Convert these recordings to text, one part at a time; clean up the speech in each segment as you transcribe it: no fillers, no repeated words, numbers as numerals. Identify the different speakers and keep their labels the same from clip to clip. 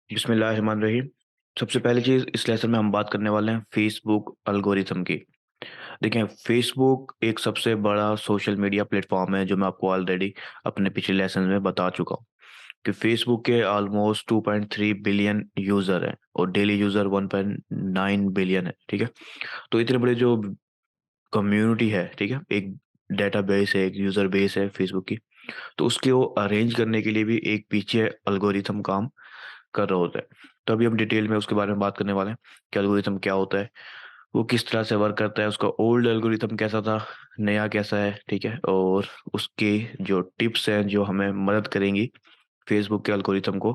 Speaker 1: बिस्मिल्लाहिर्रहमानिर्रहीम। सबसे पहली चीज़ इस लेसन में हम बात करने वाले हैं फेसबुक एल्गोरिथम की। देखिए, फेसबुक एक सबसे बड़ा सोशल मीडिया प्लेटफ़ॉर्म है जो मैं आपको ऑलरेडी अपने पिछले लेसन में बता चुका हूँ कि फेसबुक के ऑलमोस्ट 2.3 बिलियन यूज़र हैं और डेली यूज़र 1.9 बिलियन है, ठीक है? तो इतने बड़े जो कम्युनिटी है, ठीक है? एक डेटाबेस है, एक यूज़र बेस है फेसबुक की, तो उसको अरेंज करने के लिए भी एक पीछे एल्गोरिथम काम कर रहा होता है। तो अभी हम डिटेल में उसके बारे में बात करने वाले हैं कि एल्गोरिथम क्या होता है, वो किस तरह से वर्क करता है, उसका ओल्ड एल्गोरिथम कैसा था, नया कैसा है, ठीक है? और उसके जो टिप्स हैं जो हमें मदद करेंगी फेसबुक के एल्गोरिथम को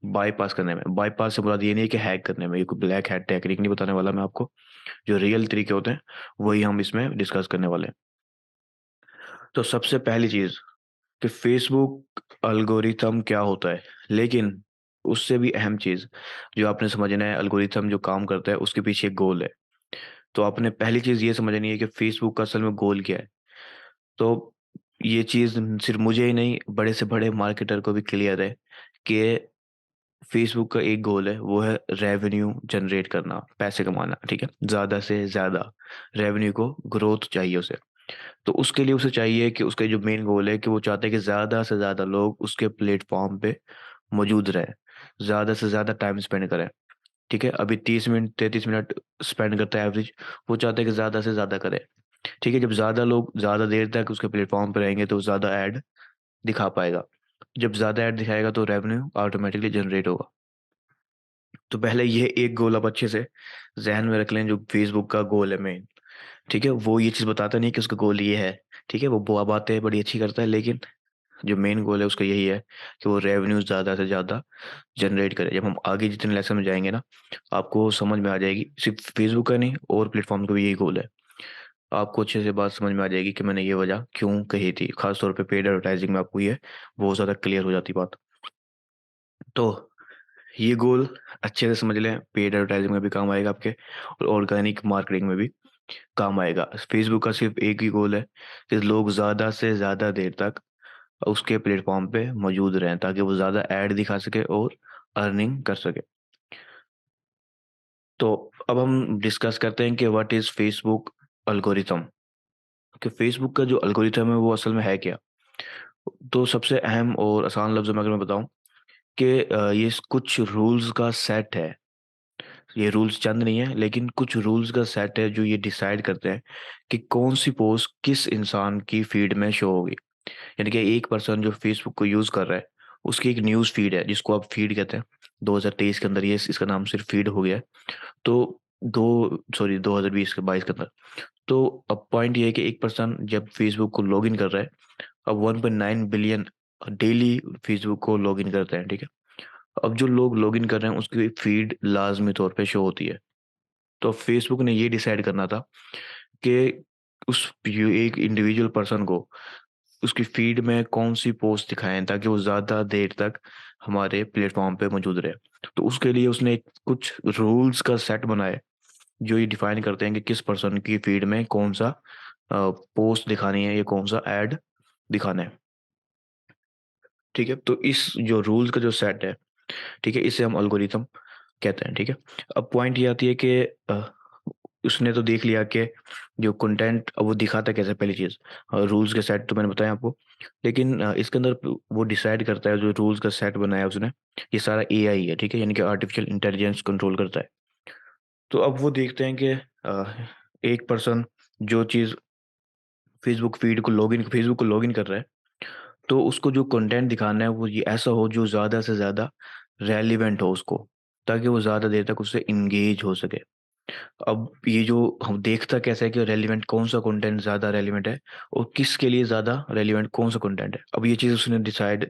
Speaker 1: बाईपास करने में। बाईपास से मुराद ये नहीं है कि हैक करने में, ये कोई ब्लैक हैट टेक्निक नहीं बताने वाला मैं आपको। जो रियल तरीके होते हैं वही हम इसमें डिस्कस करने वाले हैं। तो सबसे पहली चीज़ कि फेसबुक एल्गोरिथम क्या होता है, लेकिन उससे भी अहम चीज़ जो आपने समझना है, एल्गोरिथम जो काम करता है उसके पीछे एक गोल है। तो आपने पहली चीज़ ये समझनी है कि फेसबुक का असल में गोल क्या है। तो ये चीज़ सिर्फ मुझे ही नहीं, बड़े से बड़े मार्केटर को भी क्लियर है कि फेसबुक का एक गोल है, वो है रेवेन्यू जनरेट करना, पैसे कमाना, ठीक है? ज़्यादा से ज़्यादा रेवेन्यू को ग्रोथ चाहिए उसे। तो उसके लिए उसे चाहिए कि उसका जो मेन गोल है कि वो चाहता है कि ज़्यादा से ज़्यादा लोग उसके प्लेटफ़ॉर्म पे मौजूद रहें, ज़्यादा से ज़्यादा टाइम स्पेंड करें, ठीक है? अभी 30 मिनट 33 मिनट स्पेंड करता है एवरेज, वो चाहता है कि ज़्यादा से ज़्यादा करे, ठीक है? जब ज़्यादा लोग ज़्यादा देर तक उसके प्लेटफ़ॉर्म पे रहेंगे तो ज़्यादा ऐड दिखा पाएगा। जब ज़्यादा ऐड दिखाएगा तो रेवेन्यू ऑटोमैटिकली जनरेट होगा। तो पहले ये एक गोल आप अच्छे से ज़हन में रख लें जो फेसबुक का गोल है मेन, ठीक है? वो ये चीज़ बताता नहीं कि उसका गोल ये है, ठीक है? वो बातें बड़ी अच्छी करता है, लेकिन जो मेन गोल है उसका यही है कि वो रेवेन्यू ज़्यादा से ज़्यादा जनरेट करे। जब हम आगे जितने लेसन में जाएँगे ना, आपको समझ में आ जाएगी, सिर्फ़ फेसबुक का नहीं और प्लेटफ़ॉर्म का भी यही गोल है। आपको अच्छे से बात समझ में आ जाएगी कि मैंने ये वजह क्यों कही थी। ख़ास तौर पे पेड एडवर्टाइज़िंग में आपको ये बहुत ज़्यादा क्लियर हो जाती बात। तो ये गोल अच्छे से समझ लें, पेड एडवर्टाइज़िंग में भी काम आएगा आपके और ऑर्गेनिक मार्केटिंग में भी काम आएगा। फेसबुक का सिर्फ़ एक ही गोल है कि लोग ज़्यादा से ज़्यादा देर तक उसके प्लेटफ़ॉर्म पे मौजूद रहें ताकि वो ज़्यादा ऐड दिखा सके और अर्निंग कर सके। तो अब हम डिस्कस करते हैं कि व्हाट इज़ फेसबुक एल्गोरिथम, कि फेसबुक का जो एल्गोरिथम है वो असल में है क्या? तो सबसे अहम और आसान लफ्ज़ों में अगर मैं बताऊँ कि ये कुछ रूल्स का सेट है। ये रूल्स चंद नहीं है, लेकिन कुछ रूल्स का सेट है जो ये डिसाइड करते हैं कि कौन-सी पोस्ट किस इंसान की फ़ीड में शो होगी। यानी कि एक पर्सन जो फ़ेसबुक को यूज़ कर रहा है, उसकी एक न्यूज़ फ़ीड है जिसको आप फ़ीड कहते हैं। 2023 के अंदर ये इसका नाम सिर्फ़ फ़ीड हो गया है। तो 2020 के 22 के अंदर। तो अब पॉइंट ये है कि एक पर्सन जब फ़ेसबुक को लॉगिन कर रहा है, अब 1.9 बिलियन डेली फ़ेसबुक को लॉगिन करते हैं, ठीक है? अब जो लोग लॉगिन कर रहे हैं उसकी फ़ीड लाज़मी तौर पे शो होती है। तो फ़ेसबुक ने ये डिसाइड करना था कि उस ये एक इंडिविजुअल पर्सन को उसकी फ़ीड में कौन-सी पोस्ट दिखाएँ ताकि वो ज़्यादा देर तक हमारे प्लेटफ़ॉर्म पे मौजूद रहे। तो उसके लिए उसने कुछ रूल्स का सेट बनाया, जो ये डिफ़ाइन करते हैं कि किस पर्सन की फ़ीड में कौन-सा पोस्ट दिखानी है या कौन-सा ऐड दिखाना है। ठीक है? तो इस जो रूल्स का जो सेट है, ठीक है? इसे हम एल्गोरिथम कहते हैं, ठीक है? अब पॉइंट ये आती है कि उसने तो देख लिया कि जो कंटेंट वो दिखाता कैसे, पहली चीज़ रूल्स के सेट तो मैंने बताया आपको, लेकिन इसके अंदर वो डिसाइड करता है जो रूल्स का सेट बनाया उसने, ये सारा एआई है, ठीक है? यानी कि आर्टिफिशियल इंटेलिजेंस कंट्रोल करता है। तो अब वो देखते हैं कि एक पर्सन जो चीज़ फेसबुक को लॉगिन कर रहा है, तो उसको जो कंटेंट दिखाना है वो ये ऐसा हो जो ज़्यादा से ज़्यादा रेलेवेंट हो उसको, ताकि वो ज़्यादा देर तक उससे एंगेज हो सके। अब ये जो हम देखता कैसे है कि रेलेवेंट कौन-सा कंटेंट ज़्यादा रेलेवेंट है और किसके लिए ज़्यादा रेलेवेंट कौन-सा कंटेंट है। अब ये चीज़ उसने डिसाइड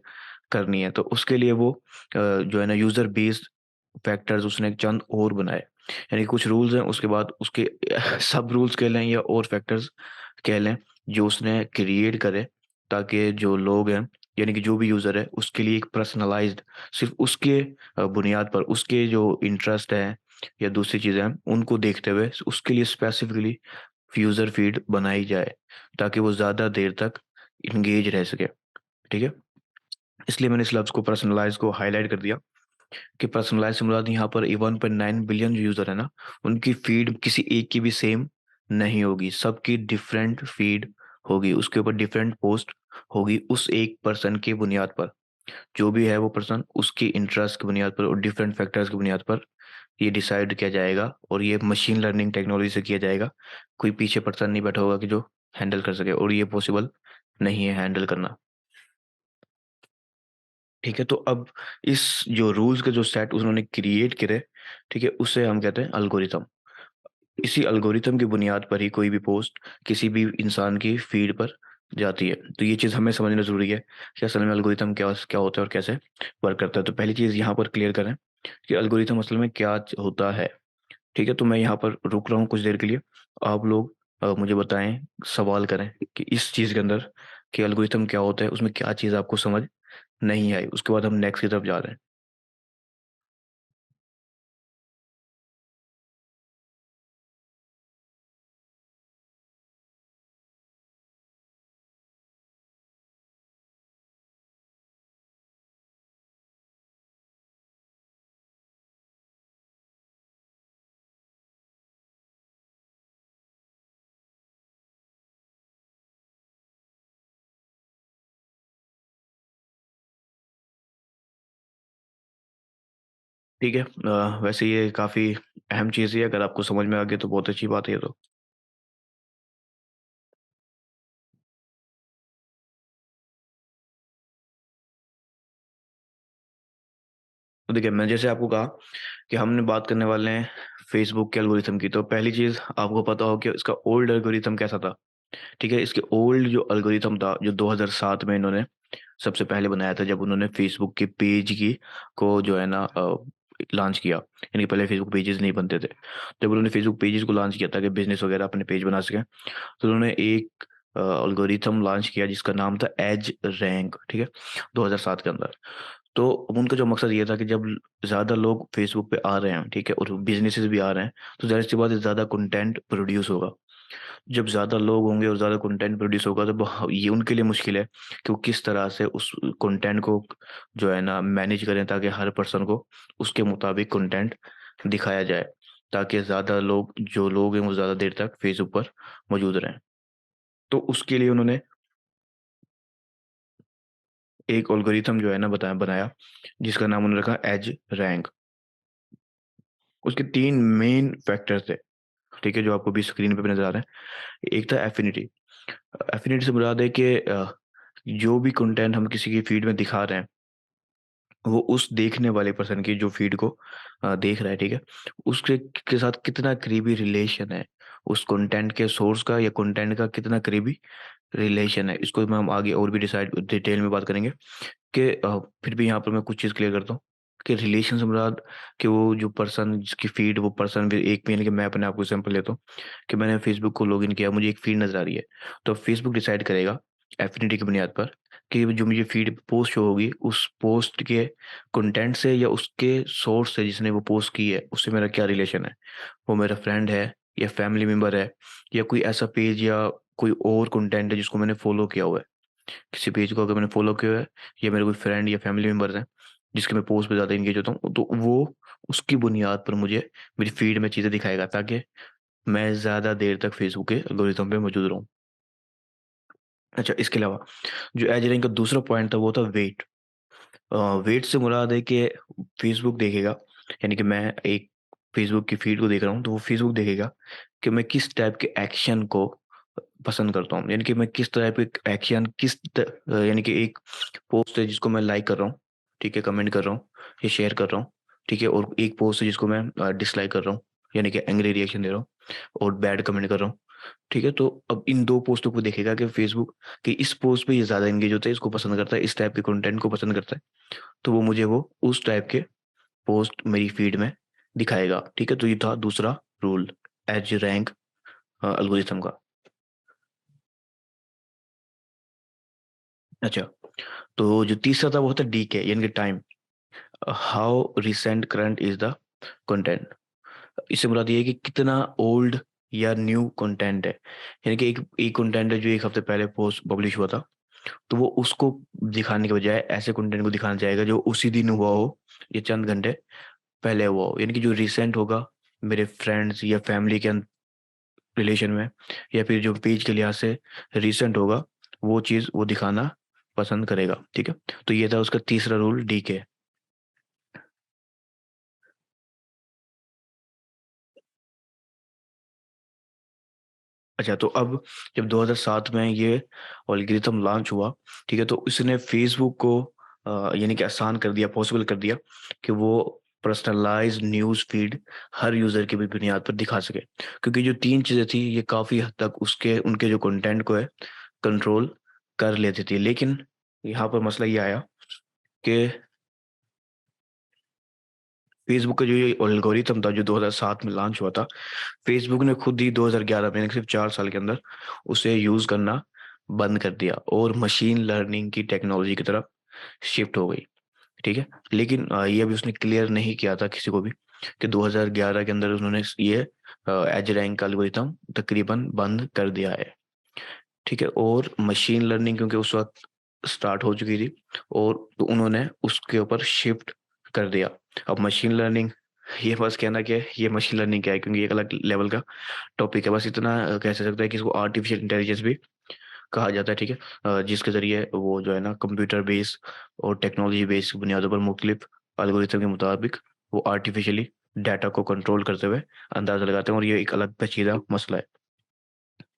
Speaker 1: करनी है, तो उसके लिए वो जो है ना यूज़र बेस्ड फैक्टर्स उसने चंद और बनाए। यानी कि कुछ रूल्स हैं, उसके बाद उसके सब रूल्स कह लें या और फैक्टर्स कह लें, जो उसने क्रिएट करे ताकि जो लोग हैं, यानी कि जो भी यूज़र है उसके लिए एक पर्सनलाइज़्ड, सिर्फ़ उसके बुनियाद पर उसके जो इंटरेस्ट है या दूसरी चीज़ें हैं, उनको देखते हुए उसके लिए स्पेसिफ़िकली यूज़र फ़ीड बनाई जाए, ताकि वो ज़्यादा देर तक एंगेज रह सके, ठीक है? इसलिए मैंने इस लफ्ज़ को पर्सनलाइज़ को हाइलाइट कर दिया। कि पर्सनलाइज से मुराद यहाँ पर 1.9 बिलियन जो यूज़र है ना, उनकी फीड किसी एक की भी सेम नहीं होगी, सबकी डिफरेंट फीड होगी, उसके ऊपर डिफरेंट पोस्ट होगी उस एक पर्सन की बुनियाद पर। जो भी है वो पर्सन उसकी इंटरेस्ट की बुनियाद पर और डिफरेंट फैक्टर्स की बुनियाद पर ये डिसाइड किया जाएगा, और ये मशीन लर्निंग टेक्नोलॉजी से किया जाएगा। कोई पीछे पर्सन नहीं बैठा होगा कि जो हैंडल कर सके, और ये पॉसिबल नहीं है हैंडल करना। ठीक है, तो अब इस जो रूल्स के जो सेट उन्होंने क्रिएट करे, ठीक है, उसे हम कहते हैं अल्गोरिथम। इसी अल्गोरिथम की बुनियाद पर ही कोई भी पोस्ट किसी भी इंसान की फीड पर जाती है। तो ये चीज़ हमें समझना ज़रूरी है कि असल में अल्गोरिथम क्या क्या होता है और कैसे वर्क करता है। तो पहली चीज़ यहाँ पर क्लियर करें कि अल्गोरिथम असल में क्या होता है। ठीक है, तो मैं यहाँ पर रुक रहा हूँ कुछ देर के लिए। आप लोग मुझे बताएं, सवाल करें कि इस चीज़ के अंदर कि एल्गोरिथम क्या होता है, उसमें क्या चीज़ आपको समझ नहीं आई। उसके बाद हम नेक्स्ट की तरफ जा रहे हैं। ठीक है, वैसे ये काफ़ी अहम चीज़ है, अगर आपको समझ में आ गया तो बहुत अच्छी बात है ये तो। तो देखिए, मैं जैसे आपको कहा कि हमने बात करने वाले हैं फेसबुक के एल्गोरिथम की। तो पहली चीज़ आपको पता हो कि इसका ओल्ड एल्गोरिथम कैसा था। ठीक है, इसके ओल्ड जो एल्गोरिथम था, जो 2007 में इन्होंने सबसे पहले बनाया था, जब उन्होंने फेसबुक के पेज की को जो है ना लॉन्च किया। यानी कि पहले फेसबुक पेजेस नहीं बनते थे। जब उन्होंने फेसबुक पेजेस को लॉन्च किया ताकि बिजनेस वगैरह अपने पेज बना सकें, तो उन्होंने एक एल्गोरिथम लॉन्च किया जिसका नाम था एज रैंक। ठीक है, 2007 के अंदर। तो अब उनका जो मकसद ये था कि जब ज़्यादा लोग फेसबुक पे आ रहे हैं, ठीक है, और बिजनेसेस भी आ रहे हैं, तो ज़ाहिर सी बात है ज़्यादा कंटेंट प्रोड्यूस होगा। जब ज़्यादा लोग होंगे और ज़्यादा कंटेंट प्रोड्यूस होगा, तो ये उनके लिए मुश्किल है कि वो किस तरह से उस कंटेंट को जो है ना मैनेज करें, ताकि हर पर्सन को उसके मुताबिक कंटेंट दिखाया जाए, ताकि ज़्यादा लोग जो लोग हैं वो ज़्यादा देर तक फेसबुक पर मौजूद रहें। तो उसके लिए उन्होंने एक एल्गोरिथम जो है ना बनाया, जिसका नाम उन्होंने रखा एज रैंक। उसके 3 मेन फैक्टर्स थे, ठीक है, जो आपको भी स्क्रीन पे भी नज़र आ रहे हैं। एक था एफिनिटी। एफिनिटी से मुराद है कि जो भी कंटेंट हम किसी की फीड में दिखा रहे हैं, वो उस देखने वाले पर्सन की जो फीड को देख रहा है, ठीक है, उसके के साथ कितना करीबी रिलेशन है, उस कंटेंट के सोर्स का या कंटेंट का कितना करीबी रिलेशन है। इसको मैं हम आगे और भी डिटेल में बात करेंगे कि फिर भी यहाँ पर मैं कुछ चीज़ क्लियर करता हूँ कि रिलेशन से मुराद कि वो जो पर्सन जिसकी फीड, वो पर्सन भी एक, यानी कि मैं अपने आप को एग्जांपल लेता हूँ कि मैंने फेसबुक को लॉगिन किया, मुझे एक फीड नज़र आ रही है। तो फेसबुक डिसाइड करेगा एफिनिटी की बुनियाद पर कि जो मुझे फीड पोस्ट शो होगी, उस पोस्ट के कंटेंट से या उसके सोर्स से जिसने वो पोस्ट की है, उससे मेरा क्या रिलेशन है। वो मेरा फ्रेंड है या फैमिली मेम्बर है, या कोई ऐसा पेज या कोई और कंटेंट है जिसको मैंने फॉलो किया हुआ है। किसी पेज को अगर मैंने फॉलो किया है, या मेरे कोई फ्रेंड या फैमिली मेम्बर्स हैं जिसके मैं पोस्ट पे ज़्यादा एंगेज होता हूँ, तो वो उसकी बुनियाद पर मुझे मेरी फीड में चीज़ें दिखाएगा, ताकि मैं ज़्यादा देर तक फेसबुक के एल्गोरिथम पे मौजूद रहूँ। अच्छा, इसके अलावा जो एज रैंक का दूसरा पॉइंट था वो था वेट। वेट से मुराद है कि फेसबुक देखेगा, यानी कि मैं एक फेसबुक की फीड को देख रहा हूँ, तो वो फेसबुक देखेगा कि मैं किस टाइप के एक्शन को पसंद करता हूँ। यानी कि मैं किस टाइप के एक्शन यानी कि एक पोस्ट है जिसको मैं लाइक कर रहा हूँ, ठीक है, कमेंट कर रहा हूँ या शेयर कर रहा हूँ, ठीक है, और एक पोस्ट है जिसको मैं डिसलाइक कर रहा हूँ, यानी कि एंग्री रिएक्शन दे रहा हूँ और बैड कमेंट कर रहा हूँ। ठीक है, तो अब इन 2 पोस्टों को देखेगा कि फेसबुक कि इस पोस्ट पे ये ज़्यादा एंगेज होता है, इसको पसंद करता है, इस टाइप के कंटेंट को पसंद करता है, तो वो मुझे वो उस टाइप के पोस्ट मेरी फीड में दिखाएगा। ठीक है, तो ये था दूसरा रूल एज रैंक एल्गोरिथम का। अच्छा, तो जो तीसरा था वो था डीके, यानी कि time. How recent current is the content. इससे मुराद ये है कि कितना ओल्ड या न्यू कंटेंट है। यानी कि एक एक कंटेंट है जो 1 हफ्ते पहले पोस्ट पब्लिश हुआ था, तो वो उसको दिखाने के बजाय ऐसे कंटेंट को दिखाना चाहेगा जो उसी दिन हुआ हो या चंद घंटे पहले हुआ हो, यानी कि जो रिसेंट होगा मेरे फ्रेंड्स या फैमिली के रिलेशन में, या फिर जो पेज के लिहाज से रिसेंट होगा, वो चीज़ वो दिखाना पसंद करेगा। ठीक है, तो ये था उसका तीसरा रूल, डी के। अच्छा, तो अब जब 2007 में ये एल्गोरिथम लॉन्च हुआ, ठीक है, तो इसने फेसबुक को यानी कि आसान कर दिया, पॉसिबल कर दिया कि वो पर्सनलाइज न्यूज़ फीड हर यूज़र की भी बुनियाद पर दिखा सके, क्योंकि जो तीन चीज़ें थी ये काफ़ी हद तक उसके उनके जो कंटेंट को है कंट्रोल कर लेती थी। लेकिन यहाँ पर मसला ये आया कि फेसबुक का जो ये एल्गोरिथम था जो 2007 में लॉन्च हुआ था, फेसबुक ने खुद ही 2011 में, यानी कि सिर्फ 4 साल के अंदर उसे यूज करना बंद कर दिया और मशीन लर्निंग की टेक्नोलॉजी की तरफ शिफ्ट हो गई। ठीक है, लेकिन ये अभी उसने क्लियर नहीं किया था किसी को भी कि 2011 के अंदर उन्होंने ये एज रैंक एल्गोरिथम तकरीबन बंद कर दिया है। ठीक है, और मशीन लर्निंग क्योंकि उस वक्त स्टार्ट हो चुकी थी, और तो उन्होंने उसके ऊपर शिफ्ट कर दिया। अब मशीन लर्निंग, ये बस कहना क्या है, ये मशीन लर्निंग क्या है, क्योंकि एक अलग लेवल का टॉपिक है। बस इतना कह सकता है कि इसको आर्टिफिशियल इंटेलिजेंस भी कहा जाता है। ठीक है, जिसके जरिए वो जो है ना कंप्यूटर बेस और टेक्नोलॉजी बेस की बुनियादों पर मुख्तलिफ एल्गोरिथम के मुताबिक वो आर्टिफिशियली डाटा को कंट्रोल करते हुए अंदाजा लगाते हैं, और ये एक अलग पेचीदा मसला है।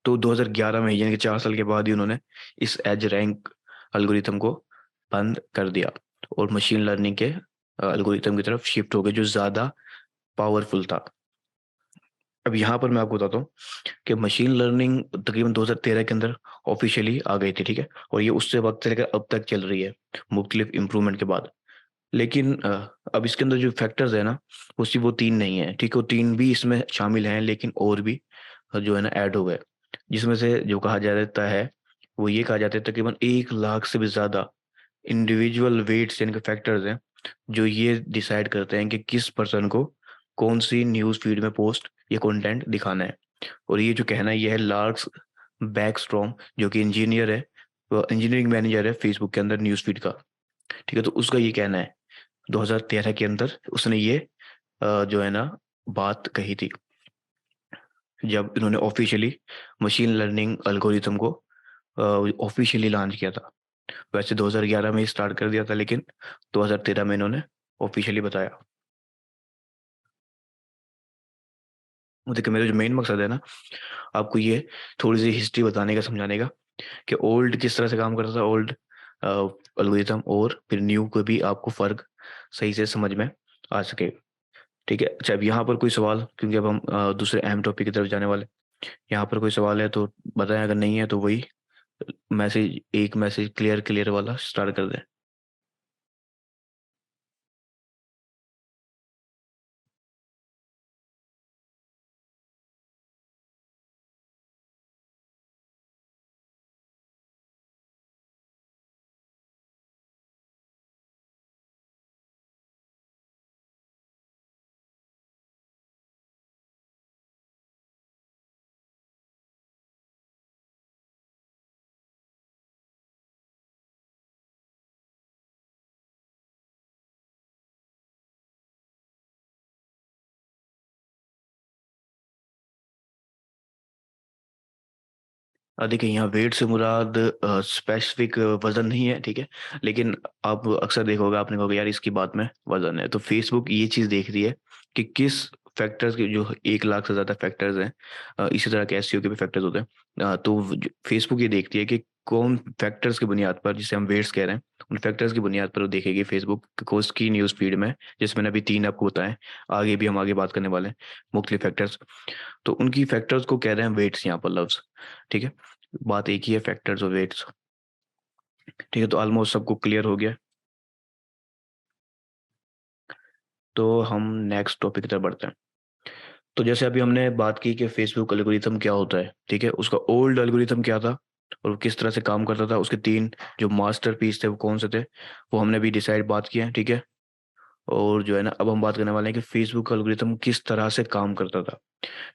Speaker 1: तो 2011 में, यानी कि 4 साल के बाद ही उन्होंने इस एज रैंक एल्गोरिथम को बंद कर दिया और मशीन लर्निंग के एल्गोरिथम की तरफ शिफ्ट हो गए जो ज़्यादा पावरफुल था। अब यहाँ पर मैं आपको बताता हूँ कि मशीन लर्निंग तकरीबन 2013 के अंदर ऑफिशियली आ गई थी। ठीक है, और ये उससे वक्त से लेकर अब तक चल रही है मुख्तलिफ इम्प्रूवमेंट के बाद। लेकिन अब इसके अंदर जो फैक्टर्स है ना, वो सिर्फ वो तीन नहीं है। ठीक है, वो तीन भी इसमें शामिल हैं, लेकिन और भी जो है ना ऐड हो गए, जिसमें से जो कहा जाता है वो ये कहा जाता है तकरीबन 1 लाख से भी ज़्यादा इंडिविजुअल वेट्स यानी कि फैक्टर्स हैं जो ये डिसाइड करते हैं कि किस पर्सन को कौन सी न्यूज़ फीड में पोस्ट या कंटेंट दिखाना है। और ये जो कहना है ये है लार्स बैकस्ट्रॉम, जो कि इंजीनियर है, वो इंजीनियरिंग मैनेजर है फेसबुक के अंदर न्यूज़ फीड का। ठीक है, तो उसका ये कहना है 2013 के अंदर उसने ये जो है ना बात कही थी जब इन्होंने ऑफिशियली मशीन लर्निंग एल्गोरिथम को ऑफिशियली लॉन्च किया था। वैसे 2011 में ही स्टार्ट कर दिया था, लेकिन 2013 में इन्होंने ऑफिशियली बताया। वो देखिए, मेरा जो मेन मकसद है ना आपको ये थोड़ी सी हिस्ट्री बताने का, समझाने का कि ओल्ड किस तरह से काम करता था, ओल्ड एल्गोरिथम, और फिर न्यू को भी आपको फर्क सही से समझ में आ सके। ठीक है, अच्छा, अब यहाँ पर कोई सवाल, क्योंकि अब हम दूसरे अहम टॉपिक की तरफ जाने वाले, यहाँ पर कोई सवाल है तो बताएं, अगर नहीं है तो वही एक मैसेज क्लियर क्लियर वाला स्टार्ट कर दें। देखिए, यहाँ वेट से मुराद स्पेसिफिक वजन नहीं है। ठीक है, लेकिन आप अक्सर देखोगे, आपने कहोगे यार इसकी बात में वजन है, तो फेसबुक ये चीज़ देख रही है कि किस फैक्टर्स के, जो 1 लाख से ज़्यादा फैक्टर्स हैं, इसी तरह के एसईओ के भी फैक्टर्स होते हैं, तो फेसबुक ये देखती है कि कौन फैक्टर्स की बुनियाद पर, जिसे हम वेट्स कह रहे हैं, उन फैक्टर्स की बुनियाद पर वो देखेगी फेसबुक को उसकी न्यूज़ फीड में, जिसमें मैंने अभी 3 आपको बताएं, आगे भी हम आगे बात करने वाले हैं मुख्तलिफ फैक्टर्स। तो उनकी फैक्टर्स को कह रहे हैं वेट्स यहाँ पर लफ्ज़। ठीक है, बात एक ही है, फैक्टर्स और वेट्स। ठीक है, तो ऑलमोस्ट सबको क्लियर हो गया। तो हम नेक्स्ट टॉपिक की तरफ बढ़ते हैं। तो जैसे अभी हमने बात की कि फेसबुक एल्गोरिथम क्या होता है, ठीक है, उसका ओल्ड एल्गोरिथम क्या था और वो किस तरह से काम करता था, उसके तीन जो मास्टरपीस थे वो कौन से थे, वो हमने भी डिसाइड बात किया है। ठीक है, और जो है ना अब हम बात करने वाले हैं कि फेसबुक एल्गोरिथम किस तरह से काम करता था।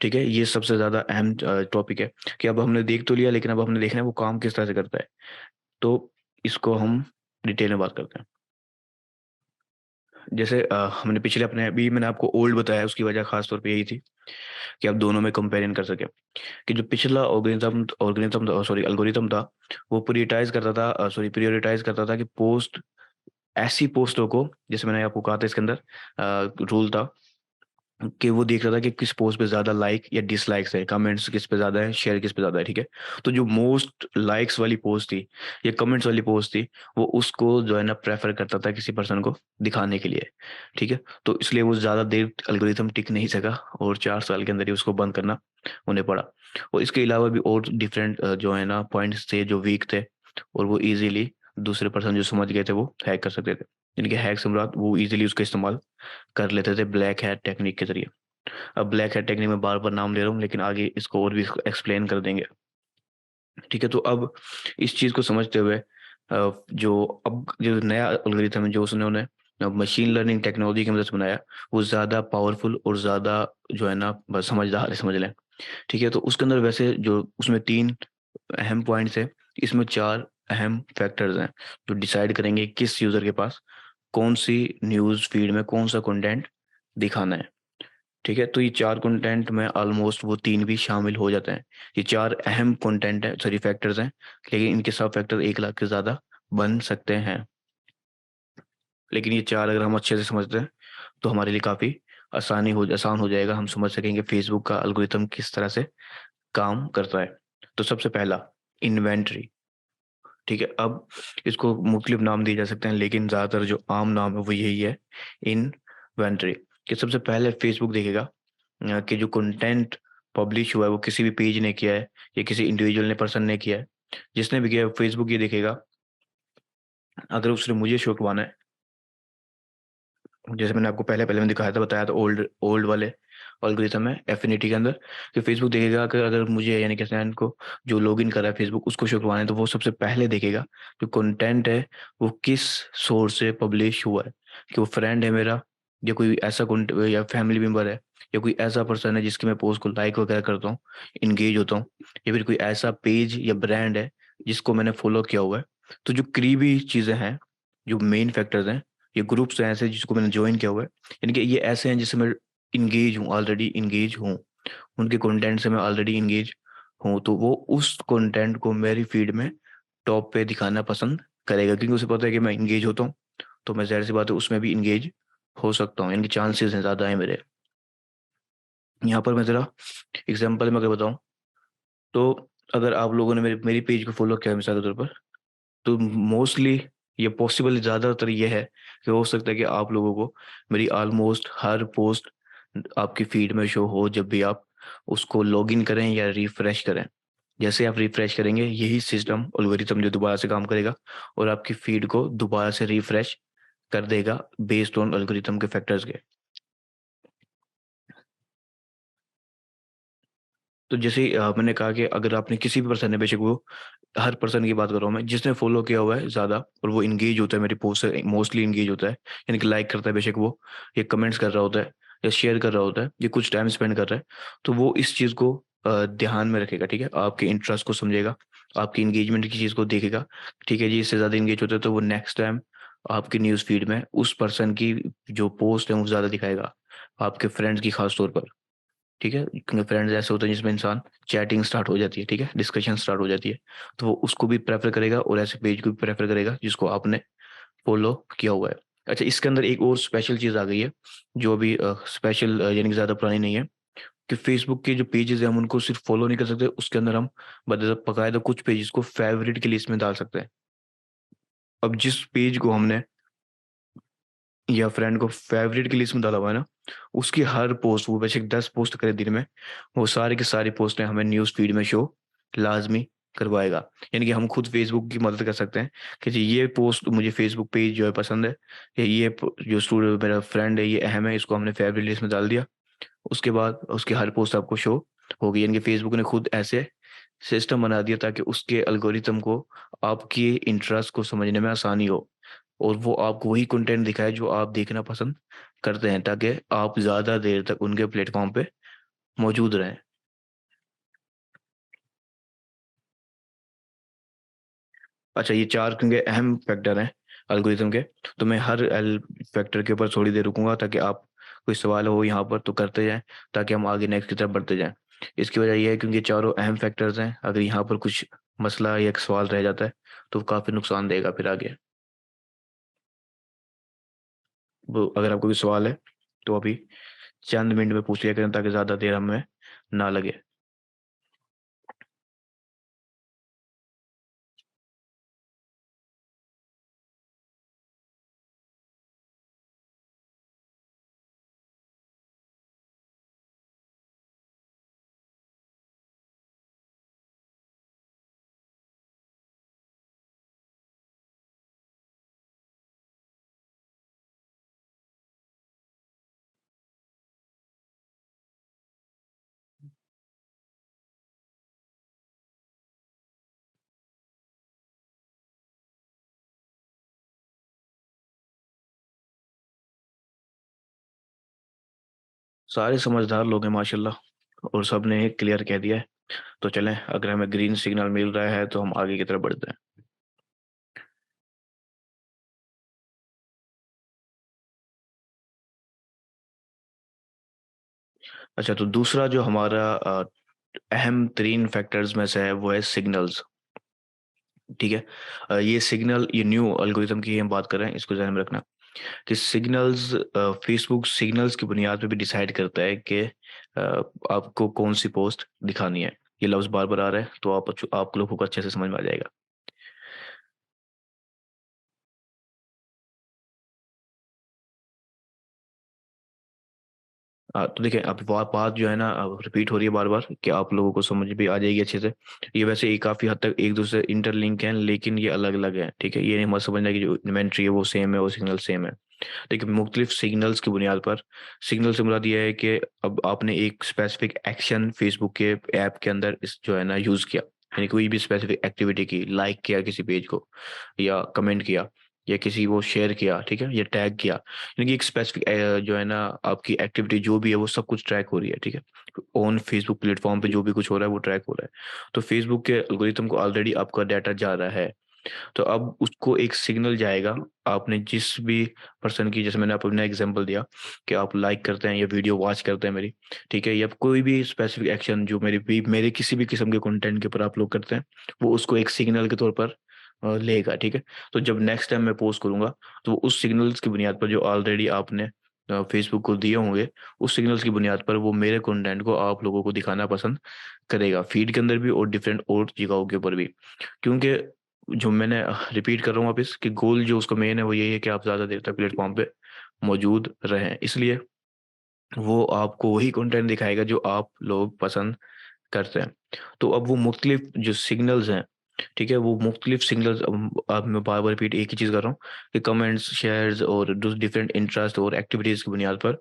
Speaker 1: ठीक है, ये सबसे ज़्यादा अहम टॉपिक है कि अब हमने देख तो लिया, लेकिन अब हमने देखना है वो काम किस तरह से करता है। तो इसको हम डिटेल में बात करते हैं। जैसे हमने पिछले अपने अभी मैंने आपको ओल्ड बताया, उसकी वजह खास तौर पे यही थी कि आप दोनों में कंपेरिजन कर सके। कि जो पिछला ऑर्गेनिज्म ऑर्गेनिज्म सॉरी एल्गोरिथम था, वो प्रायोरिटाइज करता था कि पोस्ट, ऐसी पोस्टों को, जैसे मैंने आपको कहा था इसके अंदर रूल था कि वो देख रहा था कि किस पोस्ट पे ज्यादा लाइक या डिसलाइक्स है, कमेंट्स किस पे ज्यादा है, शेयर किस पे ज्यादा है। ठीक है, तो जो मोस्ट लाइक्स वाली पोस्ट थी या कमेंट्स वाली पोस्ट थी, वो उसको जो है ना प्रेफर करता था किसी पर्सन को दिखाने के लिए। ठीक है, तो इसलिए वो ज्यादा देर एल्गोरिथम टिक नहीं सका और 4 साल के अंदर ही उसको बंद करना उन्हें पड़ा। और इसके अलावा भी और डिफरेंट जो है ना पॉइंट्स थे जो वीक थे, और वो इजीली दूसरे पर्सन जो समझ गए थे वो हैक कर सकते थे। जिनके हैक से मुराद वो इजीली उसका इस्तेमाल कर लेते थे ब्लैक हैट टेक्निक के जरिए। अब ब्लैक हैट टेक्निक में बार बार नाम ले रहा हूँ, लेकिन आगे इसको और भी एक्सप्लेन कर देंगे। ठीक है, तो अब इस चीज को समझते हुए जो अब जो नया एल्गोरिथम है जो उसने मशीन लर्निंग टेक्नोलॉजी की मदद से बनाया, वो ज्यादा पावरफुल और ज्यादा जो है ना बस समझदार है, समझ लें। ठीक है, तो उसके अंदर वैसे जो उसमें 3 अहम पॉइंट्स है, इसमें 4 अहम फैक्टर्स हैं जो डिसाइड करेंगे किस यूजर के पास कौन सी न्यूज फीड में कौन सा कंटेंट दिखाना है। ठीक है, तो ये 4 कंटेंट में ऑलमोस्ट वो 3 भी शामिल हो जाते हैं। ये 4 अहम कंटेंट है, सॉरी फैक्टर्स हैं, लेकिन इनके सब फैक्टर 1 लाख से ज्यादा बन सकते हैं। लेकिन ये 4 अगर हम अच्छे से समझते हैं तो हमारे लिए काफी आसान हो जाएगा, हम समझ सकेंगे फेसबुक का एल्गोरिथम किस तरह से काम करता है। तो सबसे पहला, इन्वेंट्री। ठीक है, अब इसको मुख्तलिफ नाम दिए जा सकते हैं, लेकिन ज्यादातर जो आम नाम है वो यही है, इन्वेंट्री। कि सबसे पहले फेसबुक देखेगा कि जो कंटेंट पब्लिश हुआ है वो किसी भी पेज ने किया है या किसी इंडिविजुअल ने पर्सन ने किया है, जिसने भी किया है फेसबुक ये देखेगा। अगर उसने मुझे शो करवाना है, जैसे मैंने आपको पहले पहले में दिखाया था, बताया था ओल्ड ओल्ड वाले एल्गोरिथम है एफिनिटी के अंदर, कि फेसबुक देखेगा कि अगर मुझे यानी कि सैन को जो लॉगिन कर रहा है फेसबुक उसको शो करवाना है, तो वो सबसे पहले देखेगा जो कंटेंट है वो किस सोर्स से पब्लिश हुआ है। कि वो फ्रेंड है मेरा, या कोई ऐसा या फैमिली मेम्बर है, या कोई ऐसा पर्सन है जिसकी मैं पोस्ट को लाइक वगैरह करता हूँ, इंगेज होता हूँ, या फिर कोई ऐसा पेज या ब्रांड है जिसको मैंने फॉलो किया हुआ है। तो जो करीबी चीज़ें हैं, जो मेन फैक्टर्स हैं, ये ग्रुप्स हैं ऐसे जिसको मैंने ज्वाइन किया हुआ है, यानी कि ये ऐसे हैं जिससे मैं इंगेज हूँ, ऑलरेडी इंगेज हूँ, उनके कंटेंट से मैं ऑलरेडी इंगेज हूँ, तो वो उस कंटेंट को मेरी फीड में टॉप पे दिखाना पसंद करेगा, क्योंकि उसे पता है कि मैं इंगेज होता हूँ, तो मैं जाहिर सी बात है उसमें भी इंगेज हो सकता हूँ, इनके चांसेस हैं ज़्यादा है मेरे। यहाँ पर मैं ज़रा एग्जाम्पल में अगर बताऊँ, तो अगर आप लोगों ने मेरी मेरी पेज को फॉलो किया है मिसाल के तौर पर, तो मोस्टली ये पॉसिबल ज़्यादातर ये है कि हो सकता है कि आप लोगों को मेरी ऑलमोस्ट हर पोस्ट आपकी फीड में शो हो जब भी आप उसको लॉगिन करें या रिफ्रेश करें। जैसे आप रिफ्रेश करेंगे यही सिस्टम एल्गोरिथम जो दोबारा से काम करेगा और आपकी फीड को दोबारा से रिफ्रेश कर देगा बेस्ड ऑन एल्गोरिथम के फैक्टर्स के। तो जैसे मैंने कहा कि अगर आपने किसी भी पर्सन ने, बेशक वो, हर पर्सन की बात कर रहा हूँ मैं, जिसने फॉलो किया हुआ है ज़्यादा और वो इंगेज होता है मेरी पोस्ट से, मोस्टली इंगेज होता है, यानी कि लाइक करता है, बेशक वो ये कमेंट्स कर रहा होता है या शेयर कर रहा होता है या कुछ टाइम स्पेंड कर रहा है, तो वो इस चीज़ को ध्यान में रखेगा। ठीक है, आपके इंटरेस्ट को समझेगा, आपकी इंगेजमेंट की चीज़ को देखेगा। ठीक है जी, इससे ज़्यादा इंगेज होता है तो वो नेक्स्ट टाइम आपकी न्यूज़ फीड में उस पर्सन की जो पोस्ट है वो ज़्यादा दिखाएगा, आपके फ्रेंड्स की खास तौर पर। ठीक है, क्योंकि फ्रेंड्स ऐसे होते हैं जिसमें इंसान चैटिंग स्टार्ट हो जाती है, ठीक है, डिस्कशन स्टार्ट हो जाती है, तो वो उसको भी प्रेफर करेगा और ऐसे पेज को भी प्रेफर करेगा जिसको आपने फॉलो किया हुआ है। अच्छा, इसके अंदर एक और स्पेशल चीज़ आ गई है जो अभी स्पेशल यानी कि ज़्यादा पुरानी नहीं है, कि फेसबुक के जो पेजेस हैं हम उनको सिर्फ फॉलो नहीं कर सकते, उसके अंदर हम बकायदा कुछ पेजेस को फेवरेट की लिस्ट में डाल सकते हैं। अब जिस पेज को हमने या फ्रेंड को फेवरेट की लिस्ट में डाला हुआ है ना, उसकी हर पोस्ट, वो बेशक 10 पोस्ट करे दिन में, वो सारी की सारी पोस्टें हमें न्यूज़ फीड में शो लाजमी करवाएगा। यानी कि हम खुद फेसबुक की मदद कर सकते हैं कि जी ये पोस्ट मुझे फेसबुक पेज जो है पसंद है, या ये जो स्टूडेंट मेरा फ्रेंड है ये अहम है, इसको हमने फेवरेट लिस्ट में डाल दिया, उसके बाद उसकी हर पोस्ट आपको शो होगी। यानी कि फेसबुक ने खुद ऐसे सिस्टम बना दिया ताकि उसके एल्गोरिथम को आपकी इंटरेस्ट को समझने में आसानी हो, और वो आपको वही कंटेंट दिखाए जो आप देखना पसंद करते हैं, ताकि आप ज़्यादा देर तक उनके प्लेटफॉर्म पे मौजूद रहें। अच्छा, ये 4 क्योंकि अहम फैक्टर हैं एल्गोरिथम के, तो मैं हर एल फैक्टर के ऊपर थोड़ी देर रुकूंगा ताकि आप कोई सवाल हो यहाँ पर तो करते जाएं, ताकि हम आगे नेक्स्ट की तरफ बढ़ते जाएं। इसकी वजह यह है क्योंकि चारों अहम फैक्टर्स हैं, अगर यहाँ पर कुछ मसला या एक सवाल रह जाता है तो काफ़ी नुकसान देगा फिर आगे। वो अगर आपको कोई सवाल है तो अभी चंद मिनट में पूछ लिया करें ताकि ज़्यादा देर हमें ना लगे। सारे समझदार लोग हैं माशाल्लाह, और सब ने क्लियर कह दिया है। तो चलें, अगर हमें ग्रीन सिग्नल मिल रहा है तो हम आगे की तरफ बढ़ते हैं। अच्छा, तो दूसरा जो हमारा अहम तरीन फैक्टर्स में से है वो है सिग्नल्स। ठीक है। ये सिग्नल, ये न्यू एल्गोरिथम की हम बात कर रहे हैं, इसको ध्यान में रखना कि सिग्नल्स, फेसबुक सिग्नल्स की बुनियाद पे भी डिसाइड करता है कि आपको कौन सी पोस्ट दिखानी है। ये लफ्ज़ बार बार आ रहा है तो आप लोगों को अच्छे से समझ में आ जाएगा। हाँ, तो देखिए अब बात जो है ना, अब रिपीट हो रही है बार बार कि आप लोगों को समझ भी आ जाएगी अच्छे से। ये वैसे ये काफ़ी हद तक एक दूसरे इंटरलिंक हैं, लेकिन ये अलग अलग हैं। ठीक है, ये नहीं मत समझना कि जो इन्वेंट्री है वो सेम है, वो सिग्नल सेम है। देखिए मुख्तलिफ सिग्नल्स की बुनियाद पर, सिग्नल से मुराद ये है कि अब आपने एक स्पेसिफिक एक्शन फेसबुक के ऐप के अंदर इस जो है ना यूज़ किया, यानी कोई भी स्पेसिफिक एक्टिविटी की, लाइक किया किसी पेज को, या कमेंट किया, या किसी को शेयर किया, ठीक है, या टैग किया, यानी कि एक स्पेसिफिक जो है ना आपकी एक्टिविटी जो भी है वो सब कुछ ट्रैक हो रही है। ठीक है, ऑन फेसबुक प्लेटफॉर्म पे जो भी कुछ हो रहा है वो ट्रैक हो रहा है। तो फेसबुक के एल्गोरिथम को ऑलरेडी आपका डाटा जा रहा है, तो अब उसको एक सिग्नल जाएगा। आपने जिस भी पर्सन की, जैसे मैंने आपको अपना एग्जांपल दिया कि आप लाइक करते हैं या वीडियो वॉच करते हैं मेरी, ठीक है, या कोई भी स्पेसिफिक एक्शन जो मेरे किसी भी किस्म के कंटेंट के ऊपर आप लोग करते हैं, वो उसको एक सिग्नल के तौर पर लेगा। ठीक है, तो जब नेक्स्ट टाइम मैं पोस्ट करूंगा तो वो उस सिग्नल्स की बुनियाद पर जो ऑलरेडी आपने फेसबुक को दिए होंगे, उस सिग्नल्स की बुनियाद पर वो मेरे कंटेंट को आप लोगों को दिखाना पसंद करेगा, फीड के अंदर भी और डिफरेंट और जगहों के ऊपर भी। क्योंकि जो मैंने रिपीट कर रहा हूँ वापस कि गोल जो उसका मेन है वो यही है कि आप ज़्यादा देर तक प्लेटफॉर्म पे मौजूद रहें, इसलिए वो आपको वही कंटेंट दिखाएगा जो आप लोग पसंद करते हैं। तो अब वो मुख्तलिफ जो सिग्नल्स हैं, ठीक है, वो मुख्तलिफ सिग्नल्स, अब मैं बार बार रिपीट एक ही चीज़ कर रहा हूँ कि कमेंट्स, शेयर्स और डिफरेंट इंटरेस्ट और एक्टिविटीज़ की बुनियाद पर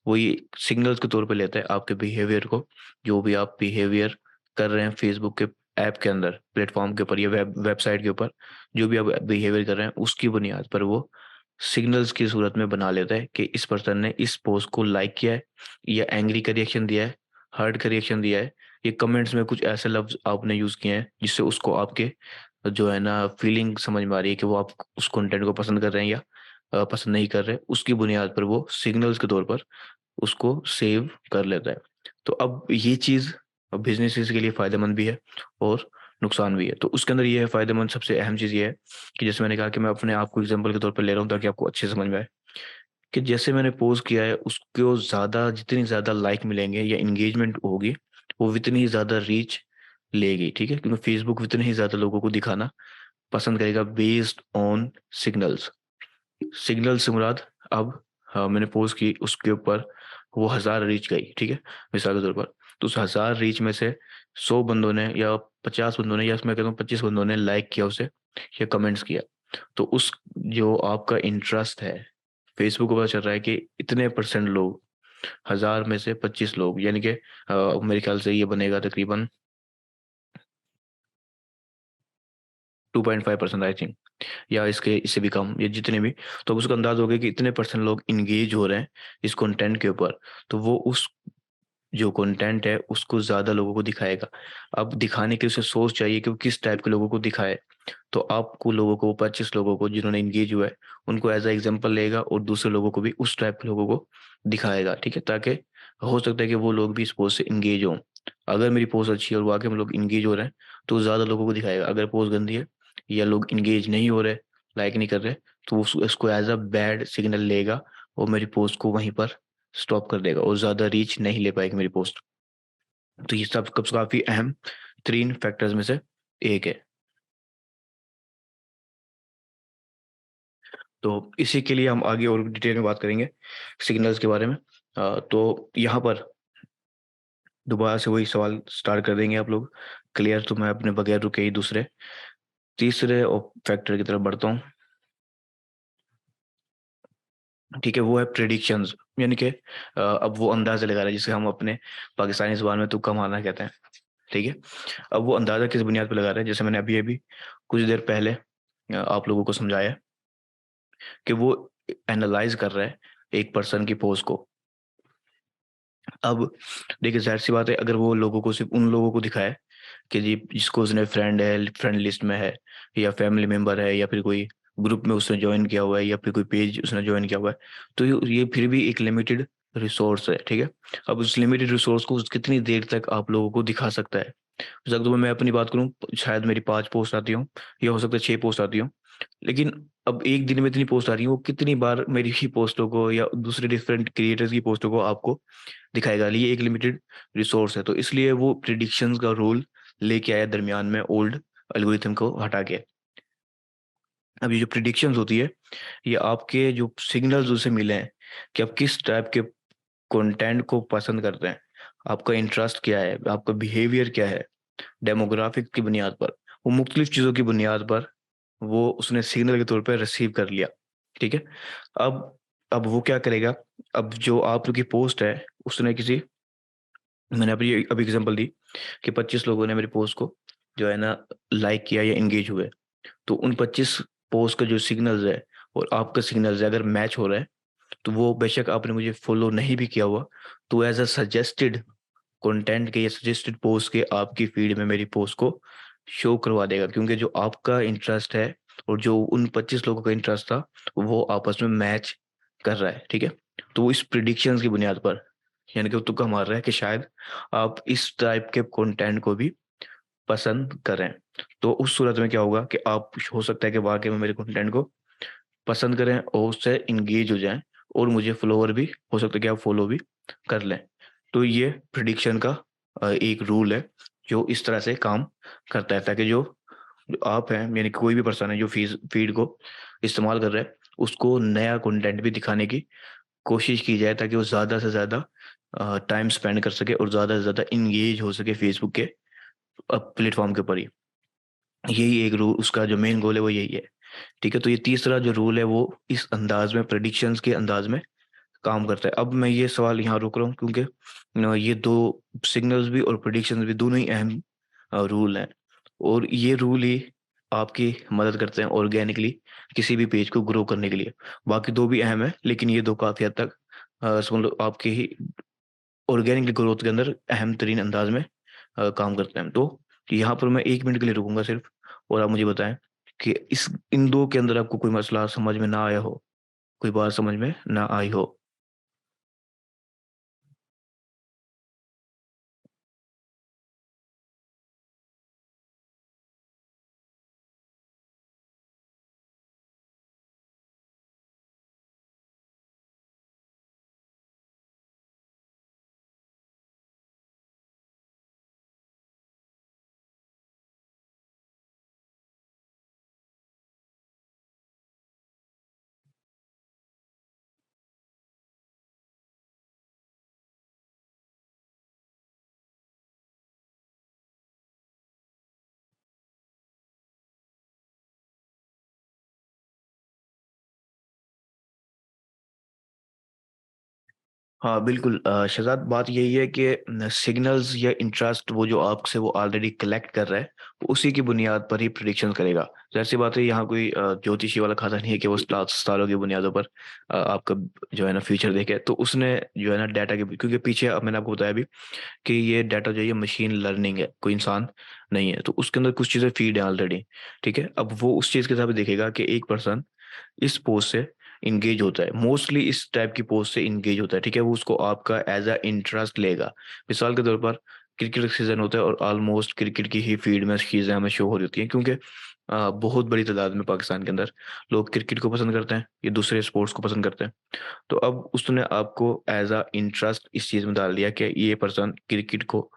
Speaker 1: वो ये सिग्नल्स के तौर पे लेता है आपके बिहेवियर को। जो भी आप बिहेवियर कर रहे हैं फेसबुक के ऐप के अंदर, प्लेटफॉर्म के ऊपर या वेबसाइट के ऊपर, जो भी आप बिहेवियर कर रहे हैं उसकी बुनियाद पर वो सिग्नल्स की सूरत में बना लेता है कि इस पर्सन ने इस पोस्ट को लाइक किया है, या एंग्री का रिएक्शन दिया है, हर्ट का रिएक्शन दिया है, ये कमेंट्स में कुछ ऐसे लफ्ज आपने यूज किए हैं जिससे उसको आपके जो है ना फीलिंग समझ में आ रही है कि वो आप उस कंटेंट को पसंद कर रहे हैं या पसंद नहीं कर रहे, उसकी बुनियाद पर वो सिग्नल्स के तौर पर उसको सेव कर लेता है। तो अब ये चीज़ बिजनेसेस के लिए फ़ायदेमंद भी है और नुकसान भी है। तो उसके अंदर ये है फ़ायदेमंद, सबसे अहम चीज़ ये है कि जैसे मैंने कहा कि मैं अपने आप को एग्जांपल के तौर पर ले रहा हूँ ताकि आपको अच्छे से समझ में आए कि जैसे मैंने पोस्ट किया है उसको ज़्यादा, जितनी ज़्यादा लाइक मिलेंगे या इंगेजमेंट होगी, वो उतनी ही ज़्यादा रीच लेगी। ठीक है, क्योंकि फेसबुक उतने ही ज़्यादा लोगों को दिखाना पसंद करेगा बेस्ड ऑन सिग्नल्स। सिग्नल से मुराद अब, हाँ, मैंने पोस्ट की उसके ऊपर वो 1000 रीच गई, ठीक है, मिसाल के तौर पर, तो उस 1000 रीच में से 100 बंदों ने या 50 बंदों ने या मैं कहता हूँ 25 बंदों ने लाइक किया उसे या कमेंट्स किया, तो उस जो आपका इंटरेस्ट है, फेसबुक को पता चल रहा है कि इतने परसेंट लोग, 1000 में से 25 लोग, यानी कि मेरे ख्याल से ये बनेगा तकरीबन 2.5% आई थिंक, या इसके इससे भी कम, या जितने भी। तो अब उसका अंदाज हो गया कि इतने परसेंट लोग इंगेज हो रहे हैं इस कंटेंट के ऊपर, तो वो उस जो कंटेंट है उसको ज़्यादा लोगों को दिखाएगा। अब दिखाने के लिए उसे सोच चाहिए कि वो किस टाइप के लोगों को दिखाए। तो आपको लोगों को 25 लोगों को जिन्होंने एंगेज हुआ है उनको एज अ एग्जांपल लेगा और दूसरे लोगों को भी उस टाइप के लोगों को दिखाएगा, ठीक है, ताकि हो सकता है कि वो लोग भी इस पोस्ट से एंगेज हों। अगर मेरी पोस्ट अच्छी है और वाकई में लोग एंगेज हो रहे हैं तो ज़्यादा लोगों को दिखाएगा। अगर पोस्ट गंदी है या लोग एंगेज नहीं हो रहे, लाइक नहीं कर रहे, तो उसको एज अ बैड सिग्नल लेगा और मेरी पोस्ट को वहीं पर स्टॉप कर देगा और ज़्यादा रीच नहीं ले पाएगी मेरी पोस्ट। तो ये सब काफ़ी अहम 3 फैक्टर्स में से एक है। तो इसी के लिए हम आगे और डिटेल में बात करेंगे सिग्नल्स के बारे में। तो यहाँ पर दोबारा से वही सवाल स्टार्ट कर देंगे आप लोग। क्लियर? तो मैं अपने बगैर रुके ही दूसरे तीसरे फैक्टर की तरफ बढ़ता हूँ। ठीक है, वो है प्रेडिक्शंस, यानी कि अब वो अंदाजा लगा रहा है जिसे हम अपने पाकिस्तानी ज़ुबान में तुक्का मारना कहते हैं। ठीक है, अब वो अंदाजा किस बुनियाद पर लगा रहा है, जैसे मैंने अभी अभी कुछ देर पहले आप लोगों को समझाया कि वो एनालाइज कर रहा है एक पर्सन की पोस्ट को। अब देखिए, ज़ाहिर-सी बात है, अगर वो लोगों को सिर्फ़ उन लोगों को दिखाए कि जी जिसको उसने फ्रेंड है, फ्रेंड लिस्ट में है या फैमिली मेंबर है या फिर कोई ग्रुप में उसने जॉइन किया हुआ है या फिर कोई पेज उसने जॉइन किया हुआ है, तो ये फिर भी एक लिमिटेड रिसोर्स है, ठीक है? अब उस लिमिटेड रिसोर्स को कितनी देर तक आप लोगों को दिखा सकता है? हो सकता है मैं अपनी बात करूँ, शायद मेरी 5 पोस्ट आती हों या हो सकता है 6 पोस्ट आती हों। लेकिन अब एक दिन में इतनी पोस्ट आ रही है, वो कितनी बार मेरी ही पोस्टों को या दूसरे डिफरेंट क्रिएटर्स की पोस्टों को आपको दिखाएगा। ये एक लिमिटेड रिसोर्स है, तो इसलिए वो प्रिडिक्शंस का रूल लेके आया दरमियान में ओल्ड एल्गोरिथम को हटा के। अब ये जो प्रिडिक्शंस होती है, ये आपके जो सिग्नल्स उसे मिले हैं कि आप किस टाइप के कंटेंट को पसंद करते हैं, आपका इंटरेस्ट क्या है, आपका बिहेवियर क्या है, डेमोग्राफिक की बुनियाद पर, वो मुख्तलिफ चीज़ों की बुनियाद पर वो उसने सिग्नल के तौर पे रिसीव कर लिया, ठीक है? अब अब वो क्या करेगा, अब जो आपकी पोस्ट है, उसने किसी मैंने अभी एग्ज़ाम्पल दी कि 25 लोगों ने मेरी पोस्ट को जो है ना लाइक किया या एंगेज हुए। तो उन 25 पोस्ट का जो सिग्नल्स है और आपका सिग्नल्स है, अगर मैच हो रहा है, तो वो बेशक आपने मुझे फ़ॉलो नहीं भी किया हुआ, तो एज़ अ सजेस्टेड कंटेंट के या सजेस्टेड पोस्ट के आपकी फीड में मेरी पोस्ट को शो करवा देगा, क्योंकि जो आपका इंटरेस्ट है और जो उन 25 लोगों का इंटरेस्ट था, वो आपस में मैच कर रहा है, ठीक है? तो वो इस प्रिडिक्शंस की बुनियाद पर, यानी कि वो तुक्का मार रहा है कि शायद आप इस टाइप के कंटेंट को भी पसंद करें। तो उस सूरत में क्या होगा कि आप हो सकता है कि वाक़ई में मेरे कंटेंट को पसंद करें और उससे एंगेज हो जाएँ और मुझे फॉलोवर भी हो सकता है कि आप फॉलो भी कर लें। तो ये प्रिडिक्शन का एक रूल है जो इस तरह से काम करता है, ताकि जो जो आप हैं, यानी कि कोई भी पर्सन है जो फीड को इस्तेमाल कर रहा है, उसको नया कंटेंट भी दिखाने की कोशिश की जाए, ताकि वो ज़्यादा से ज़्यादा टाइम स्पेंड कर सके और ज़्यादा से ज़्यादा एंगेज हो सके फेसबुक के प्लेटफ़ॉर्म के ऊपर ही। यही एक रूल, उसका जो मेन गोल है वो यही है। ठीक है? तो ये तीसरा जो रूल है वो इस अंदाज़ में, प्रेडिक्शंस के अंदाज़ में काम करता है। अब मैं ये सवाल यहाँ रोक रहा हूँ, क्योंकि ये 2 सिग्नल्स भी और प्रेडिक्शंस भी दोनों ही अहम रूल हैं और ये रूल ही आपकी मदद करते हैं ऑर्गेनिकली किसी भी पेज को ग्रो करने के लिए। बाकी 2 भी अहम हैं, लेकिन ये 2 काफ़ी हद तक समझ लो आपकी ही ऑर्गेनिक ग्रोथ के अंदर अहम तरीन अंदाज में काम करते हैं। तो यहाँ पर मैं 1 मिनट के लिए रुकूँगा सिर्फ़, और आप मुझे बताएँ कि इस इन 2 के अंदर आपको कोई मसला समझ में ना आया हो, कोई बात समझ में ना आई हो? हाँ, बिल्कुल शहज़ाद, बात यही है कि सिग्नल्स या इंटरेस्ट वो जो आपसे वो ऑलरेडी कलेक्ट कर रहा है, वो उसी की बुनियाद पर ही प्रेडिक्शन करेगा। ज़ाहिर-सी बात है, यहाँ कोई ज्योतिषी वाला खाता नहीं है कि वो सितारों की बुनियादों पर आपका जो है ना फ्यूचर देखे। तो उसने जो है ना डाटा के, क्योंकि पीछे अब मैंने आपको बताया अभी कि ये डाटा जो है ये मशीन लर्निंग है, कोई इंसान नहीं है। तो उसके अंदर कुछ चीज़ें फीड है ऑलरेडी, ठीक है? अब वो उस चीज़ के हिसाब से देखेगा कि एक पर्सन इस पोस्ट से एंगेज होता है, मोस्टली इस टाइप की पोस्ट से एंगेज होता है, ठीक है? वो उसको आपका एज़ अ इंटरेस्ट लेगा। मिसाल के तौर पर क्रिकेट का सीज़न होता है और ऑलमोस्ट क्रिकेट की ही फीड में चीज़ें हमें शो हो रही होती हैं, क्योंकि बहुत बड़ी तादाद में पाकिस्तान के अंदर लोग क्रिकेट को पसंद करते हैं, ये दूसरे स्पोर्ट्स को पसंद करते हैं। तो अब उसने आपको एज़ अ इंटरेस्ट इस चीज़ में डाल दिया कि ये पर्सन क्रिकेट को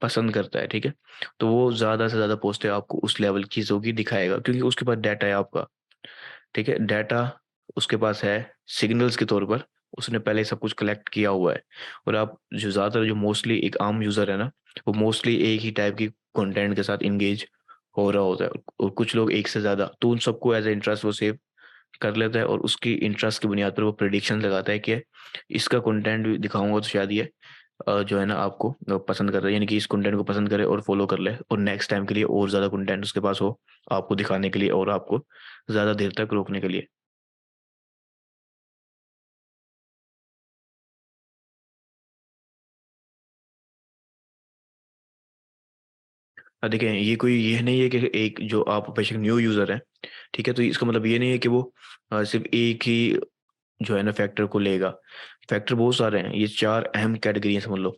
Speaker 1: पसंद करता है, ठीक है? तो वो ज़्यादा से ज़्यादा पोस्टें आपको उस लेवल की चीज़ों की दिखाएगा, क्योंकि उसके पास डाटा है आपका। ठीक है? डाटा उसके पास है सिग्नल्स के तौर पर, उसने पहले सब कुछ कलेक्ट किया हुआ है। और आप जो ज़्यादातर जो मोस्टली एक आम यूज़र है ना, वो मोस्टली एक ही टाइप की कंटेंट के साथ एंगेज हो रहा होता है, और कुछ लोग एक से ज़्यादा, तो उन सबको एज़ अ इंटरेस्ट वो सेव कर लेता है, और उसकी इंटरेस्ट की बुनियाद पर वो प्रेडिक्शन लगाता है कि इसका कंटेंट दिखाऊँगा तो शायद ये जो है ना आपको पसंद कर रहे हैं, यानी कि इस कंटेंट को पसंद करे और फॉलो कर ले, और नेक्स्ट टाइम के लिए और ज़्यादा कंटेंट उसके पास हो, आपको दिखाने के लिए और आपको ज़्यादा देर तक रोकने के लिए। देखिए, ये कोई ये नहीं है कि एक जो आप बेशक न्यू यूज़र हैं, ठीक है? तो इसका मतलब ये नहीं है कि वो सिर्फ़ एक ही जो है ना फैक्टर को लेगा। फैक्टर बहुत सारे हैं, ये 4 अहम कैटेगरी हैं समझ लो।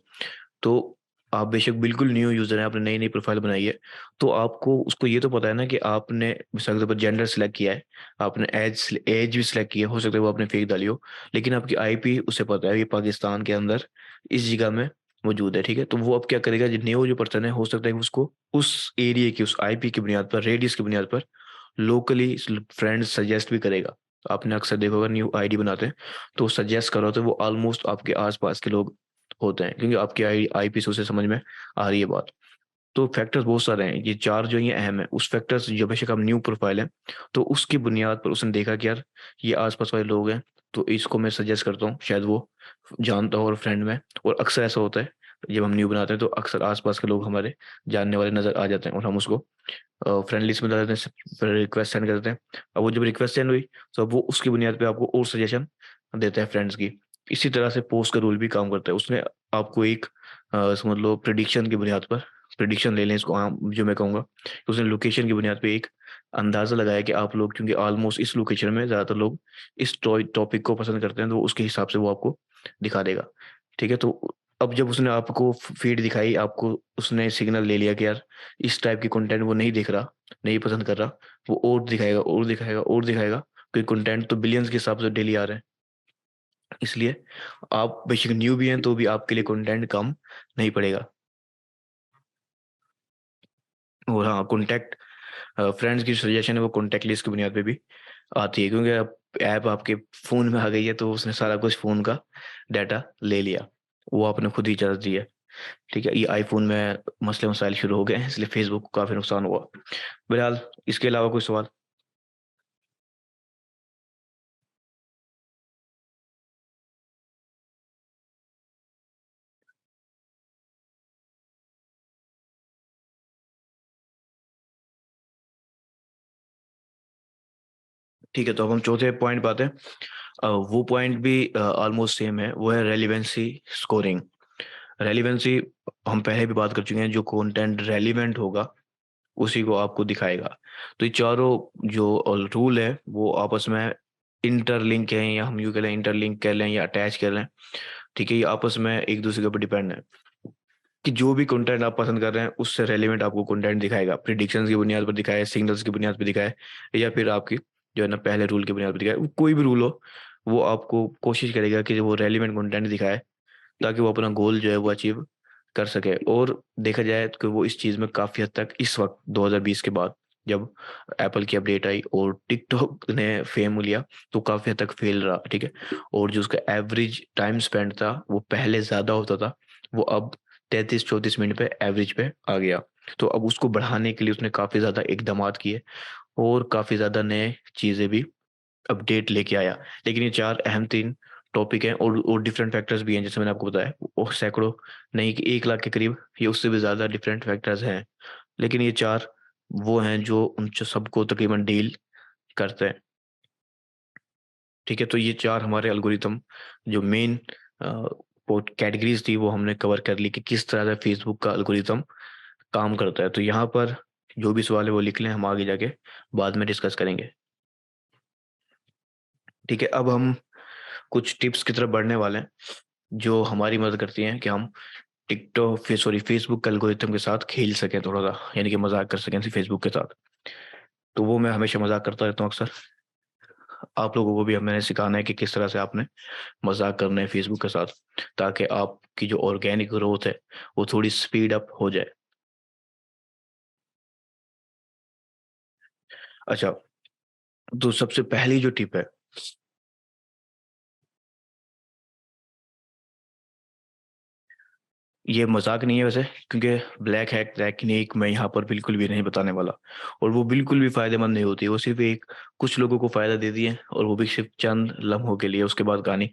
Speaker 1: तो आप बेशक बिल्कुल न्यू यूज़र हैं, आपने नई-नई प्रोफ़ाइल बनाई है, तो आपको उसको ये तो पता है ना कि आपने मिसाल के तौर पर जेंडर सिलेक्ट किया है, आपने ऐज भी सिलेक्ट की है, हो सकता है वो आपने फेक डाली हो, लेकिन आपकी आईपी उसे पता है, ये पाकिस्तान के अंदर इस जगह में मौजूद है, ठीक है? तो वो अब क्या करेगा, जो न्यू जो पर्सन है, हो सकता है कि उसको उस एरिया की, उस आईपी की बुनियाद पर, रेडियस की बुनियाद पर लोकली फ्रेंड्स सजेस्ट भी करेगा। आपने अक्सर देखा होगा, न्यू आईडी बनाते हैं, तो सजेस्ट करो तो वो ऑलमोस्ट आपके आस-पास के लोग होते हैं, क्योंकि आपकी आईपी से उसे समझ में आ रही है बात। तो फैक्टर्स बहुत सारे हैं, ये 4 जो ये अहम है। उस फैक्टर्स जो बेशक अब न्यू प्रोफाइल है, तो उसकी बुनियाद पर उसने देखा कि यार ये आस-पास वाले लोग हैं, तो इसको मैं सजेस्ट करता हूँ, शायद वो जानता हो और फ्रेंड में। और अक्सर ऐसा होता है, जब हम न्यू बनाते हैं तो अक्सर आस-पास के लोग हमारे जानने वाले नज़र आ जाते हैं, और हम उसको फ्रेंड लिस्ट में डाल देते हैं, फिर रिक्वेस्ट सेंड कर देते हैं। अब वो जब रिक्वेस्ट सेंड हुई, तो अब वो उसकी बुनियाद पे आपको और सजेशन देता है फ्रेंड्स की। इसी तरह से पोस्ट का रूल भी काम करता है। उसने आपको एक समझ लो प्रेडिक्शन की बुनियाद पर, प्रेडिक्शन ले लें इसको आम जो मैं कहूँगा, उसने लोकेशन की बुनियाद पे एक अंदाज़ा लगाया कि आप लोग क्योंकि ऑलमोस्ट इस लोकेशन में ज़्यादातर लोग इस टॉपिक को पसंद करते हैं, तो उसके हिसाब से वो आपको दिखा देगा। ठीक है? तो अब जब उसने आपको फीड दिखाई, आपको उसने सिग्नल ले लिया कि यार इस टाइप की कंटेंट वो नहीं देख रहा, नहीं पसंद कर रहा, वो और दिखाएगा, और दिखाएगा, और दिखाएगा, क्योंकि कंटेंट तो बिलियंस के हिसाब से डेली आ रहे हैं। इसलिए आप बेशक न्यू भी हैं, तो भी आपके लिए कंटेंट कम नहीं पड़ेगा। और हाँ, कॉन्टैक्ट फ्रेंड्स की सजेशन है वो कॉन्टैक्ट लिस्ट की बुनियाद पे भी आती है, क्योंकि अब ऐप आपके फ़ोन में आ गई है, तो उसने सारा कुछ फ़ोन का डाटा ले लिया। वो आपने खुद ही इजाज़त दी है, ठीक है? ये आईफ़ोन में मसले-मसाइल शुरू हो गए हैं, इसलिए फ़ेसबुक को काफ़ी नुकसान हुआ। बहरहाल, इसके अलावा कोई सवाल? ठीक है, तो अब हम चौथे पॉइंट पे आते हैं। वो पॉइंट भी ऑलमोस्ट सेम है, वो है रेलेवेंसी स्कोरिंग। रेलेवेंसी हम पहले भी बात कर चुके हैं, जो कंटेंट रेलेवेंट होगा, उसी को आपको दिखाएगा। तो ये चारों जो रूल है, वो आपस में इंटरलिंक हैं, या हम यूँ कह लें इंटरलिंक कह लें या अटैच कह लें, ठीक है? ये आपस में एक-दूसरे के ऊपर डिपेंड है, कि जो भी कंटेंट आप पसंद कर रहे हैं, उससे रेलेवेंट आपको कंटेंट दिखाएगा। प्रेडिक्शंस की बुनियाद पर दिखाए, सिग्नल्स की बुनियाद पे दिखाए, या फिर आपकी जो है ना पहले रूल की बुनियाद पे दिखाए। कोई भी रूल हो, वो आपको कोशिश करेगा कि वो रेलेवेंट कंटेंट दिखाए, ताकि वो अपना गोल जो है वो अचीव कर सके। और देखा जाए तो वो इस चीज़ में काफ़ी हद तक इस वक़्त 2020 के बाद, जब एप्पल की अपडेट आई और टिकटॉक ने फ़ेम लिया, तो काफ़ी हद तक फ़ेल रहा, ठीक है? और जो उसका एवरेज टाइम स्पेंड था, वो पहले ज़्यादा होता था, वो अब 33-34 मिनट पे एवरेज पे आ गया। तो अब उसको बढ़ाने के लिए उसने काफ़ी ज़्यादा इकदामात किए, और काफ़ी ज़्यादा नए चीज़ें भी अपडेट लेके आया। लेकिन ये 4 अहम 3 टॉपिक हैं और डिफरेंट फैक्टर्स भी हैं, जैसे मैंने आपको बताया, और सैकड़ों, नहीं कि 1 लाख के करीब या उससे भी ज़्यादा डिफरेंट फैक्टर्स हैं। लेकिन ये 4 वो हैं जो उन सबको तकरीबन डील करते हैं। ठीक है, तो ये 4 हमारे एल्गोरिथम जो मेन कैटेगरीज थी वो हमने कवर कर ली कि किस तरह से फेसबुक का एल्गोरिथम काम करता है। तो यहाँ पर जो भी सवाल है वो लिख लें, हम आगे जाके बाद में डिस्कस करेंगे। ठीक है, अब हम कुछ टिप्स की तरफ बढ़ने वाले हैं जो हमारी मदद करती हैं कि हम टिकटॉक फेसबुक एल्गोरिथम के साथ खेल सकें थोड़ा सा, यानी कि मजाक कर सकें फेसबुक के साथ। तो वो मैं हमेशा मजाक करता रहता हूँ अक्सर। आप लोगों को भी मैंने सिखाना है कि किस तरह से आपने मजाक करना है फेसबुक के साथ, ताकि आपकी जो ऑर्गेनिक ग्रोथ है वो थोड़ी स्पीड अप हो जाए। अच्छा, तो सबसे पहली जो टिप है, ये मजाक नहीं है वैसे, क्योंकि ब्लैक हैक टेक्निक मैं यहाँ पर बिल्कुल भी नहीं बताने वाला, और वो बिल्कुल भी फायदेमंद नहीं होती। वो सिर्फ एक कुछ लोगों को फायदा देती है, और वो भी सिर्फ चंद लम्हों के लिए, उसके बाद कहानी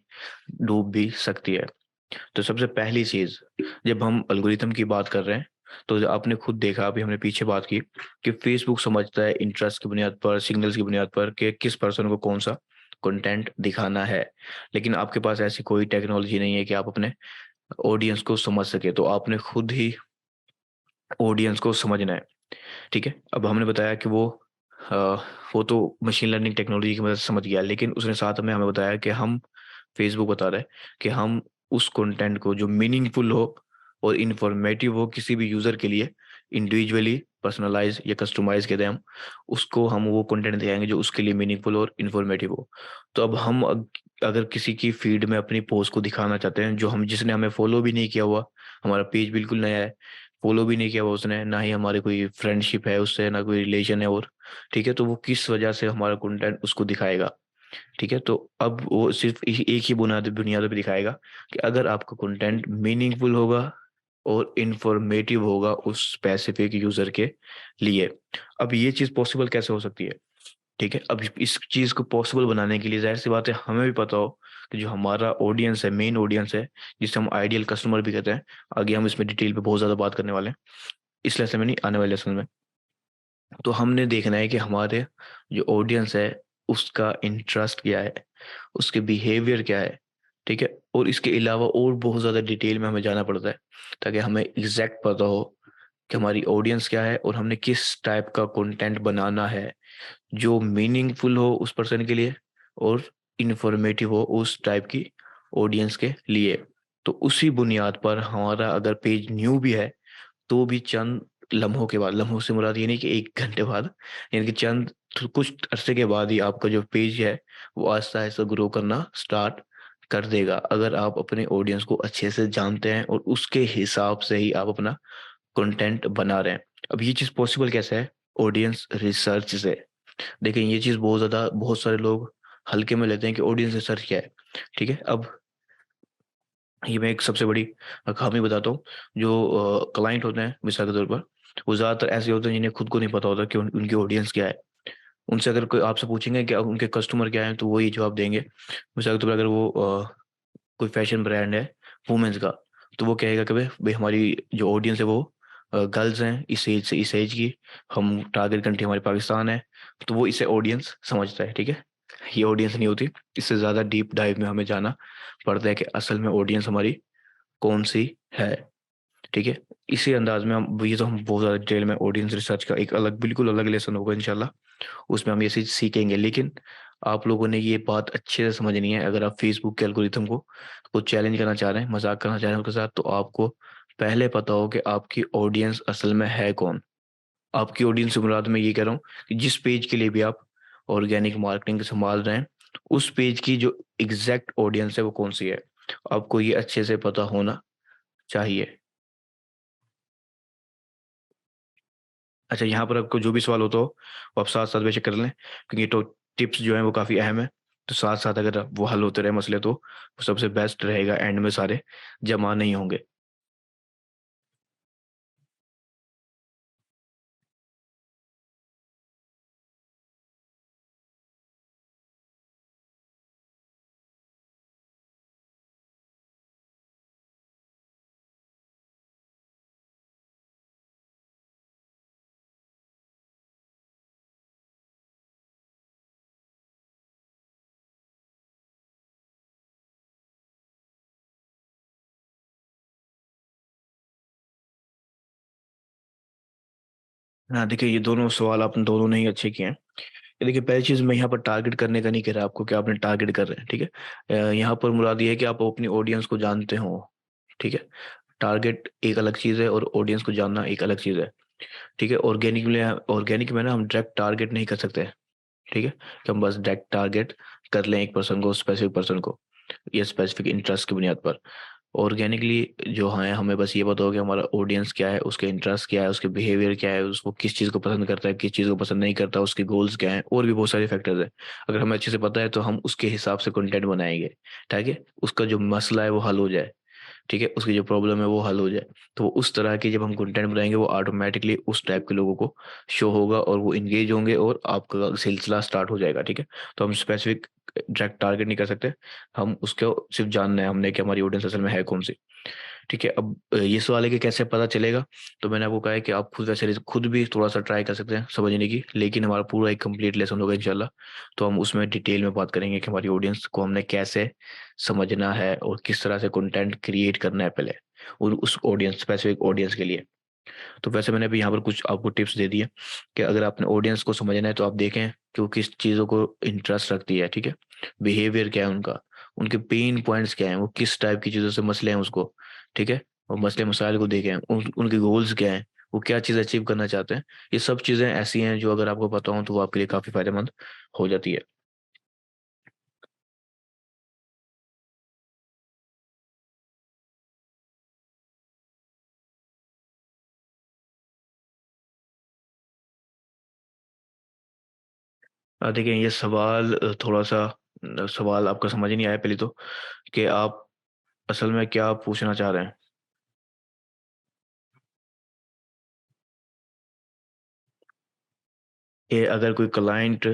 Speaker 1: डूब भी सकती है। तो सबसे पहली चीज, जब हम एल्गोरिथम की बात कर रहे हैं, तो जो आपने खुद देखा, अभी हमने पीछे बात की कि फेसबुक समझता है इंटरेस्ट की बुनियाद पर, सिग्नल्स की बुनियाद पर, कि किस पर्सन को कौन सा कंटेंट दिखाना है। लेकिन आपके पास ऐसी कोई टेक्नोलॉजी नहीं है कि आप अपने ऑडियंस को समझ सके, तो आपने खुद ही ऑडियंस को समझना है। ठीक है, अब हमने बताया कि अ, वो तो मशीन लर्निंग टेक्नोलॉजी की मदद से समझ गया, लेकिन उसने साथ में हमें बताया कि हम, फेसबुक बता रहा है कि हम उस कंटेंट को जो मीनिंगफुल हो और इंफॉर्मेटिव हो किसी भी यूजर के लिए, इंडिविजुअली पर्सनलाइज या कस्टमाइज के दें हम उसको, हम वो कंटेंट दिखाएंगे जो उसके लिए मीनिंगफुल और इंफॉर्मेटिव हो। तो अब हम अगर किसी की फीड में अपनी पोस्ट को दिखाना चाहते हैं, जो हम जिसने हमें फॉलो भी नहीं किया हुआ, हमारा पेज बिल्कुल नया है, फॉलो भी नहीं किया हुआ उसने, ना ही हमारी कोई फ्रेंडशिप है उससे, ना कोई रिलेशन है, और ठीक है, तो वो किस वजह से हमारा कंटेंट उसको दिखाएगा। ठीक है, तो अब वो सिर्फ एक ही बुनियादों पे दिखाएगा कि अगर आपका कंटेंट मीनिंगफुल होगा और इंफॉर्मेटिव होगा उस स्पेसिफिक यूजर के लिए। अब ये चीज पॉसिबल कैसे हो सकती है? ठीक है, अब इस चीज को पॉसिबल बनाने के लिए जाहिर सी बात है हमें भी पता हो कि जो हमारा ऑडियंस है, मेन ऑडियंस है, जिसे हम आइडियल कस्टमर भी कहते हैं, आगे हम इसमें डिटेल पे बहुत ज्यादा बात करने वाले हैं इस लेसन में, नहीं आने वाले लेसन में। तो हमने देखना है कि हमारे जो ऑडियंस है उसका इंटरेस्ट क्या है, उसके बिहेवियर क्या है। ठीक है, और इसके अलावा और बहुत ज़्यादा डिटेल में हमें जाना पड़ता है, ताकि हमें एग्जैक्ट पता हो कि हमारी ऑडियंस क्या है और हमने किस टाइप का कंटेंट बनाना है जो मीनिंगफुल हो उस पर्सन के लिए और इंफॉर्मेटिव हो उस टाइप की ऑडियंस के लिए। तो उसी बुनियाद पर हमारा अगर पेज न्यू भी है, तो भी चंद लम्हों के बाद, लम्हों से मुराद ये नहीं कि 1 घंटे बाद, यानी कि चंद कुछ अरसे के बाद ही आपका जो पेज है वो आहिस्ता आहिस्ता ग्रो करना स्टार्ट कर देगा, अगर आप अपने ऑडियंस को अच्छे से जानते हैं और उसके हिसाब से ही आप अपना कंटेंट बना रहे हैं। अब ये चीज़ पॉसिबल कैसे है? ऑडियंस रिसर्च से। देखें, ये चीज़ बहुत सारे लोग हल्के में लेते हैं कि ऑडियंस रिसर्च क्या है। ठीक है, अब ये मैं एक सबसे बड़ी खामी बताता हूँ। जो क्लाइंट होते हैं मिसाल के तौर पर, वो ज़्यादातर ऐसे होते हैं जिन्हें खुद को नहीं पता होता कि उनकी ऑडियंस क्या है। उनसे अगर कोई आपसे पूछेंगे कि उनके कस्टमर क्या हैं, तो वो ये जवाब देंगे। मिसाल के तौर पर अगर वो कोई फैशन ब्रांड है वुमेन्स का, तो वो कहेगा कि भाई भाई हमारी जो ऑडियंस है वो गर्ल्स हैं इस एज से इस एज की, हम टारगेट कंट्री हमारी पाकिस्तान है। तो वो इसे ऑडियंस समझता है। ठीक है, ये ऑडियंस नहीं होती। इससे ज़्यादा डीप डाइव में हमें जाना पड़ता है कि असल में ऑडियंस हमारी कौन सी है। ठीक है, इसी अंदाज में हम, ये तो हम बहुत ज़्यादा डिटेल में, ऑडियंस रिसर्च का एक अलग, बिल्कुल अलग लेसन होगा इंशाल्लाह, उसमें हम ये चीज़ सीखेंगे। लेकिन आप लोगों ने ये बात अच्छे से समझनी है, अगर आप फेसबुक के एल्गोरिथम को चैलेंज करना चाह रहे हैं, मजाक करना चाह रहे हैं उनके साथ, तो आपको पहले पता हो कि आपकी ऑडियंस असल में है कौन। आपकी ऑडियंस से मुराद मैं ये कह रहा हूँ कि जिस पेज के लिए भी आप ऑर्गेनिक मार्केटिंग संभाल रहे हैं, उस पेज की जो एग्जैक्ट ऑडियंस है वो कौन सी है, आपको ये अच्छे से पता होना चाहिए। अच्छा, यहाँ पर आपको जो भी सवाल होता हो वो आप साथ साथ बेशक कर लें, क्योंकि तो टिप्स जो हैं वो काफ़ी अहम है। तो साथ साथ अगर वो हल होते रहे मसले, तो वो सबसे बेस्ट रहेगा, एंड में सारे जमा नहीं होंगे। हाँ, देखिए ये दोनों सवाल आपने दोनों ने ही अच्छे किए हैं। ये देखिए, पहली चीज़ मैं यहाँ पर टारगेट करने का नहीं कह रहा आपको कि आपने टारगेट कर रहे हैं, ठीक है। यहाँ पर मुराद ये है कि आप अपनी ऑडियंस को जानते हो, ठीक है। टारगेट एक अलग चीज़ है और ऑडियंस को जानना एक अलग चीज़ है, ठीक है। ऑर्गेनिक में ना हम डायरेक्ट टारगेट नहीं कर सकते, ठीक है, कि हम बस डायरेक्ट टारगेट कर लें एक पर्सन को, स्पेसिफिक पर्सन को, या स्पेसिफिक इंटरेस्ट की बुनियाद पर। ऑर्गेनिकली जो है, हमें बस ये पता हो कि हमारा ऑडियंस क्या है, उसके इंटरेस्ट क्या है, उसके बिहेवियर क्या है, उसको किस चीज़ को पसंद करता है, किस चीज़ को पसंद नहीं करता, उसके गोल्स क्या हैं, और भी बहुत सारे फैक्टर्स हैं। अगर हमें अच्छे से पता है तो हम उसके हिसाब से कंटेंट बनाएंगे, ताकि उसका जो मसला है वो हल हो जाए, ठीक है, उसकी जो प्रॉब्लम है वो हल हो जाए। तो वो उस तरह की जब हम कंटेंट बनाएंगे वो ऑटोमेटिकली उस टाइप के लोगों को शो होगा और वो इंगेज होंगे और आपका सिलसिला स्टार्ट हो जाएगा, ठीक है। तो हम स्पेसिफिक डायरेक्ट टारगेट नहीं कर सकते, हम उसको सिर्फ जानना है हमने कि हमारी ऑडियंस असल में है कौन सी, ठीक है। अब ये सवाल है कि कैसे पता चलेगा। तो मैंने आपको कहा है कि आप खुद वैसे खुद भी थोड़ा सा ट्राई कर सकते हैं समझने की, लेकिन हमारा पूरा एक कंप्लीट लेसन होगा इंशाल्लाह। तो हम उसमें डिटेल में बात करेंगे कि हमारी ऑडियंस को हमने कैसे समझना है और किस तरह से कंटेंट क्रिएट करना है पहले, और उस ऑडियंस, स्पेसिफिक ऑडियंस के लिए। तो वैसे मैंने अभी यहाँ पर कुछ आपको टिप्स दे दिए कि अगर आपने ऑडियंस को समझना है तो आप देखें कि वो किस चीज़ों को इंटरेस्ट रखती है, ठीक है, बिहेवियर क्या है उनका, उनके पेन पॉइंट्स क्या हैं, वो किस टाइप की चीज़ों से मसले हैं उसको, ठीक है, और मसले मसाइल को देखें, उनके गोल्स क्या हैं, वो क्या चीज़ अचीव करना चाहते हैं। ये सब चीज़ें ऐसी हैं जो अगर आपको पता हो तो वो आपके लिए काफ़ी फायदेमंद हो जाती है। देखिए ये सवाल थोड़ा सा सवाल आपका समझ ही नहीं आया पहले तो, कि आप असल में क्या पूछना चाह रहे हैं। कि अगर कोई क्लाइंट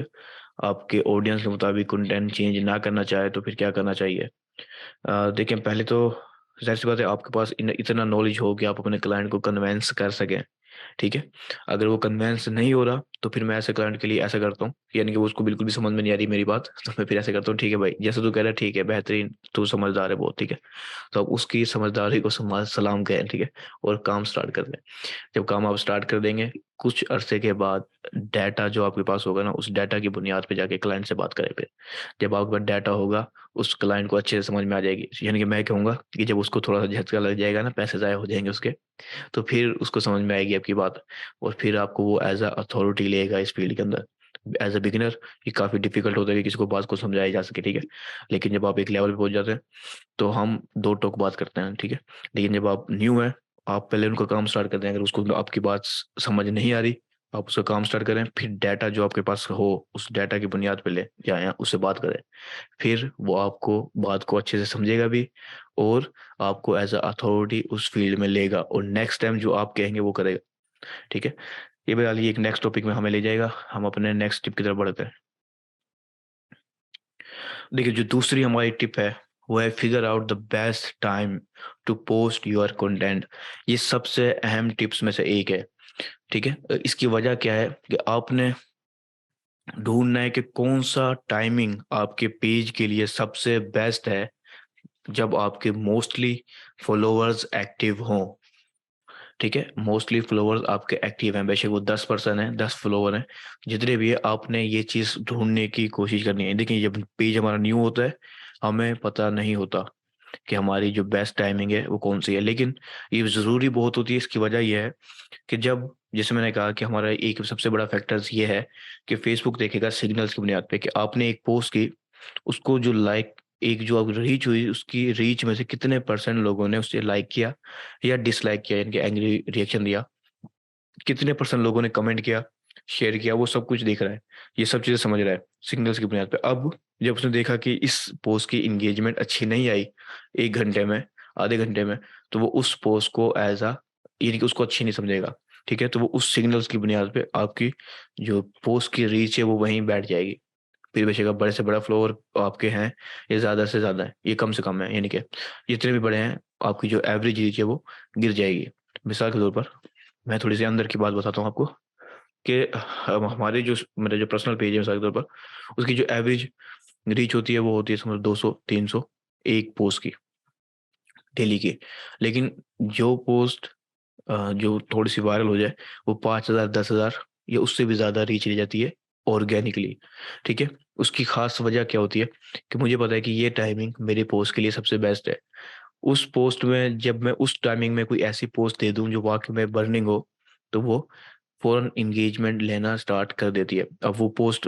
Speaker 1: आपके ऑडियंस के मुताबिक कंटेंट चेंज ना करना चाहे तो फिर क्या करना चाहिए। देखिए पहले तो ज़ाहिर सी बात है, आपके पास इतना नॉलेज हो कि आप अपने क्लाइंट को कन्वेंस कर सकें, ठीक है। अगर वो कन्वेंस नहीं हो रहा तो फिर मैं ऐसे क्लाइंट के लिए ऐसा करता हूँ, यानी कि वो उसको बिल्कुल भी समझ में नहीं आ रही मेरी बात, तो मैं फिर ऐसे करता हूँ, ठीक है भाई जैसे तू कह रहा है ठीक है, बेहतरीन, तू समझदार है बहुत, ठीक है। तो आप उसकी समझदारी को सलाम कहें, ठीक है, और काम स्टार्ट कर दें। जब काम आप स्टार्ट कर देंगे, कुछ अरसे के बाद डाटा जो आपके पास होगा ना, उस डाटा की बुनियाद पे जाके क्लाइंट से बात करें फिर। जब आपके पास डाटा होगा, उस क्लाइंट को अच्छे से समझ में आ जाएगी, यानी कि मैं कहूँगा कि जब उसको थोड़ा सा झटका लग जाएगा ना, पैसे ज़ाया हो जाएंगे उसके, तो फिर उसको समझ में आएगी आपकी बात, और फिर आपको वो एज अ अथॉरिटी लेगा इस फील्ड के अंदर। एज अ बिगिनर ये काफ़ी डिफिकल्ट होता है कि किसी को बात को समझाया जा सके, ठीक है। लेकिन जब आप एक लेवल पे पहुंच जाते हैं तो हम दो टोक बात करते हैं, ठीक है। लेकिन जब आप न्यू हैं, आप पहले उनका काम स्टार्ट करते हैं, अगर उसको आपकी बात समझ नहीं आ रही, आप उसका काम स्टार्ट करें, फिर डाटा जो आपके पास हो उस डाटा की बुनियाद पे ले जाएं, उससे बात करें। फिर वो आपको बात को अच्छे से समझेगा भी, और आपको एज अ अथॉरिटी उस फील्ड में लेगा, और नेक्स्ट टाइम जो आप कहेंगे वो करेगा, ठीक है। ये बहरहाल ये एक नेक्स्ट टॉपिक में हमें ले जाएगा, हम अपने नेक्स्ट टिप की तरफ बढ़ते हैं। देखिए जो दूसरी हमारी टिप है वो है figure out the best time to post your content. ये सबसे अहम टिप्स में से एक है, ठीक है। इसकी वजह क्या है कि आपने ढूंढना है कि कौन सा टाइमिंग आपके पेज के लिए सबसे बेस्ट है, जब आपके मोस्टली फॉलोअर्स एक्टिव हों, ठीक है। मोस्टली फॉलोअर्स आपके एक्टिव हैं, बेशक वो 10% है, 10 फॉलोअर हैं, जितने भी है, आपने ये चीज़ ढूंढने की कोशिश करनी है। देखिए जब पेज हमारा न्यू होता है, हमें पता नहीं होता कि हमारी जो बेस्ट टाइमिंग है वो कौन सी है, लेकिन ये ज़रूरी बहुत होती है। इसकी वजह यह है कि जब, जैसे मैंने कहा कि हमारा एक सबसे बड़ा फैक्टर्स ये है कि फेसबुक देखेगा सिग्नल्स की बुनियाद पे कि आपने एक पोस्ट की, उसको जो लाइक, एक जो अब रीच हुई, उसकी रीच में से कितने परसेंट लोगों ने उसे लाइक किया या डिसलाइक किया, यानी कि एंग्री रिएक्शन दिया, कितने परसेंट लोगों ने कमेंट किया, शेयर किया, वो सब कुछ देख रहा है, ये सब चीज़ें समझ रहा है सिग्नल्स की बुनियाद पे। अब जब उसने देखा कि इस पोस्ट की इंगेजमेंट अच्छी नहीं आई 1 घंटे में, आधे घंटे में, तो वो उस पोस्ट को एज अ, यानी कि उसको अच्छी नहीं समझेगा, ठीक है। तो वो उस सिग्नल्स की बुनियाद पे आपकी जो पोस्ट की रीच है वो वहीं बैठ जाएगी। फिर बेशक आप बड़े से बड़ा फ्लोर आपके हैं, ये ज़्यादा से ज़्यादा है, ये कम से कम है, यानी कि जितने भी बड़े हैं, आपकी जो एवरेज रीच है वो गिर जाएगी। मिसाल के तौर पर मैं थोड़ी सी अंदर की बात बताता हूँ आपको कि हम हमारे जो, मेरा जो पर्सनल पेज है मिसाल के तौर पर, उसकी जो एवरेज रीच होती है वो होती है समझ 200-300 एक पोस्ट की, डेली की। लेकिन जो पोस्ट जो थोड़ी-सी वायरल हो जाए, वो 5,000 10,000 या उससे भी ज़्यादा रीच ले जाती है ऑर्गेनिकली, ठीक है? उसकी ख़ास वजह क्या होती है कि मुझे पता है कि ये टाइमिंग मेरे पोस्ट के लिए सबसे बेस्ट है। उस पोस्ट में जब मैं उस टाइमिंग में कोई ऐसी पोस्ट दे दूँ जो वाक़ई में बर्निंग हो, तो वो फ़ौरन एंगेजमेंट लेना स्टार्ट कर देती है। अब वो पोस्ट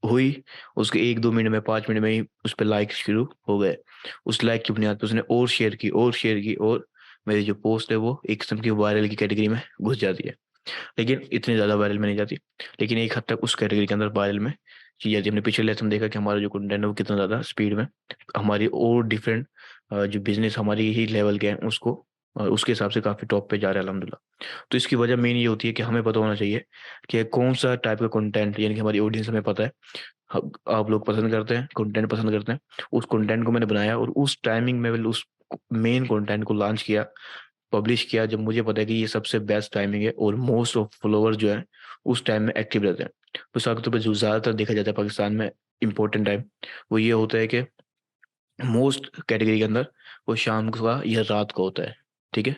Speaker 1: हुई, उसके 1-2 मिनट में 5 मिनट में ही उस पे लाइक शुरू हो गए। उस लाइक की बुनियाद पे उसने और शेयर की और शेयर की और मेरी जो पोस्ट है वो एक किस्म की वायरल की कैटेगरी में घुस जाती है। लेकिन इतनी ज़्यादा वायरल में नहीं जाती। लेकिन एक हद तक उस कैटेगरी के अंदर वायरल में चली जाती है। हमने पिछले लेसन देखा कि हमारा जो कंटेंट है वो कितना ज़्यादा स्पीड में हमारी और डिफरेंट जो बिज़नेस हमारी ही लेवल के हैं उसको उसके हिसाब से काफ़ी टॉप पे जा रहा है अल्हम्दुलिल्लाह। तो इसकी वजह मेन ये होती है कि हमें पता होना चाहिए कि कौन-सा टाइप का कंटेंट यानी कि हमारी ऑडियंस हमें पता है। ह आप लोग पसंद करते हैं, कंटेंट पसंद करते हैं। उस कंटेंट को मैंने बनाया और उस टाइमिंग में मैंने उस मेन कंटेंट को लॉन्च किया, पब्लिश किया जब मुझे पता है कि ये सबसे बेस्ट टाइमिंग है और मोस्ट ऑफ फॉलोवर्स जो हैं उस टाइम में एक्टिव रहते हैं। मिसाल के तौर पे जो ज़्यादातर देखा जाता है पाकिस्तान में इम्पोर्टेंट टाइम, वो ये होता है कि मोस्ट कैटेगरी के अंदर वो शाम का या रात को होता है, ठीक है?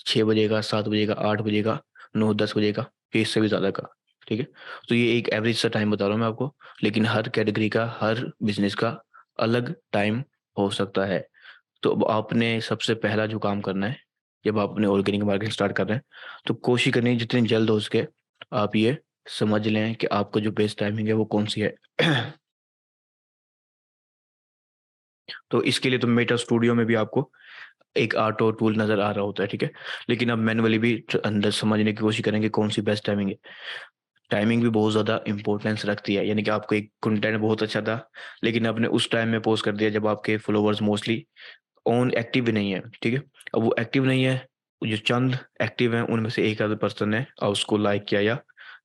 Speaker 1: 6 बजे का, 7 बजे का, 8 बजे का, 9-10 बजे का, या इससे भी ज़्यादा का, ठीक है? तो ये एक एवरेज सा टाइम बता रहा हूँ मैं आपको, लेकिन हर कैटेगरी का, हर बिज़नेस का अलग टाइम हो सकता है। तो अब आपने सबसे पहला जो काम करना है, जब आप अपने ऑर्गेनिक मार्केटिंग स्टार्ट कर रहे हैं, तो कोशिश करनी है जितनी जल्द हो सके आप ये समझ लें कि आपका जो बेस्ट टाइमिंग है वो कौन-सी है। तो इसके लिए तो मेटा स्टूडियो में भी आपको एक ऑटो टूल नज़र आ रहा होता है, ठीक है? लेकिन आप मैनुअली भी अंदर समझने की कोशिश करेंगे कौन-सी बेस्ट टाइमिंग है। टाइमिंग भी बहुत ज़्यादा इम्पोर्टेंस रखती है, यानी कि आपको एक कंटेंट बहुत अच्छा था, लेकिन आपने उस टाइम में पोस्ट कर दिया जब आपके फॉलोवर्स मोस्टली ऑन एक्टिव भी नहीं है, ठीक है? अब वो एक्टिव नहीं है, जो चंद एक्टिव हैं उनमें से एक आधा पर्सन ने उसको लाइक किया या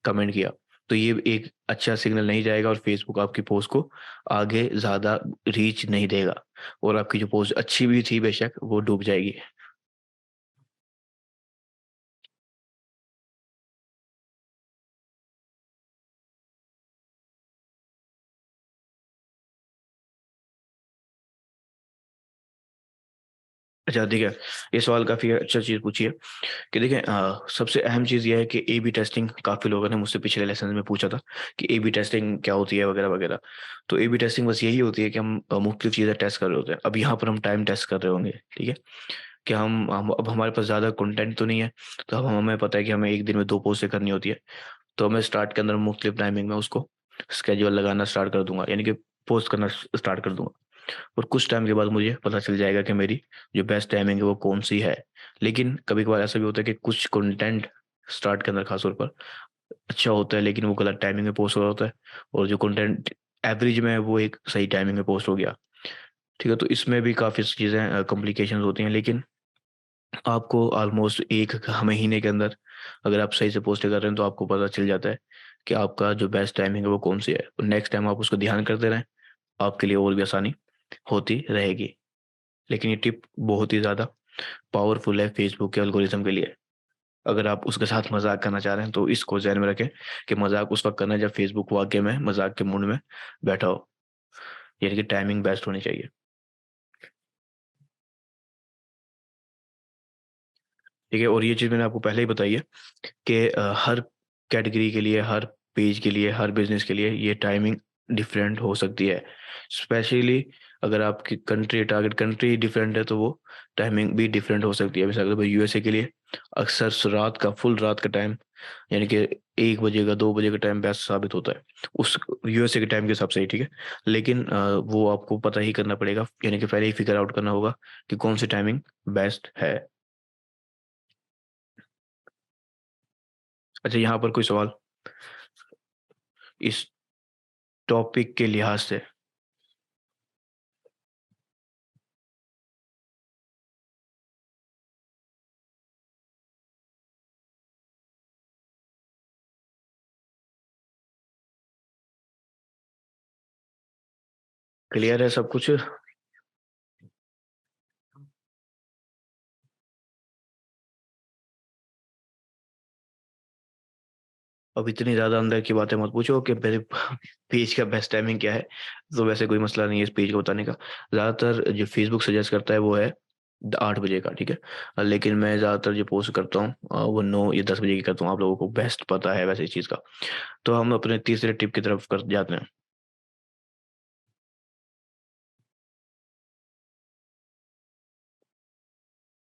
Speaker 1: कमेंट किया, तो ये एक अच्छा सिग्नल नहीं जाएगा और फेसबुक आपकी पोस्ट को आगे ज़्यादा रीच नहीं देगा और आपकी जो पोस्ट अच्छी भी थी बेशक वो डूब जाएगी। अच्छा ठीक है, ये सवाल काफ़ी अच्छा चीज़ पूछी है कि देखिए सबसे अहम चीज़ ये है कि ए-बी टेस्टिंग काफ़ी लोगों ने मुझसे पिछले लेसन में पूछा था कि ए-बी टेस्टिंग क्या होती है वगैरह-वगैरह। तो ए-बी टेस्टिंग बस यही होती है कि हम मुख्तलिफ चीज़ें टेस्ट कर रहे होते हैं। अब यहाँ पर हम टाइम टेस्ट कर रहे होंगे, ठीक है? कि हम अब हमारे पास ज़्यादा कंटेंट तो नहीं है, तो अब हमें पता है कि हमें 1 दिन में 2 पोस्टें करनी होती है। तो मैं स्टार्ट के अंदर मुख्तलिफ टाइमिंग में उसको शेड्यूल लगाना स्टार्ट कर दूँगा, यानी कि पोस्ट करना स्टार्ट कर दूँगा। और कुछ टाइम के बाद मुझे पता चल जाएगा कि मेरी जो बेस्ट टाइमिंग है वो कौन-सी है। लेकिन कभी-कभार ऐसा भी होता है कि कुछ कंटेंट स्टार्ट के अंदर ख़ास तौर पर अच्छा होता है लेकिन वो गलत टाइमिंग में पोस्ट हो रहा होता है और जो कंटेंट एवरेज में है वो एक सही टाइमिंग में पोस्ट हो गया। ठीक है? तो इसमें भी काफ़ी चीज़ें कॉम्प्लिकेशंस होती हैं लेकिन आपको ऑलमोस्ट 1 महीने के अंदर अगर आप सही से पोस्टें कर रहे हैं तो आपको पता चल जाता है कि आपका जो बेस्ट टाइमिंग है वो कौन-सी है। नेक्स्ट टाइम आप उसको ध्यान करते रहें, आपके लिए और भी आसानी होती रहेगी। लेकिन ये टिप बहुत ही ज़्यादा पावरफुल है फेसबुक के एल्गोरिथम के लिए। अगर आप उसके साथ मज़ाक करना चाह रहे हैं तो इसको ज़हन में रखें कि मज़ाक उस वक़्त करना है जब फेसबुक वाक़ई में मज़ाक के मूड में बैठा हो। यानी कि टाइमिंग बेस्ट होनी चाहिए। ठीक है? और ये चीज़ मैंने आपको पहले ही बताई है कि हर कैटेगरी के लिए, हर पेज के लिए, हर बिज़नेस के लिए ये टाइमिंग डिफरेंट हो सकती है। स्पेशली अगर आपकी कंट्री टारगेट कंट्री डिफरेंट है तो वो टाइमिंग भी डिफरेंट हो सकती है। मिसाल के तौर पर यूएसए के लिए अक्सर रात का फुल रात का टाइम यानी कि 1 बजे का 2 बजे का टाइम बेस्ट साबित होता है। उस यूएसए के टाइम के हिसाब से ही, ठीक है? लेकिन वो आपको पता ही करना पड़ेगा यानी कि पहले ही फिगर आउट करना होगा कि कौन-सी टाइमिंग बेस्ट है। अच्छा यहाँ पर कोई सवाल इस टॉपिक के लिहाज से? क्लियर है सब कुछ? अब इतनी ज़्यादा अंदर की बातें मत पूछो कि मेरे पेज का बेस्ट टाइमिंग क्या है? तो वैसे कोई मसला नहीं है इस पेज को बताने का। ज़्यादातर जो फ़ेसबुक सजेस्ट करता है वो है 8 बजे का, ठीक है। लेकिन मैं ज़्यादातर जो पोस्ट करता हूँ वो 9 या 10 बजे की करता हूँ, आप लोगों को बेस्ट पता है वैसे इस चीज़ का। तो हम अपने तीसरे टिप की तरफ कर जाते हैं।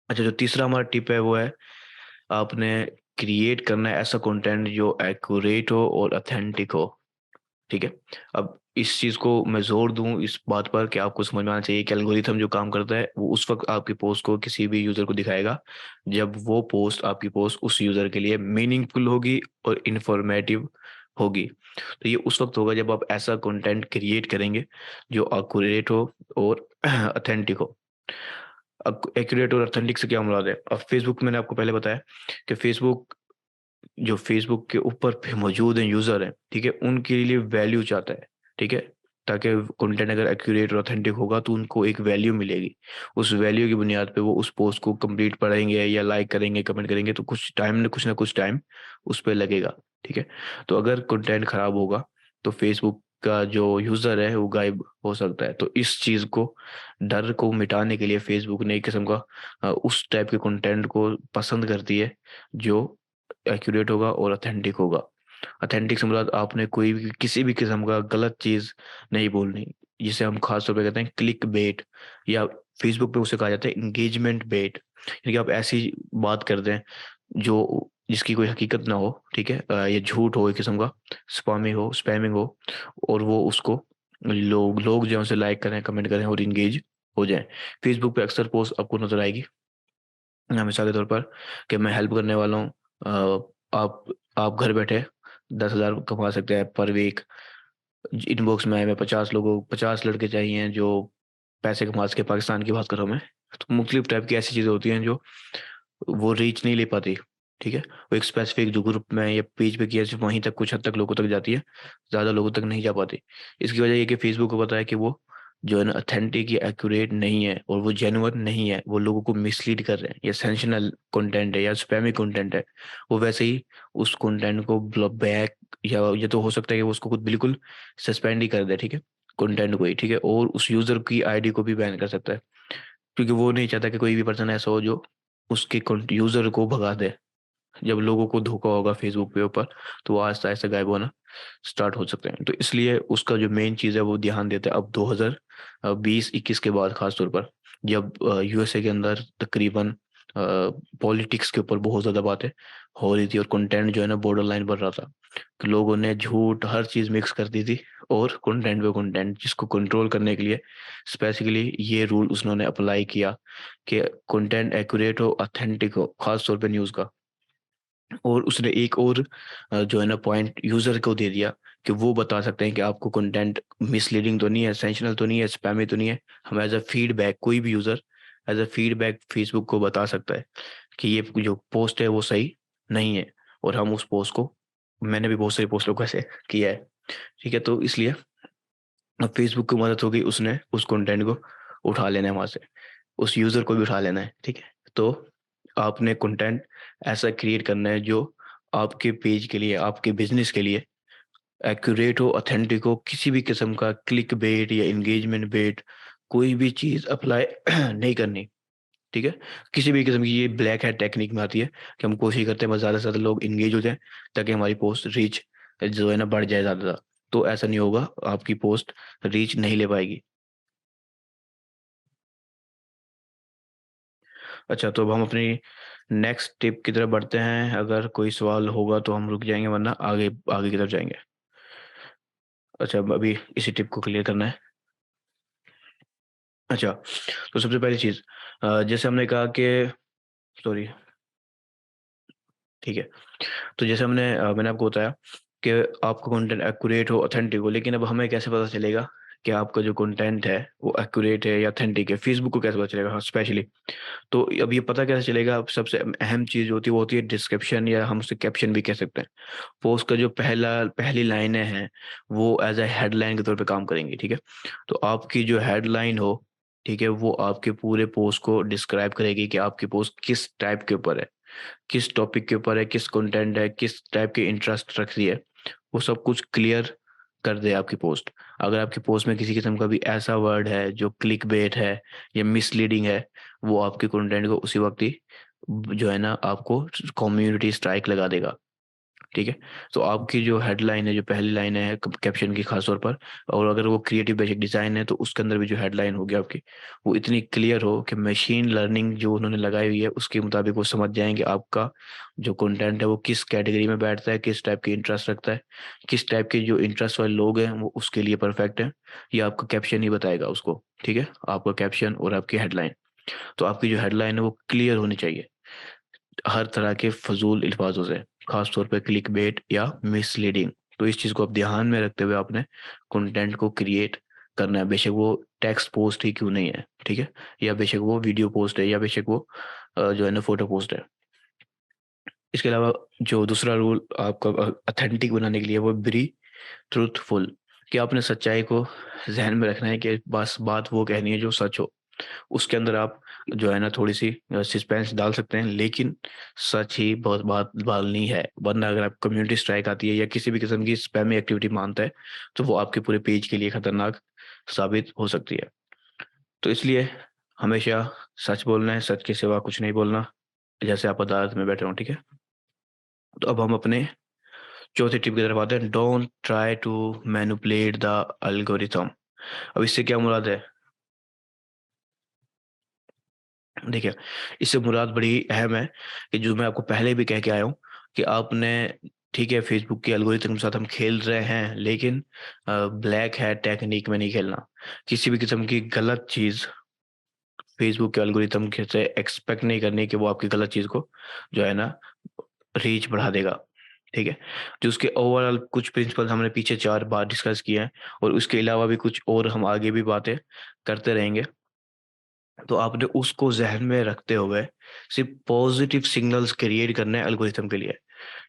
Speaker 1: अच्छा, जो तीसरा हमारा टिप है वो है, आपने क्रिएट करना है ऐसा कंटेंट जो एक्यूरेट हो और ऑथेंटिक हो, ठीक है। अब इस चीज़ को मैं ज़ोर दूँ इस बात पर कि आपको समझ में आना चाहिए कि एल्गोरिथम जो काम करता है वो उस वक़्त आपकी पोस्ट को किसी भी यूज़र को दिखाएगा जब वो पोस्ट, आपकी पोस्ट उस यूज़र के लिए मीनिंगफुल होगी और इन्फॉर्मेटिव होगी। तो ये उस वक़्त होगा जब आप ऐसा कंटेंट क्रिएट करेंगे जो एक्यूरेट हो और ऑथेंटिक हो। अब एक्यूरेट और ऑथेंटिक से क्या मुराद है? अब फ़ेसबुक मैंने आपको पहले बताया कि फ़ेसबुक के ऊपर पे मौजूद हैं यूज़र हैं, ठीक है? उनके लिए वैल्यू चाहता है, ठीक है? ताकि कंटेंट अगर एक्यूरेट और ऑथेंटिक होगा तो उनको एक वैल्यू मिलेगी। उस वैल्यू की बुनियाद पे वो उस पोस्ट को कंप्लीट पढ़ेंगे या लाइक करेंगे, कमेंट करेंगे, तो कुछ ना कुछ टाइम उस पे लगेगा, ठीक है? तो अगर कंटेंट खराब होगा तो फ़ेसबुक का जो यूज़र है वो गायब हो सकता है। तो इस चीज़ को, डर को मिटाने के लिए फ़ेसबुक ने एक किस्म का उस टाइप के कंटेंट को पसंद करती है जो एक्यूरेट होगा और ऑथेंटिक होगा। ऑथेंटिक से मुराद आपने कोई भी किसी भी किस्म का गलत चीज़ नहीं बोलनी, जिसे हम ख़ास तौर पे कहते हैं क्लिक बेट, या फ़ेसबुक पे उसे कहा जाता है एंगेजमेंट बेट। यानी कि आप ऐसी बात कर दें जो जिसकी कोई हकीकत ना हो, ठीक है? ये झूठ हो एक किस्म का, स्पैमिंग हो, और वो उसको लोग लोग जो है उसे लाइक करें, कमेंट करें और एंगेज हो जाएँ। फ़ेसबुक पे अक्सर पोस्ट आपको नज़र आएगी, मिसाल के तौर पर, कि मैं हेल्प करने वाला हूँ। आप घर बैठे 10,000 कमा सकते हैं पर वीक। इनबॉक्स में आए, मैं 50 लोगों 50 लड़के चाहिए जो पैसे कमा सके, पाकिस्तान की बात कर रहा हूँ मैं। तो मुख्तलिफ टाइप की ऐसी चीज़ें होती हैं जो वो रीच नहीं ले पाती, ठीक है? वो एक स्पेसिफिक जो ग्रुप में या पेज पे किया सिर्फ़ वहीं तक, कुछ हद तक लोगों तक जाती है, ज़्यादा लोगों तक नहीं जा पाती। इसकी वजह ये है कि फ़ेसबुक को पता है कि वो जो है ना ऑथेंटिक या एक्यूरेट नहीं है और वो जेन्युइन नहीं है, वो लोगों को मिसलीड कर रहे हैं, या सेंसेशनल कंटेंट है या स्पैमी कंटेंट है। वो वैसे ही उस कंटेंट को बैक, या ये तो हो सकता है कि वो उसको खुद बिल्कुल सस्पेंड ही कर दे, ठीक है? कंटेंट को ही, ठीक है? और उस यूज़र की आईडी को भी बैन कर सकता है, क्योंकि वो नहीं चाहता कि कोई भी पर्सन ऐसा हो जो उसके यूज़र को भगा दे। जब लोगों को धोखा होगा फेसबुक के ऊपर, तो वो आहिस्ता-आहिस्ता गायब होना स्टार्ट हो सकते हैं। तो इसलिए उसका जो मेन चीज़ है वो ध्यान देता है अब 2020-21 के बाद, ख़ास तौर पर जब यूएसए के अंदर तकरीबन पॉलिटिक्स के ऊपर बहुत ज़्यादा बातें हो रही थी और कंटेंट जो है ना बॉर्डर लाइन पर रहा था। कि लोगों ने झूठ हर चीज़ मिक्स कर दी थी, और कंटेंट पे कंटेंट, जिसको कंट्रोल करने के लिए स्पेसिफिकली ये रूल उन्होंने अप्लाई किया कि कंटेंट एक्यूरेट हो, ऑथेंटिक हो, ख़ास तौर पे न्यूज़ का। और उसने एक और जो है ना पॉइंट यूज़र को दे दिया कि वो बता सकते हैं कि आपको कंटेंट मिसलीडिंग तो नहीं है, सेंसेशनल तो नहीं है, स्पैमी तो नहीं है। हम एज़ अ फीडबैक, कोई भी user as a feedback Facebook को बता सकता है कि ये जो पोस्ट है वो सही नहीं है, और हम उस पोस्ट को, मैंने भी बहुत सारी पोस्टों को ऐसे किया है, ठीक है? तो इसलिए अब फेसबुक को मदद हो गई, उसने उस कंटेंट को उठा लेना है वहाँ से, उस यूज़र को भी उठा लेना है, ठीक है? तो आपने कंटेंट ऐसा क्रिएट करना है जो आपके पेज के लिए, आपके बिज़नेस के लिए एक्यूरेट हो, ऑथेंटिक हो, किसी भी किस्म का क्लिक बेट या एंगेजमेंट बेट कोई भी चीज़ अप्लाई नहीं करनी, ठीक है? किसी भी किस्म की, ये ब्लैक हैट टेक्निक में आती है कि हम कोशिश करते हैं बस ज़्यादा से ज़्यादा लोग एंगेज हो जाएँ ताकि हमारी पोस्ट रीच जो है ना बढ़ जाए ज़्यादा से ज़्यादा। तो ऐसा नहीं होगा, आपकी पोस्ट रीच नहीं ले पाएगी। अच्छा, तो अब हम अपनी नेक्स्ट टिप की तरफ बढ़ते हैं। अगर कोई सवाल होगा तो हम रुक जाएँगे, वरना आगे आगे की तरफ जाएँगे। अच्छा, अब अभी इसी टिप को क्लियर करना है। अच्छा, तो सबसे पहली चीज़, जैसे हमने कहा कि, सॉरी, ठीक है। तो जैसे मैंने आपको बताया कि आपका कंटेंट एक्यूरेट हो, ऑथेंटिक हो, लेकिन अब हमें कैसे पता चलेगा कि आपका जो कंटेंट है वो एक्यूरेट है या ऑथेंटिक है? फ़ेसबुक को कैसे पता चलेगा? हाँ, स्पेशली तो अब ये पता कैसे चलेगा? अब सबसे अहम चीज़ होती है, वो होती है डिस्क्रिप्शन, या हम उसे कैप्शन भी कह सकते हैं। पोस्ट का जो पहली लाइनें हैं, वो एज़ अ हेडलाइन के तौर पे काम करेंगी, ठीक है? तो आपकी जो हेडलाइन हो, ठीक है, वो आपके पूरे पोस्ट को डिस्क्राइब करेगी कि आपकी पोस्ट किस टाइप के ऊपर है, किस टॉपिक के ऊपर है, किस कंटेंट है, किस टाइप के इंटरेस्ट रखती है, वो सब कुछ क्लियर कर दे आपकी पोस्ट। अगर आपकी पोस्ट में किसी किस्म का भी ऐसा वर्ड है जो क्लिकबेट है या मिसलीडिंग है, वो आपके कंटेंट को उसी वक्त ही जो है ना आपको कम्युनिटी स्ट्राइक लगा देगा। ठीक है। तो आपकी जो हेडलाइन है, जो पहली लाइन है कैप्शन की खास तौर पर, और अगर वो क्रिएटिव बेसिक डिजाइन है तो उसके अंदर भी जो हेडलाइन होगी आपकी, वो इतनी क्लियर हो कि मशीन लर्निंग जो उन्होंने लगाई हुई है उसके मुताबिक वो समझ जाएंगे आपका जो कंटेंट है वो किस कैटेगरी में बैठता है, किस टाइप की इंटरेस्ट रखता है, किस टाइप के जो इंटरेस्ट वाले लोग हैं वो उसके लिए परफेक्ट है। ये आपका कैप्शन ही बताएगा उसको। ठीक है। आपका कैप्शन और आपकी हेडलाइन, तो आपकी जो हेडलाइन है वो क्लियर होनी चाहिए हर तरह के फजूल अल्फाजों से, खास तौर पे क्लिक बेट या मिसलीडिंग। तो इस चीज़ को आप ध्यान में रखते हुए आपने कंटेंट को क्रिएट करना है, बेशक वो टेक्स्ट पोस्ट ही क्यों नहीं है। ठीक है। या बेशक वो वीडियो पोस्ट है, या बेशक वो जो है ना फोटो पोस्ट है। इसके अलावा जो दूसरा रूल आपका अथेंटिक बनाने के लिए वो बी ट्रूथफुल, कि आपने सच्चाई को जहन में रखना है कि बस बात वो कहनी है जो सच हो। उसके अंदर आप जो है ना थोड़ी सी सस्पेंस डाल सकते हैं, लेकिन सच ही बहुत बात डालनी है, वरना अगर आप कम्युनिटी स्ट्राइक आती है या किसी भी किस्म की स्पैमी एक्टिविटी मानता है तो वो आपके पूरे पेज के लिए खतरनाक साबित हो सकती है। तो इसलिए हमेशा सच बोलना है, सच के सिवा कुछ नहीं बोलना, जैसे आप अदालत में बैठे हो। ठीक है। तो अब हम अपने चौथे टिप की तरफ आते हैं, don't try to manipulate the algorithm. अब इससे क्या मुराद है? देखिए, इससे मुराद बड़ी अहम है कि जो मैं आपको पहले भी कह के आया हूँ कि आपने, ठीक है, फेसबुक के एल्गोरिथम के साथ हम खेल रहे हैं, लेकिन ब्लैक हैट टेक्निक में नहीं खेलना। किसी भी किस्म की गलत चीज़ फेसबुक के एल्गोरिथम के से एक्सपेक्ट नहीं करनी कि वो आपकी गलत चीज़ को जो है ना रीच बढ़ा देगा। ठीक है। जो उसके ओवरऑल कुछ प्रिंसिपल हमने पीछे 4 बार डिस्कस किए हैं, और उसके अलावा भी कुछ और हम आगे भी बातें करते रहेंगे। तो आपने उसको ज़हन में रखते हुए सिर्फ पॉजिटिव सिग्नल्स क्रिएट करने हैं एल्गोरिथम के लिए।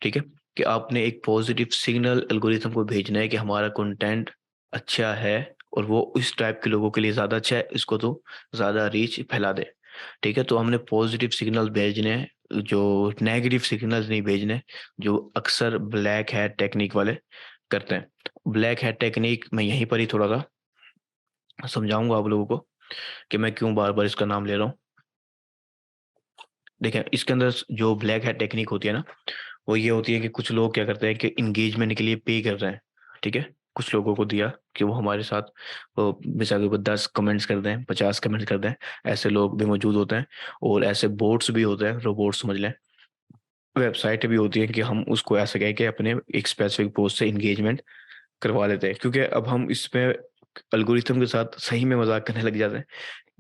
Speaker 1: ठीक है। कि आपने एक पॉजिटिव सिग्नल एल्गोरिथम को भेजना है कि हमारा कंटेंट अच्छा है और वो इस टाइप के लोगों के लिए ज़्यादा अच्छा है, इसको तो ज़्यादा रीच फैला दे। ठीक है। तो हमने पॉजिटिव सिग्नल भेजने हैं, जो नेगेटिव सिग्नल्स नहीं भेजने, जो अक्सर ब्लैक हैट टेक्निक वाले करते हैं। ब्लैक हैट टेक्निक मैं यहीं पर ही थोड़ा सा समझाऊंगा आप लोगों को कि मैं क्यों बार बार इसका नाम ले रहा हूँ। देखिए, इसके अंदर जो ब्लैक हैट टेक्निक होती है ना, वो ये होती है कि कुछ लोग क्या करते हैं कि इंगेजमेंट के लिए पे कर रहे हैं। ठीक है। कुछ लोगों को दिया कि वो हमारे साथ वो मिसाल के ऊपर 10 कमेंट्स कर दें, 50 कमेंट्स कर दें। ऐसे लोग भी मौजूद होते हैं, और ऐसे बोट्स भी होते हैं, रोबोट समझ लें। वेबसाइट भी होती है कि हम उसको ऐसे कह के अपने एक स्पेसिफिक पोस्ट से इंगेजमेंट करवा लेते हैं, क्योंकि अब हम इसमें एल्गोरिथम के साथ सही में मजाक करने लग जाते हैं।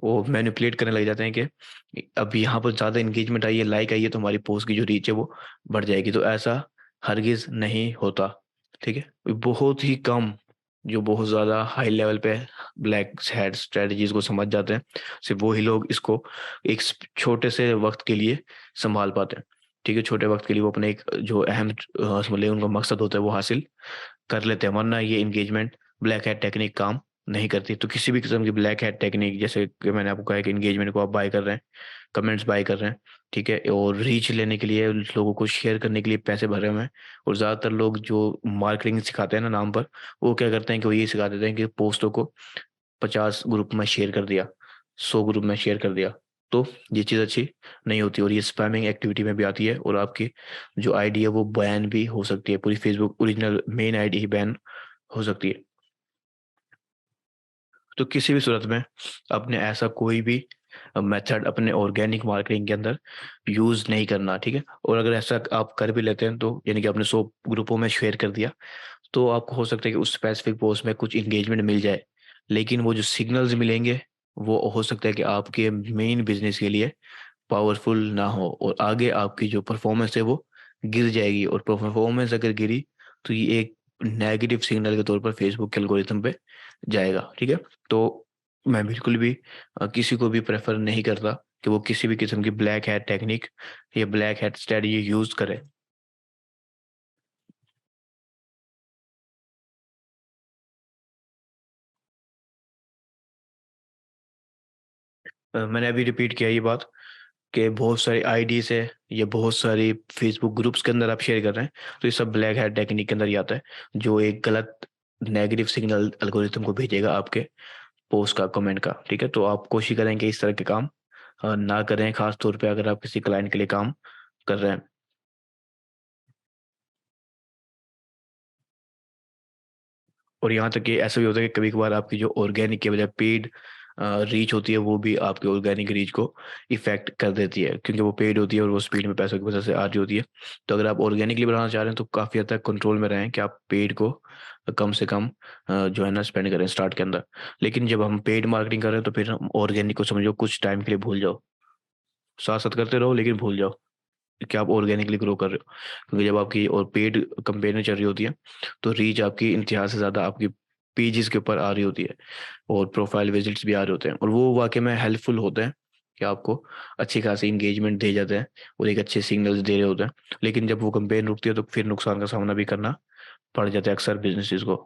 Speaker 1: वो मैनिपुलेट करने लग जाते हैं कि अब यहाँ पर ज़्यादा एंगेजमेंट आई है, लाइक आई है, तो हमारी पोस्ट की जो रीच है वो बढ़ जाएगी। तो ऐसा हरगिज नहीं होता। ठीक है। बहुत ही कम, जो बहुत ज़्यादा हाई लेवल पे ब्लैक हैट स्ट्रेटजीज को समझ जाते हैं, सिर्फ वही लोग इसको एक छोटे से वक्त के लिए संभाल पाते हैं। ठीक है। छोटे वक्त के लिए वो अपने एक जो अहम समझ लें उनका मकसद होता है वो हासिल कर लेते हैं, वरना ये एंगेजमेंट ब्लैक हैट टेक्निक काम नहीं करती। तो किसी भी किस्म की ब्लैक हैट टेक्निक, जैसे कि मैंने आपको कहा कि एंगेजमेंट को आप बाय कर रहे हैं, कमेंट्स बाय कर रहे हैं, ठीक है, और रीच लेने के लिए लोगों को शेयर करने के लिए पैसे भरे हुए हैं। और ज़्यादातर लोग जो मार्केटिंग सिखाते हैं ना नाम पर, वो क्या करते हैं कि वो ये सिखा देते हैं कि पोस्टों को 50 ग्रुप में शेयर कर दिया, 100 ग्रुप में शेयर कर दिया। तो ये चीज़ अच्छी नहीं होती, और ये स्पैमिंग एक्टिविटी में भी आती है, और आपकी जो आईडी है वो बैन भी हो सकती है, पूरी फेसबुक ओरिजिनल मेन आईडी ही बैन हो सकती है। तो किसी भी सूरत में आपने ऐसा कोई भी मेथड अपने ऑर्गेनिक मार्केटिंग के अंदर यूज़ नहीं करना। ठीक है। और अगर ऐसा आप कर भी लेते हैं, तो यानी कि आपने 100 ग्रुपों में शेयर कर दिया, तो आपको हो सकता है कि उस स्पेसिफिक पोस्ट में कुछ इंगेजमेंट मिल जाए, लेकिन वो जो सिग्नल्स मिलेंगे वो हो सकता है कि आपके मेन बिजनेस के लिए पावरफुल ना हो, और आगे आपकी जो परफॉर्मेंस है वो गिर जाएगी। और परफॉर्मेंस अगर गिरी तो ये एक नेगेटिव सिग्नल के तौर पर फेसबुक के एल्गोरिथम पे जाएगा। ठीक है। तो मैं बिल्कुल भी किसी को भी प्रेफर नहीं करता कि वो किसी भी किस्म की ब्लैक हैट टेक्निक या ब्लैक हैट स्ट्रेटजी यूज करे। मैंने अभी रिपीट किया ये बात कि बहुत सारी आईडीज है, ये बहुत सारी फेसबुक ग्रुप्स के अंदर आप शेयर कर रहे हैं, तो ये सब ब्लैक हैट टेक्निक के अंदर ही आता है, जो एक गलत नेगेटिव सिग्नल एल्गोरिथम को भेजेगा आपके पोस्ट का, कमेंट का। ठीक है। तो आप कोशिश करें कि इस तरह के काम ना करें, खास तौर पे अगर आप किसी क्लाइंट के लिए काम कर रहे हैं। और यहाँ तक कि ऐसा भी होता है कि कभी कभार आपकी जो ऑर्गेनिक के बजाय पेड रीच होती है, वो भी आपके ऑर्गेनिक रीच को इफेक्ट कर देती है, क्योंकि वो पेड होती है और वो स्पीड में पैसों की वजह से आ रही होती है। तो अगर आप ऑर्गेनिकली बढ़ाना चाह रहे हैं तो काफ़ी हद तक कंट्रोल में रहें कि आप पेड को कम से कम जो है ना स्पेंड करें स्टार्ट के अंदर। लेकिन जब हम पेड मार्केटिंग कर रहे हैं तो फिर हम ऑर्गेनिक को समझो कुछ टाइम के लिए भूल जाओ, साथ साथ करते रहो लेकिन भूल जाओ कि आप ऑर्गेनिकली ग्रो कर रहे हो। क्योंकि जब आपकी और पेड कंपेनियां चल रही होती है तो रीच आपकी इंतहा से ज़्यादा आपकी पेजेस के ऊपर आ रही होती है, और प्रोफाइल विजिट्स भी आ रहे होते हैं, और वो वाकई में हेल्पफुल होते हैं कि आपको अच्छी खासी इंगेजमेंट दे जाते हैं और एक अच्छे सिग्नल्स दे रहे होते हैं। लेकिन जब वो कंपेन रुकती है तो फिर नुकसान का सामना भी करना पड़ जाता है अक्सर बिजनेसेस को।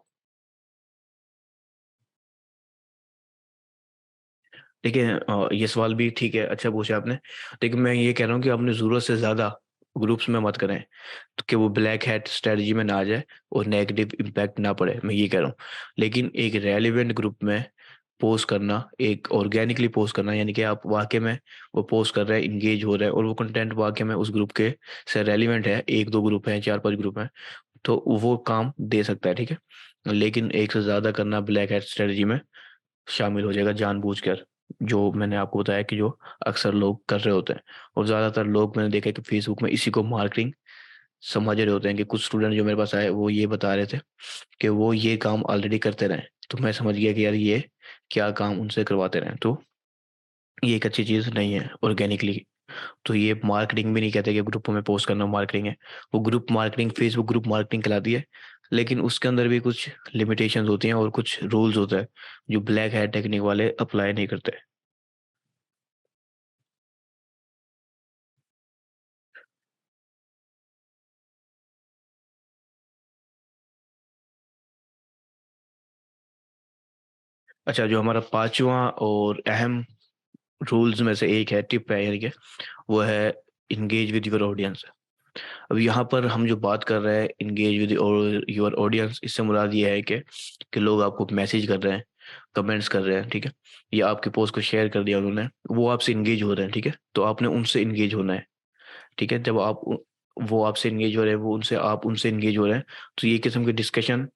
Speaker 1: देखिए ये सवाल भी ठीक है, अच्छा पूछा आपने। लेकिन मैं ये कह रहा हूँ कि आपने ज़रूरत से ज़्यादा ग्रुप्स में मत करें, तो कि वो ब्लैक हैट स्ट्रेटजी में ना आ जाए और नेगेटिव इम्पैक्ट ना पड़े, मैं ये कह रहा हूँ। लेकिन एक रेलिवेंट ग्रुप में पोस्ट करना, एक ऑर्गेनिकली पोस्ट करना, यानी कि आप वाकई में वो पोस्ट कर रहे हैं, इंगेज हो रहे हैं और वो कंटेंट वाकई में उस ग्रुप के से रेलिवेंट है, एक दो ग्रुप हैं, चार पांच ग्रुप हैं, तो वो काम दे सकता है, ठीक है। लेकिन एक से ज़्यादा करना ब्लैक हैट स्ट्रेटजी में शामिल हो जाएगा जानबूझकर, जो मैंने आपको बताया कि जो अक्सर लोग कर रहे होते हैं। और ज़्यादातर लोग मैंने देखा है कि फेसबुक में इसी को मार्केटिंग समझ रहे होते हैं। कि कुछ स्टूडेंट जो मेरे पास आए वो ये बता रहे थे कि वो ये काम ऑलरेडी करते रहे, तो मैं समझ गया कि यार ये क्या काम उनसे करवाते रहे, तो ये एक अच्छी चीज़ नहीं है ऑर्गेनिकली। तो ये मार्केटिंग भी नहीं कहते कि ग्रुपों में पोस्ट करना मार्केटिंग है। वो group marketing, Facebook group marketing कहलाती है, लेकिन उसके अंदर भी कुछ लिमिटेशंस होती हैं और कुछ रूल्स होता है जो ब्लैक हैट टेक्निक वाले अप्लाई नहीं करते। अच्छा, जो हमारा पांचवा और अहम रूल्स में से एक है, टिप है यानी कि, वो है इंगेज विद योर ऑडियंस। अब यहाँ पर हम जो बात कर रहे हैं इंगेज विद योर ऑडियंस, इससे मुराद ये है कि लोग आपको मैसेज कर रहे हैं, कमेंट्स कर रहे हैं, ठीक है, या आपके पोस्ट को शेयर कर दिया उन्होंने, वो आपसे इंगेज हो रहे हैं, ठीक है, तो आपने उनसे इंगेज होना है, ठीक है। जब वो आपसे इंगेज हो रहे हैं, वो उनसे, आप उनसे इंगेज हो रहे हैं, तो ये किस्म की डिस्कशन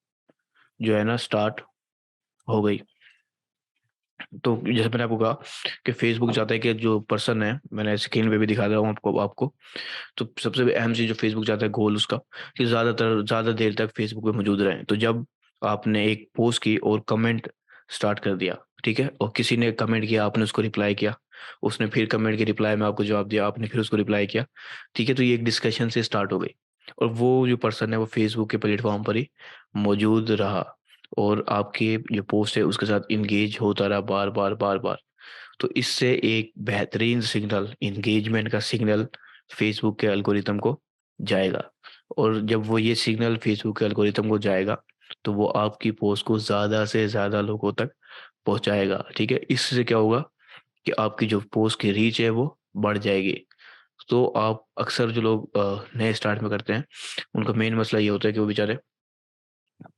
Speaker 1: जो है ना स्टार्ट हो गई। तो जैसे मैंने आपको कहा कि फेसबुक चाहता है कि जो पर्सन है, मैंने स्क्रीन पे भी दिखा रहा हूँ आपको आपको तो सबसे अहम चीज जो फेसबुक चाहता है, गोल उसका, कि ज्यादा देर तक फेसबुक पे मौजूद रहें। तो जब आपने एक पोस्ट की और कमेंट स्टार्ट कर दिया, ठीक है, और किसी ने कमेंट किया, आपने उसको रिप्लाई किया, उसने फिर कमेंट के रिप्लाई में आपको जवाब दिया, आपने फिर उसको रिप्लाई किया, ठीक है, तो ये एक डिस्कशन से स्टार्ट हो गई। और वो जो पर्सन है वो फेसबुक के प्लेटफॉर्म पर ही मौजूद रहा और आपकी जो पोस्ट है उसके साथ इंगेज होता रहा बार बार बार बार। तो इससे एक बेहतरीन सिग्नल, इंगेजमेंट का सिग्नल फेसबुक के एल्गोरिथम को जाएगा। और जब वो ये सिग्नल फेसबुक के एल्गोरिथम को जाएगा तो वो आपकी पोस्ट को ज़्यादा से ज़्यादा लोगों तक पहुंचाएगा, ठीक है। इससे क्या होगा कि आपकी जो पोस्ट की रीच है वो बढ़ जाएगी। तो आप अक्सर जो लोग नए स्टार्ट में करते हैं, उनका मेन मसला ये होता है कि वो बेचारे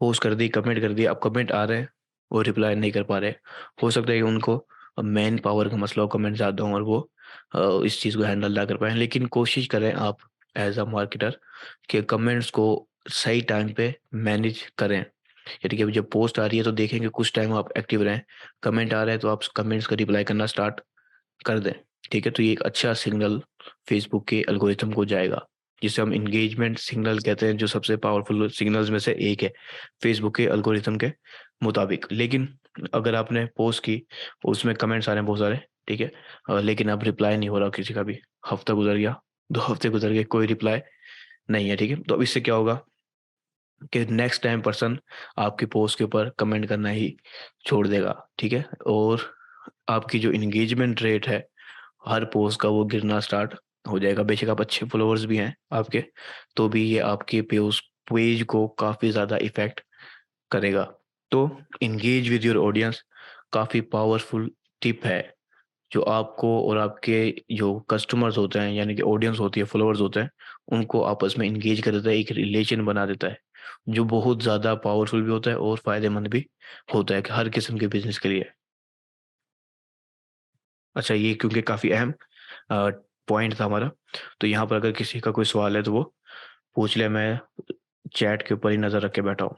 Speaker 1: पोस्ट कर दी, कमेंट कर दिया, अब कमेंट आ रहे हैं, वो रिप्लाई नहीं कर पा रहे। हो सकता है कि उनको मैन पावर का मसला हो, कमेंट ज़्यादा हो और वो इस चीज़ को हैंडल ना कर पाएँ। लेकिन कोशिश करें आप एज़ अ मार्केटर कि कमेंट्स को सही टाइम पे मैनेज करें। यानी कि अभी जब पोस्ट आ रही है तो देखें कि कुछ टाइम आप एक्टिव रहें, कमेंट आ रहा है तो आप कमेंट्स का रिप्लाई करना स्टार्ट कर दें, ठीक है। तो ये एक अच्छा सिग्नल फेसबुक के एल्गोरिथम को जाएगा, जिसे हम इंगेजमेंट सिग्नल कहते हैं, जो सबसे पावरफुल सिग्नल्स में से एक है फेसबुक के एल्गोरिथम के मुताबिक। लेकिन अगर आपने पोस्ट की, उसमें कमेंट्स आ रहे हैं बहुत सारे, ठीक है, लेकिन अब रिप्लाई नहीं हो रहा किसी का भी, हफ्ता गुजर गया, 2 हफ्ते गुजर गए, कोई रिप्लाई नहीं है, ठीक है, तो अब इससे क्या होगा कि नेक्स्ट टाइम पर्सन आपकी पोस्ट के ऊपर कमेंट करना ही छोड़ देगा, ठीक है। और आपकी जो इंगेजमेंट रेट है हर पोस्ट का, वो गिरना स्टार्ट हो जाएगा। बेशक आप अच्छे फॉलोअर्स भी हैं आपके, तो भी ये आपके पेज को काफ़ी ज़्यादा इफेक्ट करेगा। तो इंगेज विद योर ऑडियंस काफ़ी पावरफुल टिप है, जो आपको और आपके जो कस्टमर्स होते हैं, यानी कि ऑडियंस होती है, फॉलोअर्स होते हैं, उनको आपस में इंगेज कर देता है, एक रिलेशन बना देता है, जो बहुत ज़्यादा पावरफुल भी होता है और फ़ायदेमंद भी होता है कि हर किस्म के बिजनेस के लिए। अच्छा, ये क्योंकि काफ़ी अहम पॉइंट था हमारा, तो यहाँ पर अगर किसी का कोई सवाल है तो वो पूछ ले। मैं चैट के ऊपर ही नज़र रख के बैठा हूँ।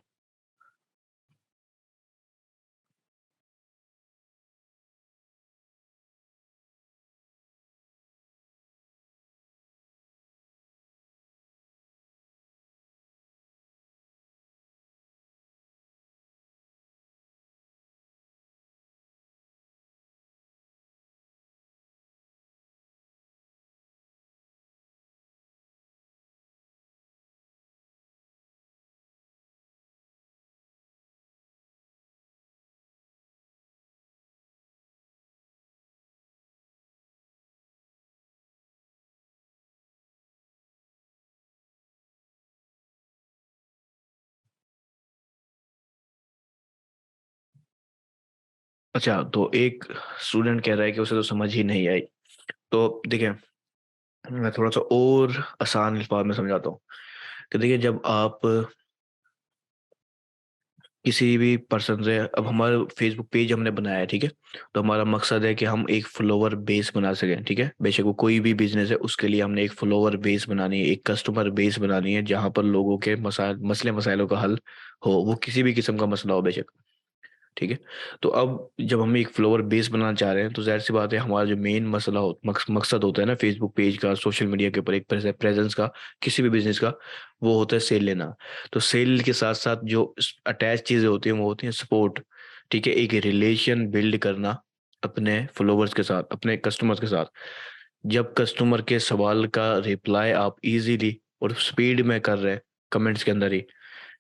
Speaker 1: अच्छा, तो एक स्टूडेंट कह रहा है कि उसे तो समझ ही नहीं आई। तो देखिए, मैं थोड़ा सा और आसान अल्फाज में समझाता हूँ कि देखिए, जब आप किसी भी पर्सन से, अब हमारा फेसबुक पेज हमने बनाया है, ठीक है, तो हमारा मकसद है कि हम एक फॉलोवर बेस बना सकें, ठीक है, बेशक वो कोई भी बिजनेस है, उसके लिए हमने एक फॉलोवर बेस बनानी है, एक कस्टमर बेस बनानी है, जहां पर लोगों के मसले मसाइलों का हल हो, वो किसी भी किस्म का मसला हो बेशक, ठीक है। तो अब जब हम एक फ्लोवर बेस बनाना चाह रहे हैं, तो जाहिर सी बात है, हमारा जो मेन मसला मकसद होता है ना फेसबुक पेज का, सोशल मीडिया के ऊपर एक प्रेजेंस का, किसी भी बिजनेस का, वो होता है सेल लेना। तो सेल के साथ साथ जो अटैच चीजें होती हैं वो होती हैं सपोर्ट, ठीक है, एक रिलेशन बिल्ड करना अपने फॉलोवर्स के साथ, अपने कस्टमर्स के साथ। जब कस्टमर के सवाल का रिप्लाई आप इजीली और स्पीड में कर रहे हैं, कमेंट्स के अंदर ही,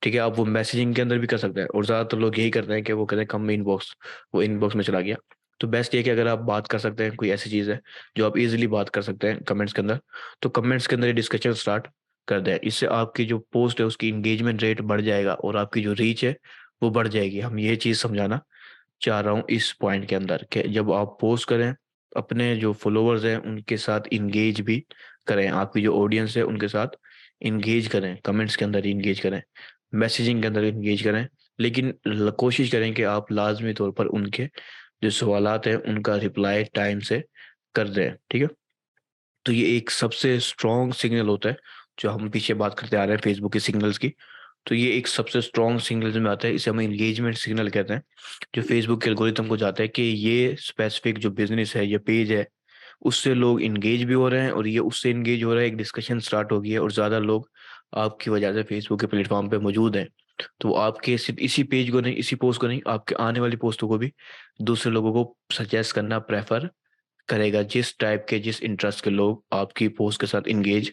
Speaker 1: ठीक है, आप वो मैसेजिंग के अंदर भी कर सकते हैं, और ज़्यादातर लोग यही करते हैं कि वो कहते हैं कम इनबॉक्स, वो इनबॉक्स में चला गया। तो बेस्ट ये कि अगर आप बात कर सकते हैं, कोई ऐसी चीज़ है जो आप इजीली बात कर सकते हैं कमेंट्स के अंदर, तो कमेंट्स के अंदर ये डिस्कशन स्टार्ट कर दें। इससे आपकी जो पोस्ट है उसकी इंगेजमेंट रेट बढ़ जाएगा, और आपकी जो रीच है वो बढ़ जाएगी। हम ये चीज़ समझाना चाह रहा हूँ इस पॉइंट के अंदर, कि जब आप पोस्ट करें, अपने जो फॉलोअर्स हैं उनके साथ इंगेज भी करें, आपकी जो ऑडियंस है उनके साथ इंगेज करें, कमेंट्स के अंदर इंगेज करें, मैसेजिंग के अंदर इंगेज करें, लेकिन कोशिश करें कि आप लाजमी तौर पर उनके जो सवालात हैं उनका रिप्लाई टाइम से कर दें, ठीक है। तो ये एक सबसे स्ट्रॉन्ग सिग्नल होता है, जो हम पीछे बात करते आ रहे हैं फेसबुक के सिग्नल्स की। तो ये एक सबसे स्ट्रॉन्ग सिग्नल में आता है, इसे हम इंगेजमेंट सिग्नल कहते हैं, जो फेसबुक के एल्गोरिथम को जाता है कि ये स्पेसिफिक जो बिजनेस है, ये पेज है, उससे लोग इंगेज भी हो रहे हैं, और ये उससे इंगेज हो रहा है, एक डिस्कशन स्टार्ट हो गई है, और ज़्यादा लोग आपकी वजह से फेसबुक के प्लेटफॉर्म पे मौजूद हैं। तो वो आपके सिर्फ इसी पेज को नहीं, इसी पोस्ट को नहीं, आपके आने वाली पोस्टों को भी दूसरे लोगों को सजेस्ट करना प्रेफर करेगा, जिस टाइप के, जिस इंटरेस्ट के लोग आपकी पोस्ट के साथ इंगेज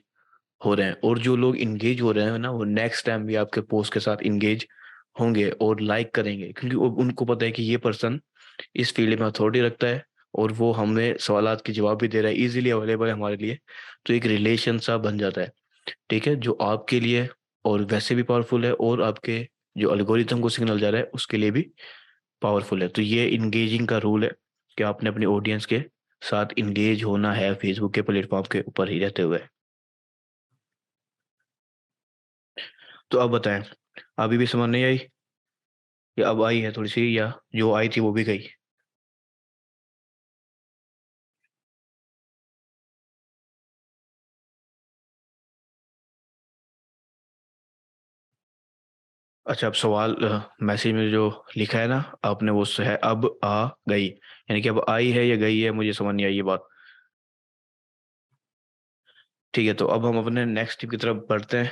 Speaker 1: हो रहे हैं। और जो लोग इंगेज हो रहे हैं ना, वो नेक्स्ट टाइम भी आपके पोस्ट के साथ इंगेज होंगे और लाइक करेंगे, क्योंकि उनको पता है कि ये पर्सन इस फील्ड में अथॉरिटी रखता है, और वो हमें सवालात के जवाब भी दे रहा है, इजीली अवेलेबल है हमारे लिए। तो एक रिलेशन सा बन जाता है, ठीक है, जो आपके लिए और वैसे भी पावरफुल है, और आपके जो एल्गोरिथम को सिग्नल जा रहा है उसके लिए भी पावरफुल है। तो ये इंगेजिंग का रूल है कि आपने अपनी ऑडियंस के साथ इंगेज होना है फेसबुक के प्लेटफॉर्म के ऊपर ही रहते हुए। तो अब बताएं, अभी भी समझ नहीं आई, या अब आई है थोड़ी सी, या जो आई थी वो भी गई? अच्छा, अब सवाल मैसेज में जो लिखा है ना आपने, वो है अब आ गई, यानी कि अब आई है या गई है, मुझे समझ नहीं आई ये बात। ठीक है, तो अब हम अपने नेक्स्ट टिप की तरफ बढ़ते हैं,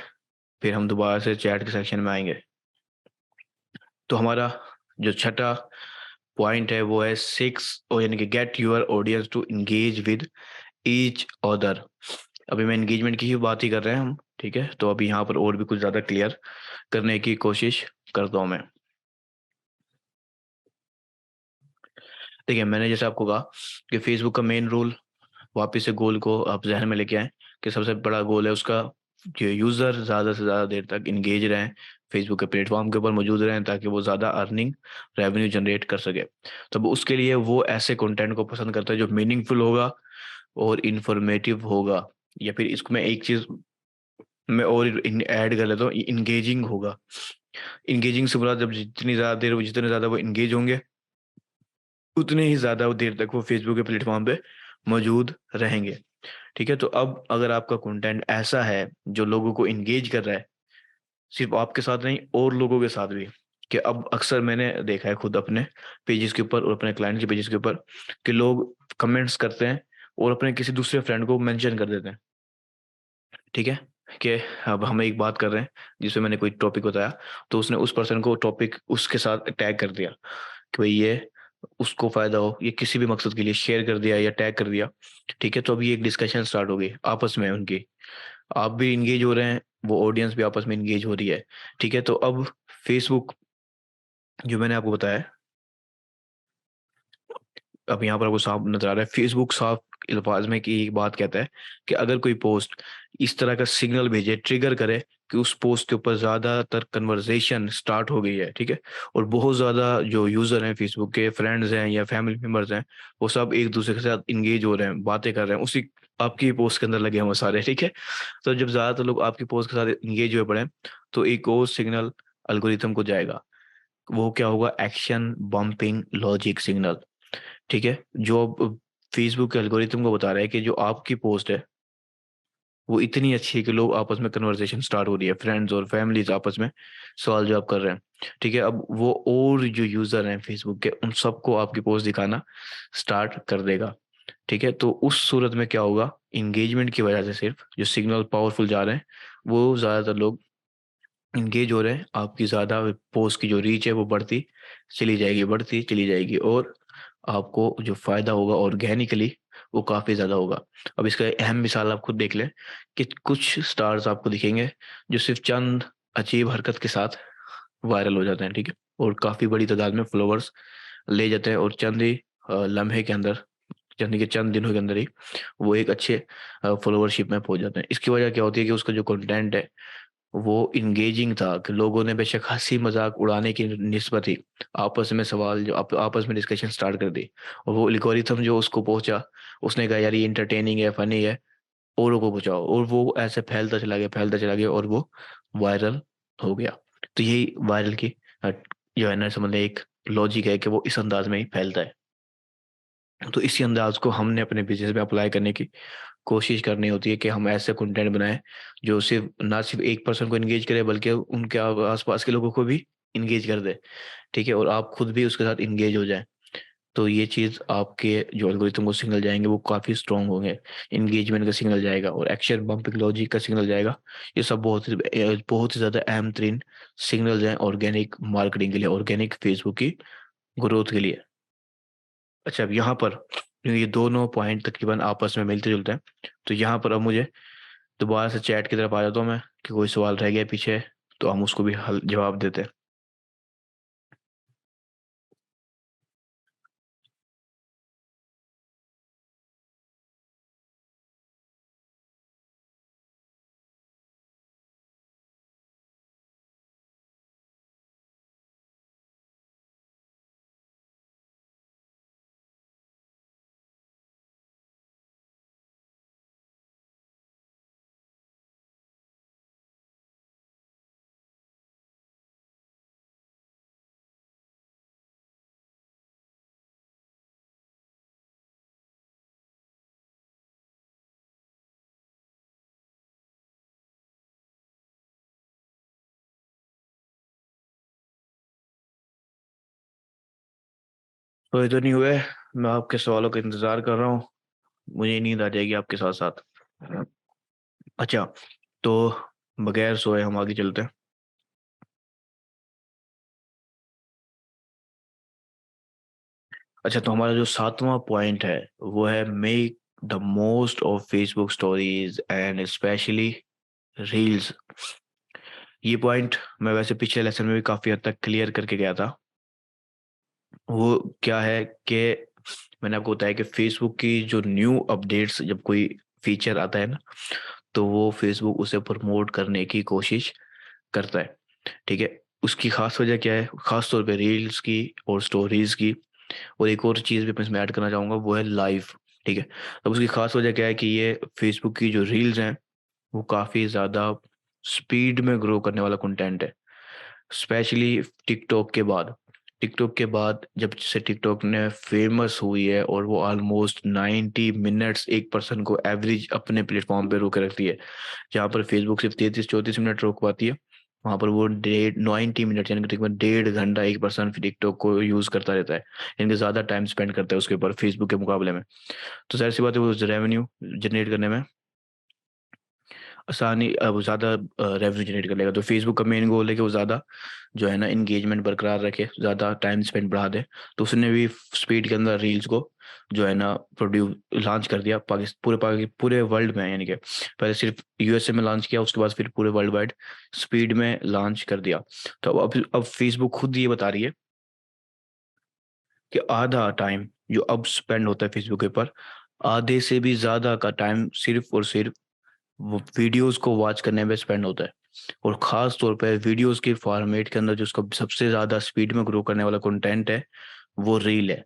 Speaker 1: फिर हम दोबारा से चैट के सेक्शन में आएंगे। तो हमारा जो छठा पॉइंट है वो है सिक्स, और यानी कि get your audience to engage with each other. अभी मैं एंगेजमेंट की ही बात ही कर रहे हैं हम, ठीक है, तो अभी यहाँ पर और भी कुछ ज़्यादा क्लियर करने की कोशिश करता हूँ मैं। देखिए, मैंने जैसे आपको कहा कि फेसबुक का मेन रूल, वापस से गोल को आप जहन में लेके आए, कि सबसे बड़ा गोल है उसका कि यूज़र ज़्यादा से ज़्यादा देर तक इंगेज रहें, फेसबुक के प्लेटफॉर्म के ऊपर मौजूद रहें, ताकि वो ज़्यादा अर्निंग रेवेन्यू जनरेट कर सके। तो अब उसके लिए वो ऐसे कंटेंट को पसंद करता है जो मीनिंगफुल होगा और इंफॉर्मेटिव होगा, या फिर इसको मैं एक चीज़ मैं और ऐड कर लेता हूँ, इंगेजिंग होगा। इंगेजिंग से बुरा, जब जितनी ज़्यादा वो इंगेज होंगे, उतने ही ज़्यादा देर तक वो फेसबुक के प्लेटफॉर्म पे मौजूद रहेंगे। ठीक है, तो अब अगर आपका कंटेंट ऐसा है जो लोगों को इंगेज कर रहा है, सिर्फ आपके साथ नहीं और लोगों के साथ भी, कि अब अक्सर मैंने देखा है खुद अपने पेजेस के ऊपर और अपने क्लाइंट के पेजेस के ऊपर कि लोग कमेंट्स करते हैं और अपने किसी दूसरे फ्रेंड को मेंशन कर देते हैं। ठीक है, कि अब हम एक बात कर रहे हैं जिसमें मैंने कोई टॉपिक बताया, तो उसने उस पर्सन को टॉपिक उसके साथ टैग कर दिया कि भाई ये उसको फायदा हो, ये किसी भी मकसद के लिए शेयर कर दिया या टैग कर दिया। ठीक है, तो अभी एक डिस्कशन स्टार्ट हो गई आपस में उनकी, आप भी इंगेज हो रहे हैं, वो ऑडियंस भी आपस में इंगेज हो रही है। ठीक है, तो अब फेसबुक जो मैंने आपको बताया, अब यहाँ पर आपको साफ नजर आ रहा है, फेसबुक साफ अल्फाज में की एक बात कहता है कि अगर कोई पोस्ट इस तरह का सिग्नल भेजे, ट्रिगर करे कि उस पोस्ट के ऊपर ज्यादातर कन्वर्सेशन स्टार्ट हो गई है, ठीक है, और बहुत ज्यादा जो यूजर हैं फेसबुक के, फ्रेंड्स हैं या फैमिली मेंबर्स हैं, वो सब एक दूसरे के साथ इंगेज हो रहे हैं, बातें कर रहे हैं उसी आपकी पोस्ट के अंदर लगे हैं वो सारे। ठीक है, तो जब ज्यादातर लोग आपकी पोस्ट के साथ इंगेज हुए पड़े, तो एक और सिग्नल अल्गोरिथम को जाएगा, वो क्या होगा, एक्शन बम्पिंग लॉजिक सिग्नल। ठीक है, जो अब फेसबुक के एल्गोरिथम को बता रहा है कि जो आपकी पोस्ट है वो इतनी अच्छी है कि लोग आपस में कन्वर्सेशन स्टार्ट हो रही है, फ्रेंड्स और फैमिलीज आपस में सवाल जवाब कर रहे हैं। ठीक है, अब वो और जो यूजर हैं फेसबुक के, उन सबको आपकी पोस्ट दिखाना स्टार्ट कर देगा। ठीक है, तो उस सूरत में क्या होगा, इंगेजमेंट की वजह से सिर्फ जो सिग्नल पावरफुल जा रहे हैं, वो ज्यादातर लोग इंगेज हो रहे हैं, आपकी ज्यादा पोस्ट की जो रीच है वो बढ़ती चली जाएगी, बढ़ती चली जाएगी, और आपको जो फायदा होगा ऑर्गेनिकली वो काफी ज्यादा होगा। अब इसका एक अहम मिसाल आप खुद देख लें कि कुछ स्टार्स आपको दिखेंगे जो सिर्फ चंद अजीब हरकत के साथ वायरल हो जाते हैं। ठीक है, और काफी बड़ी तादाद में फॉलोअर्स ले जाते हैं, और चंद ही लम्हे के अंदर, चंद के चंद दिनों के अंदर ही वो एक अच्छे फॉलोअरशिप में पहुंच जाते हैं। इसकी वजह क्या होती है कि उसका जो कंटेंट है वो इंगेजिंग था, कि लोगों ने बेशक हंसी मजाक उड़ाने की निस्बत ही आपस में सवाल जो आपस में डिस्कशन स्टार्ट कर दी, और वो एल्गोरिथम जो उसको पहुंचा, उसने कहा यार ये इंटरटेनिंग है, फनी है, औरों को पहुंचाओ, और वो ऐसे फैलता चला गया, फैलता चला गया, और वो वायरल हो गया। तो यही वायरल की जो है ना, समझ लें एक लॉजिक है कि वो इस अंदाज में ही फैलता है। तो इसी अंदाज को हमने अपने बिजनेस में अप्लाई करने की कोशिश करनी होती है कि हम ऐसे कंटेंट बनाएं जो सिर्फ ना सिर्फ एक पर्सन को इंगेज करे, बल्कि उनके आसपास के लोगों को भी इंगेज कर दे। ठीक है, और आप खुद भी उसके साथ इंगेज हो जाएं। तो ये चीज़ आपके जो एल्गोरिथम को सिग्नल जाएंगे वो काफ़ी स्ट्रांग होंगे, इंगेजमेंट का सिग्नल जाएगा और एक्शन बम्पिंग लॉजिक का सिग्नल जाएगा। ये सब बहुत ही ज़्यादा अहम तरीन सिग्नल्स हैं ऑर्गेनिक मार्केटिंग के लिए, ऑर्गेनिक फेसबुक की ग्रोथ के लिए। अच्छा, अब यहाँ पर ये दोनों पॉइंट तकरीबन आपस में मिलते जुलते हैं, तो यहाँ पर अब मुझे दोबारा से चैट की तरफ आ जाता हूँ मैं, कि कोई सवाल रह गया पीछे तो हम उसको भी हल जवाब देते हैं। तो ये तो नहीं हुए, मैं आपके सवालों का इंतजार कर रहा हूँ, मुझे नींद आ जाएगी आपके साथ साथ। अच्छा, तो बगैर सोए हम आगे चलते हैं। अच्छा, तो हमारा जो सातवां पॉइंट है वो है make the most of Facebook stories and specially reels. ये पॉइंट मैं वैसे पिछले लेसन में भी काफी हद तक क्लियर करके गया था। वो क्या है कि मैंने आपको बताया कि फेसबुक की जो न्यू अपडेट्स, जब कोई फीचर आता है ना, तो वो फेसबुक उसे प्रमोट करने की कोशिश करता है। ठीक है, उसकी खास वजह क्या है, खास तौर पे रील्स की और स्टोरीज की, और एक और चीज़ भी मैं इसमें ऐड करना चाहूंगा वो है लाइव। ठीक है, अब उसकी खास वजह क्या है कि ये फेसबुक की जो रील्स हैं वो काफ़ी ज़्यादा स्पीड में ग्रो करने वाला कंटेंट है, स्पेशली टिकटॉक के बाद। टिकटॉक के बाद जब से टिकटॉक ने फेमस हुई है और वो ऑलमोस्ट 90 मिनट्स एक पर्सन को एवरेज अपने प्लेटफॉर्म पे रोके रखती है, जहाँ पर फेसबुक सिर्फ 33-34 मिनट रोक पाती है, वहां पर वो 90 मिनट यानी कि तकरीबन 1.5 घंटा एक पर्सन टिकटॉक को यूज करता रहता है, यानी कि ज्यादा टाइम स्पेंड करता है उसके ऊपर फेसबुक के मुकाबले में। तो जाहिर सी बात है वो रेवेन्यू जनरेट करने में आसानी, अब ज़्यादा रेवेन्यू जनरेट कर लेगा। तो फेसबुक का मेन गोल है कि वो ज़्यादा जो है ना इंगेजमेंट बरकरार रखे, ज़्यादा टाइम स्पेंड बढ़ा दे। तो उसने भी स्पीड के अंदर रील्स को जो है ना प्रोड्यूस लॉन्च कर दिया पूरे वर्ल्ड में, यानी कि पहले सिर्फ यूएसए में लॉन्च किया, उसके बाद फिर पूरे वर्ल्ड वाइड स्पीड में लॉन्च कर दिया। तो अब फेसबुक खुद ये बता रही है कि आधा टाइम जो अब स्पेंड होता है फेसबुक के ऊपर, आधे से भी ज़्यादा का टाइम सिर्फ और सिर्फ वो वीडियोस को वॉच करने में स्पेंड होता है। और ख़ास तौर पे वीडियोस के फॉर्मेट के अंदर जो उसका सबसे ज़्यादा स्पीड में ग्रो करने वाला कंटेंट है, वो रील है।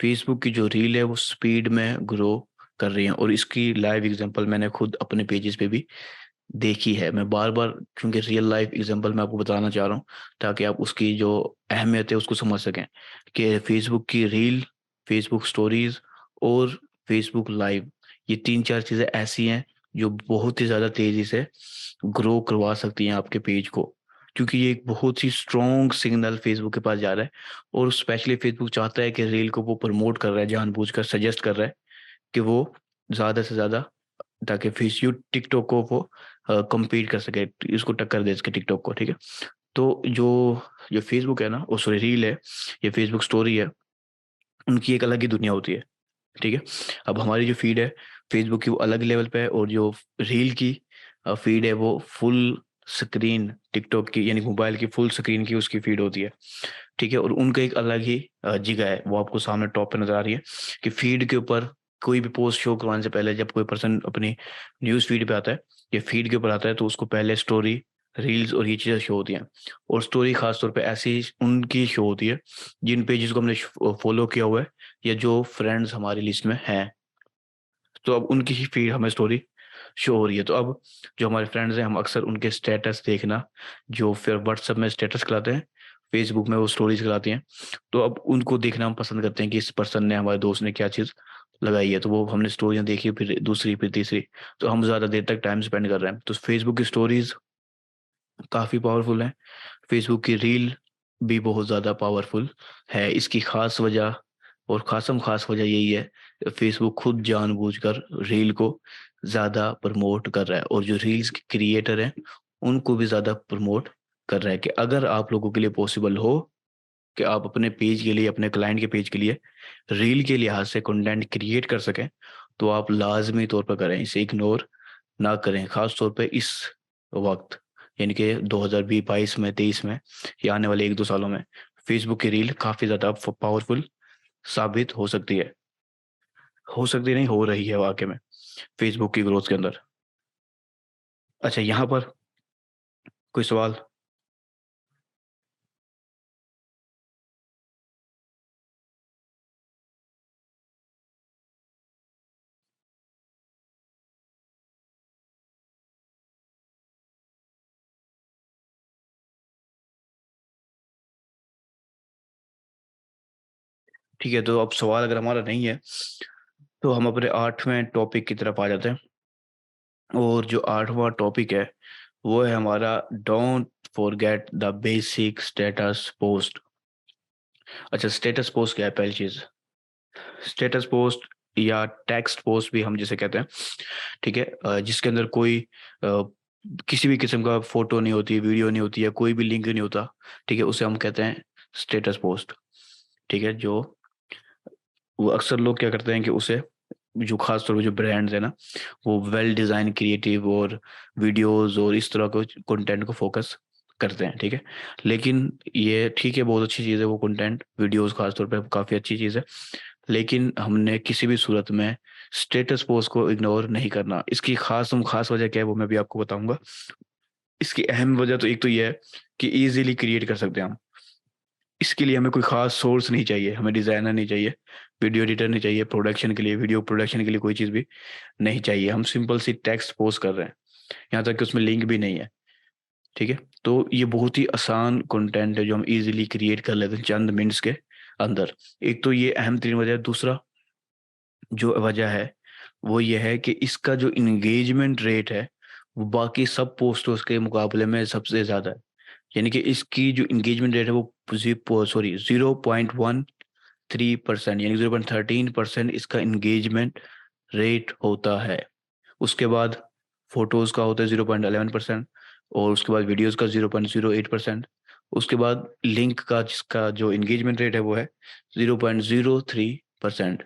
Speaker 1: फेसबुक की जो रील है वो स्पीड में ग्रो कर रही है, और इसकी लाइव एग्जांपल मैंने खुद अपने पेजेस पे भी देखी है। मैं बार-बार, क्योंकि रियल लाइफ एग्जांपल मैं आपको बताना चाह रहा हूँ, ताकि आप उसकी जो अहमियत है उसको समझ सकें कि फेसबुक की रील, फेसबुक स्टोरीज़ और फेसबुक लाइव, ये 3-4 चीज़ें ऐसी हैं जो बहुत ही ज़्यादा तेज़ी से ग्रो करवा सकती हैं आपके पेज को। क्योंकि ये एक बहुत ही स्ट्रॉन्ग सिग्नल फेसबुक के पास जा रहा है, और स्पेशली फेसबुक चाहता है कि रील को वो प्रमोट कर रहा है, जानबूझकर सजेस्ट कर रहा है कि वो ज़्यादा से ज़्यादा, ताकि फेसबुक टिकटॉक को वो कम्पीट कर सके, इसको टक्कर दे सके टिकटॉक को, ठीक है। तो जो जो फेसबुक है ना, ओ सॉरी रील है, ये फेसबुक स्टोरी है, उनकी एक अलग ही दुनिया होती है, ठीक है। अब हमारी जो फीड है फेसबुक की वो अलग लेवल पे है, और जो रील की फीड है वो फुल स्क्रीन टिकटॉक की, यानी मोबाइल की फुल स्क्रीन की उसकी फीड होती है, ठीक है। और उनका एक अलग ही जगह है, वो आपको सामने टॉप पे नजर आ रही है कि फीड के ऊपर कोई भी पोस्ट शो करवाने से पहले, जब कोई पर्सन अपनी न्यूज़ फीड पे आता है या फीड के ऊपर आता है, तो उसको पहले स्टोरी, रील्स और ये चीज़ें शो होती हैं। और स्टोरी खास तौर पे ऐसी उनकी शो होती है जिन पेजेस को हमने फॉलो किया हुआ है, या जो फ्रेंड्स हमारी लिस्ट में हैं, तो अब उनकी ही फीड हमें स्टोरी शो हो रही है। तो अब जो हमारे फ्रेंड्स हैं, हम अक्सर उनके स्टेटस देखना, जो फिर व्हाट्सएप में स्टेटस खिलाते हैं, फेसबुक में वो स्टोरीज खिलाती हैं, तो अब उनको देखना हम पसंद करते हैं कि इस पर्सन ने, हमारे दोस्त ने क्या चीज़ लगाई है। तो वो हमने स्टोरियाँ देखी, फिर दूसरी, फिर तीसरी, तो हम ज़्यादा देर तक टाइम स्पेंड कर रहे हैं। तो फेसबुक की स्टोरीज काफ़ी पावरफुल है, फेसबुक की रील भी बहुत ज़्यादा पावरफुल है। इसकी खास वजह, और खासम खास वजह यही है, फेसबुक खुद जानबूझकर रील को ज़्यादा प्रमोट कर रहा है, और जो रील्स के क्रिएटर हैं उनको भी ज़्यादा प्रमोट कर रहा है। कि अगर आप लोगों के लिए पॉसिबल हो कि आप अपने पेज के लिए, अपने क्लाइंट के पेज के लिए रील के लिहाज से कंटेंट क्रिएट कर सकें, तो आप लाजमी तौर पर करें, इसे इग्नोर ना करें। खास तौर पे इस वक्त, यानी कि 2022 में, 23 में, या आने वाले 1-2 सालों में फेसबुक की रील काफ़ी ज़्यादा पावरफुल साबित हो सकती नहीं, हो रही है वाकई में फेसबुक की ग्रोथ के अंदर। अच्छा, यहाँ पर कोई सवाल? ठीक है, तो अब सवाल अगर हमारा नहीं है, तो हम अपने 8वें टॉपिक की तरफ आ जाते हैं। और जो 8वां टॉपिक है वो है हमारा, don't forget the basic status post. अच्छा, स्टेटस पोस्ट क्या है? पहली चीज, स्टेटस पोस्ट या टेक्स्ट पोस्ट भी हम जिसे कहते हैं, ठीक है, जिसके अंदर कोई किसी भी किस्म का फोटो नहीं होती, वीडियो नहीं होती है, कोई भी लिंक नहीं होता, ठीक है, उसे हम कहते हैं स्टेटस पोस्ट, ठीक है। जो वो अक्सर लोग क्या करते हैं कि उसे, जो खास तौर पे जो ब्रांड्स है ना, वो वेल डिज़ाइन क्रिएटिव और वीडियोस और इस तरह को कंटेंट को फोकस करते हैं, ठीक है। लेकिन ये ठीक है, बहुत अच्छी चीज़ है वो कंटेंट, वीडियोस खास तौर पे काफ़ी अच्छी चीज़ है, लेकिन हमने किसी भी सूरत में स्टेटस पोस्ट को इग्नोर नहीं करना। इसकी खास वजह क्या है वो मैं भी आपको बताऊंगा। इसकी अहम वजह तो एक तो ये है कि इजीली क्रिएट कर सकते हैं हम। इसके लिए हमें कोई खास सोर्स नहीं चाहिए, हमें डिज़ाइनर नहीं चाहिए, वीडियो एडिटर नहीं चाहिए, प्रोडक्शन के लिए, वीडियो प्रोडक्शन के लिए कोई चीज़ भी नहीं चाहिए। हम सिंपल सी टेक्स्ट पोस्ट कर रहे हैं, यहाँ तक कि उसमें लिंक भी नहीं है। ठीक है? तो ये बहुत ही आसान कंटेंट है जो हम ईज़िली क्रिएट कर लेते हैं चंद मिनट्स के अंदर। एक तो ये अहम तरीन वजह है, दूसरा जो वजह है, वो ये है कि इसका जो एंगेजमेंट रेट है, वो बाकी सब पोस्टर्स के मुकाबले में सबसे ज़्यादा है। यानी कि इसकी जो एंगेजमेंट रेट है वो 0.13% यानी 0.13% इसका एंगेजमेंट रेट होता है। उसके बाद फ़ोटोज़ का होता है 0.11% और उसके बाद वीडियोज़ का 0.08%। उसके बाद लिंक का जिसका जो एंगेजमेंट रेट है वो है 0.03%।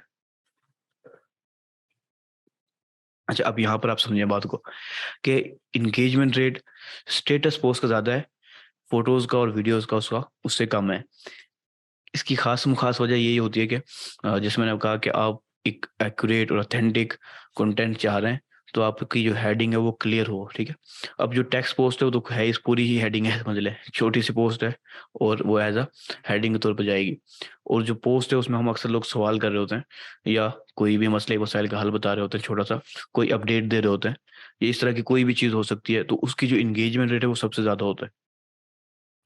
Speaker 1: अच्छा, अब यहाँ पर आप समझिए बात को कि एंगेजमेंट रेट स्टेटस पोस्ट का ज़्यादा है, फ़ोटोज़ का और वीडियोज़ का उसका उससे कम है। इसकी ख़ास वजह यही होती है कि जैसे मैंने कहा कि आप एक एक्यूरेट और ऑथेंटिक कंटेंट चाह रहे हैं, तो आपकी जो हेडिंग है वो क्लियर हो, ठीक है? अब जो टेक्स्ट पोस्ट है वो तो है, इस पूरी ही हेडिंग है समझ लें, छोटी-सी पोस्ट है और वो एज़ अ हेडिंग के तौर पे जाएगी। और जो पोस्ट है उसमें हम अक्सर लोग सवाल कर रहे होते हैं या कोई भी मसले मसाइल का हल बता रहे होते हैं छोटा-सा, कोई अपडेट दे रहे होते हैं। ये इस तरह की कोई भी चीज़ हो सकती है, तो उसकी जो एंगेजमेंट रेट है वो सबसे ज़्यादा होता है।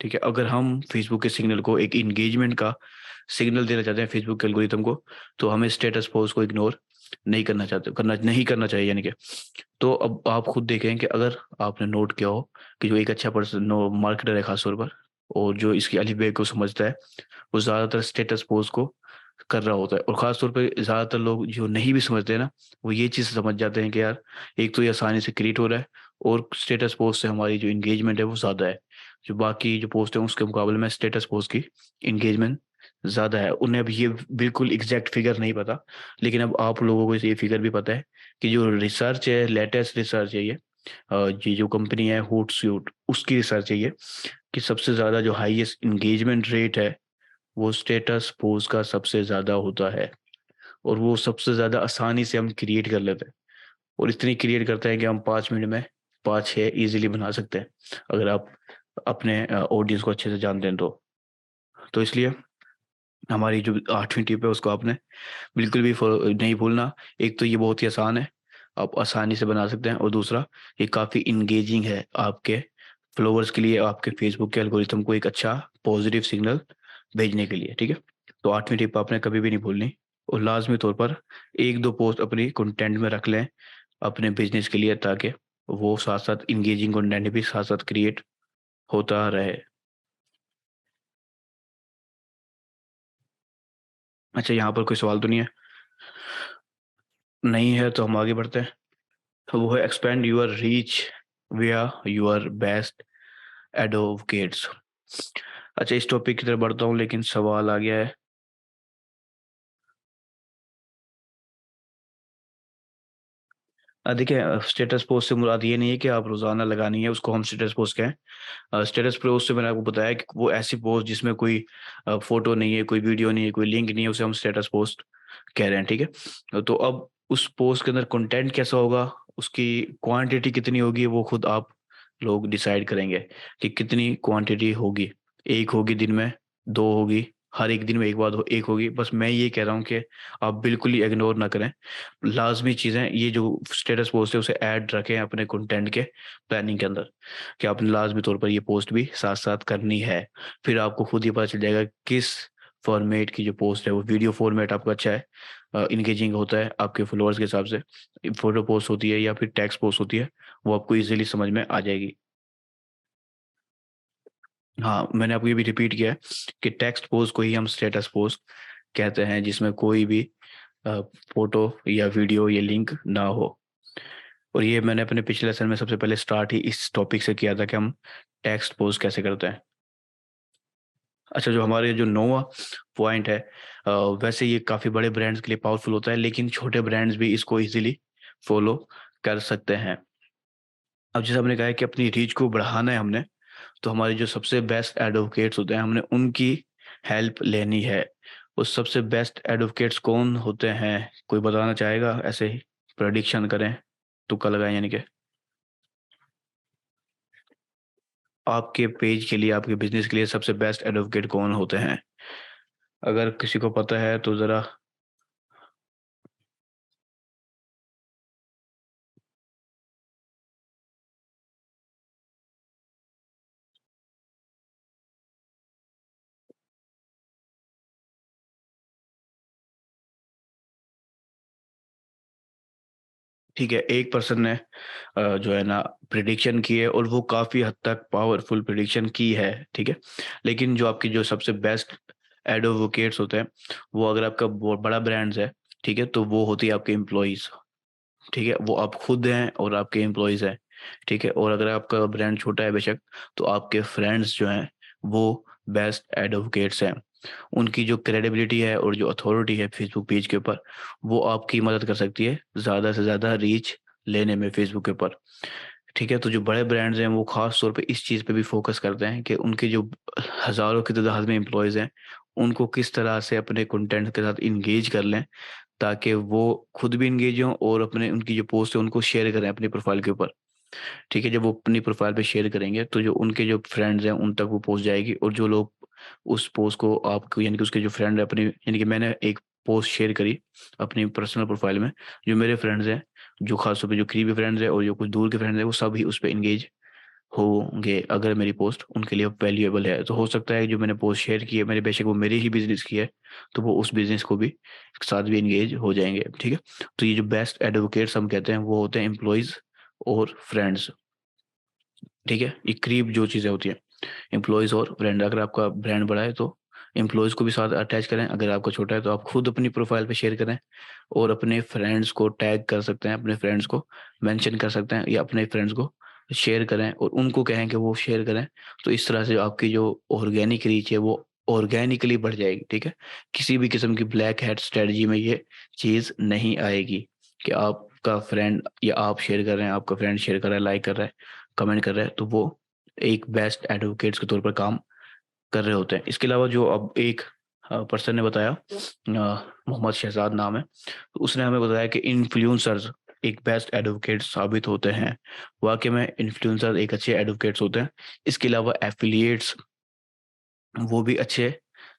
Speaker 1: ठीक है, अगर हम फेसबुक के सिग्नल को एक एंगेजमेंट का सिग्नल देना चाहते हैं फेसबुक के एल्गोरिथम को, तो हमें स्टेटस पोस्ट को इग्नोर नहीं करना चाहिए यानी कि। तो अब आप खुद देखें कि अगर आपने नोट किया हो कि जो एक अच्छा पर्सन नो मार्केटर है खास तौर पर और जो इसकी अली बे को समझता है, वो ज़्यादातर स्टेटस पोस्ट को कर रहा होता है और ख़ास तौर पे ज़्यादातर लोग जो नहीं भी समझते हैं ना, वो ये चीज़ समझ जाते हैं कि यार एक तो ये आसानी से क्रिएट हो रहा है और स्टेटस पोस्ट से हमारी जो एंगेजमेंट है वो ज़्यादा है। जो बाकी जो पोस्ट है उसके मुकाबले में स्टेटस पोस्ट की एंगेजमेंट ज़्यादा है। उन्हें अब ये बिल्कुल एग्ज़ैक्ट फिगर नहीं पता, लेकिन अब आप लोगों को ये फिगर भी पता है कि जो रिसर्च है, लेटेस्ट रिसर्च है ये जो कंपनी है होटस्यूट उसकी रिसर्च है ये, कि सबसे ज़्यादा जो हाईएस्ट एंगेजमेंट रेट है, वो स्टेटस पोस्ट का सबसे ज़्यादा होता है और वो सबसे ज़्यादा आसानी से हम क्रिएट कर लेते हैं और इतनी क्रिएट करते हैं कि हम 5 मिनट में 5-6 ईज़िली बना सकते हैं, अगर आप अपने ऑडियंस को अच्छे से जानते हैं तो। तो इसलिए हमारी जो 8वीं टिप है उसको आपने बिल्कुल भी नहीं भूलना। एक तो ये बहुत ही आसान है, आप आसानी से बना सकते हैं और दूसरा ये काफ़ी एंगेजिंग है आपके फॉलोवर्स के लिए, आपके फेसबुक के एल्गोरिथम को एक अच्छा पॉजिटिव सिग्नल भेजने के लिए, ठीक है? तो 8वीं टिप आपने कभी भी नहीं भूलनी और लाज़मी तौर पर 1-2 पोस्ट अपनी कंटेंट में रख लें अपने बिज़नेस के लिए ताकि वो साथ-साथ एंगेजिंग कंटेंट भी साथ-साथ क्रिएट होता रहे। अच्छा, यहाँ पर कोई सवाल तो नहीं है? नहीं है तो हम आगे बढ़ते हैं। तो वो है एक्सपेंड योर रीच विया योर बेस्ट एडवोकेट्स। अच्छा, इस टॉपिक की तरफ बढ़ता हूँ लेकिन सवाल आ गया है। देखिए, स्टेटस पोस्ट से मुराद ये नहीं है कि आप रोज़ाना लगानी है उसको हम स्टेटस पोस्ट कहें। स्टेटस पोस्ट से मैंने आपको बताया कि वो ऐसी पोस्ट जिसमें कोई फ़ोटो नहीं है, कोई वीडियो नहीं है, कोई लिंक नहीं है, उसे हम स्टेटस पोस्ट कह रहे हैं, ठीक है? तो अब उस पोस्ट के अंदर कंटेंट कैसा होगा, उसकी क्वांटिटी कितनी होगी, वो खुद आप लोग डिसाइड करेंगे कि कितनी क्वांटिटी होगी। 1 होगी दिन में, 2 होगी, हर एक दिन में 1 बार हो 1 होगी। बस मैं ये कह रहा हूँ कि आप बिल्कुल ही इग्नोर ना करें। लाज़मी चीज़ें ये जो स्टेटस पोस्ट है उसे ऐड रखें अपने कंटेंट के प्लानिंग के अंदर, कि आपने लाज़मी तौर पर ये पोस्ट भी साथ-साथ करनी है। फिर आपको खुद ही पता चल जाएगा किस फ़ॉर्मेट की जो पोस्ट है वो वीडियो फ़ॉर्मेट आपका अच्छा है, एंगेजिंग होता है आपके फ़ॉलोअर्स के हिसाब से, फ़ोटो पोस्ट होती है या फिर टेक्स्ट पोस्ट होती है, वो आपको ईज़िली समझ में आ जाएगी। हाँ, मैंने आपको ये भी रिपीट किया है कि टेक्स्ट पोस्ट को ही हम स्टेटस पोस्ट कहते हैं जिसमें कोई भी अ, फ़ोटो या वीडियो या लिंक ना हो। और ये मैंने अपने पिछले लेसन में सबसे पहले स्टार्ट ही इस टॉपिक से किया था कि हम टेक्स्ट पोस्ट कैसे करते हैं। अच्छा, जो हमारे जो 9वाँ पॉइंट है, वैसे ये काफ़ी बड़े ब्रांड्स के लिए पावरफुल होता है लेकिन छोटे ब्रांड्स भी इसको ईज़िली फ़ॉलो कर सकते हैं। अब जैसे आपने कहा है कि अपनी रीच को बढ़ाना है हमने, तो हमारे जो सबसे बेस्ट एडवोकेट्स होते हैं हमने उनकी हेल्प लेनी है। वो सबसे बेस्ट एडवोकेट्स कौन होते हैं? कोई बताना चाहेगा ऐसे ही प्रेडिक्शन करें, तुक्का लगाएँ यानी कि? आपके पेज के लिए, आपके बिज़नेस के लिए सबसे बेस्ट एडवोकेट कौन होते हैं? अगर किसी को पता है तो ज़रा ठीक है, एक पर्सन ने जो है ना प्रिडिक्शन की है और वो काफ़ी हद तक पावरफुल प्रिडिक्शन की है, ठीक है? लेकिन जो आपकी जो सबसे बेस्ट एडवोकेट्स होते हैं, वो अगर आपका बड़ा ब्रांड्स है, ठीक है? तो वो होती है आपके एम्प्लॉइज़, ठीक है? वो आप खुद हैं और आपके एम्प्लॉइज़ हैं, ठीक है? और अगर आपका ब्रांड छोटा है बेशक, तो आपके फ्रेंड्स जो हैं, वो बेस्ट एडवोकेट्स हैं। उनकी जो क्रेडिबिलिटी है और जो अथॉरिटी है फेसबुक पेज के ऊपर, वो आपकी मदद कर सकती है ज़्यादा से ज़्यादा रीच लेने में फेसबुक के ऊपर, ठीक है? तो जो बड़े ब्रांड्स हैं, वो ख़ास तौर पे इस चीज़ पे भी फ़ोकस करते हैं कि उनके जो हज़ारों की तादाद में एम्प्लॉइज़ हैं, उनको किस तरह से अपने कंटेंट के साथ एंगेज कर लें, ताकि वो खुद भी एंगेज हों और अपने उनकी जो पोस्ट है, उनको शेयर करें अपनी प्रोफ़ाइल के ऊपर। ठीक है, जब वो अपनी प्रोफ़ाइल पे शेयर करेंगे, तो जो उनके जो फ्रेंड्स हैं, उन तक वो पोस्ट जाएगी और जो लोग उस पोस्ट को आपको यानी कि उसके जो फ्रेंड है अपनी यानी कि मैंने एक पोस्ट शेयर करी अपनी पर्सनल प्रोफ़ाइल में, जो मेरे फ्रेंड्स हैं, जो ख़ास तौर पे जो करीबी फ्रेंड्स हैं और जो कुछ दूर के फ्रेंड्स हैं, वो सभी उस पे एंगेज होंगे अगर मेरी पोस्ट उनके लिए वैल्यूएबल है। तो हो सकता है जो मैंने पोस्ट शेयर की है, मैंने बेशक वो मेरे ही बिज़नेस की है, तो वो उस बिज़नेस को भी साथ भी एंगेज हो जाएँगे, ठीक है? तो ये जो बेस्ट एडवोकेट्स हम कहते हैं, वो होते हैं एम्प्लॉइज़ और फ्रेंड्स। ठीक है? ये करीब जो चीज़ें होती हैं, एम्प्लॉइज़ और ब्रांड अगर आपका ब्रांड बड़ा है तो एम्प्लॉइज़ को भी साथ अटैच करें, अगर आपका छोटा है तो आप खुद अपनी प्रोफ़ाइल पे शेयर करें और अपने फ्रेंड्स को टैग कर सकते हैं, अपने फ्रेंड्स को मेंशन कर सकते हैं या अपने फ्रेंड्स को शेयर करें और उनको कहें कि वो शेयर करें। तो इस तरह से आपकी जो ऑर्गेनिक रीच है वो ऑर्गेनिकली बढ़ जाएगी, ठीक है? किसी भी किस्म की ब्लैक हैट स्ट्रैटेजी में ये चीज़ नहीं आएगी कि आपका फ्रेंड या आप शेयर कर रहे हैं, आपका फ्रेंड शेयर कर रहा है, लाइक कर रहा है, कमेंट कर रहा है, तो वो एक बेस्ट एडवोकेट्स के तौर पर काम कर रहे होते हैं। इसके अलावा जो अब एक पर्सन ने बताया मोहम्मद शहज़ाद नाम है, तो उसने हमें बताया कि इन्फ्लुएंसर्स एक बेस्ट एडवोकेट साबित होते हैं। वाक़ई में इन्फ्लुएंसर एक अच्छे एडवोकेट्स होते हैं। इसके अलावा एफ़िलिएट्स वो भी अच्छे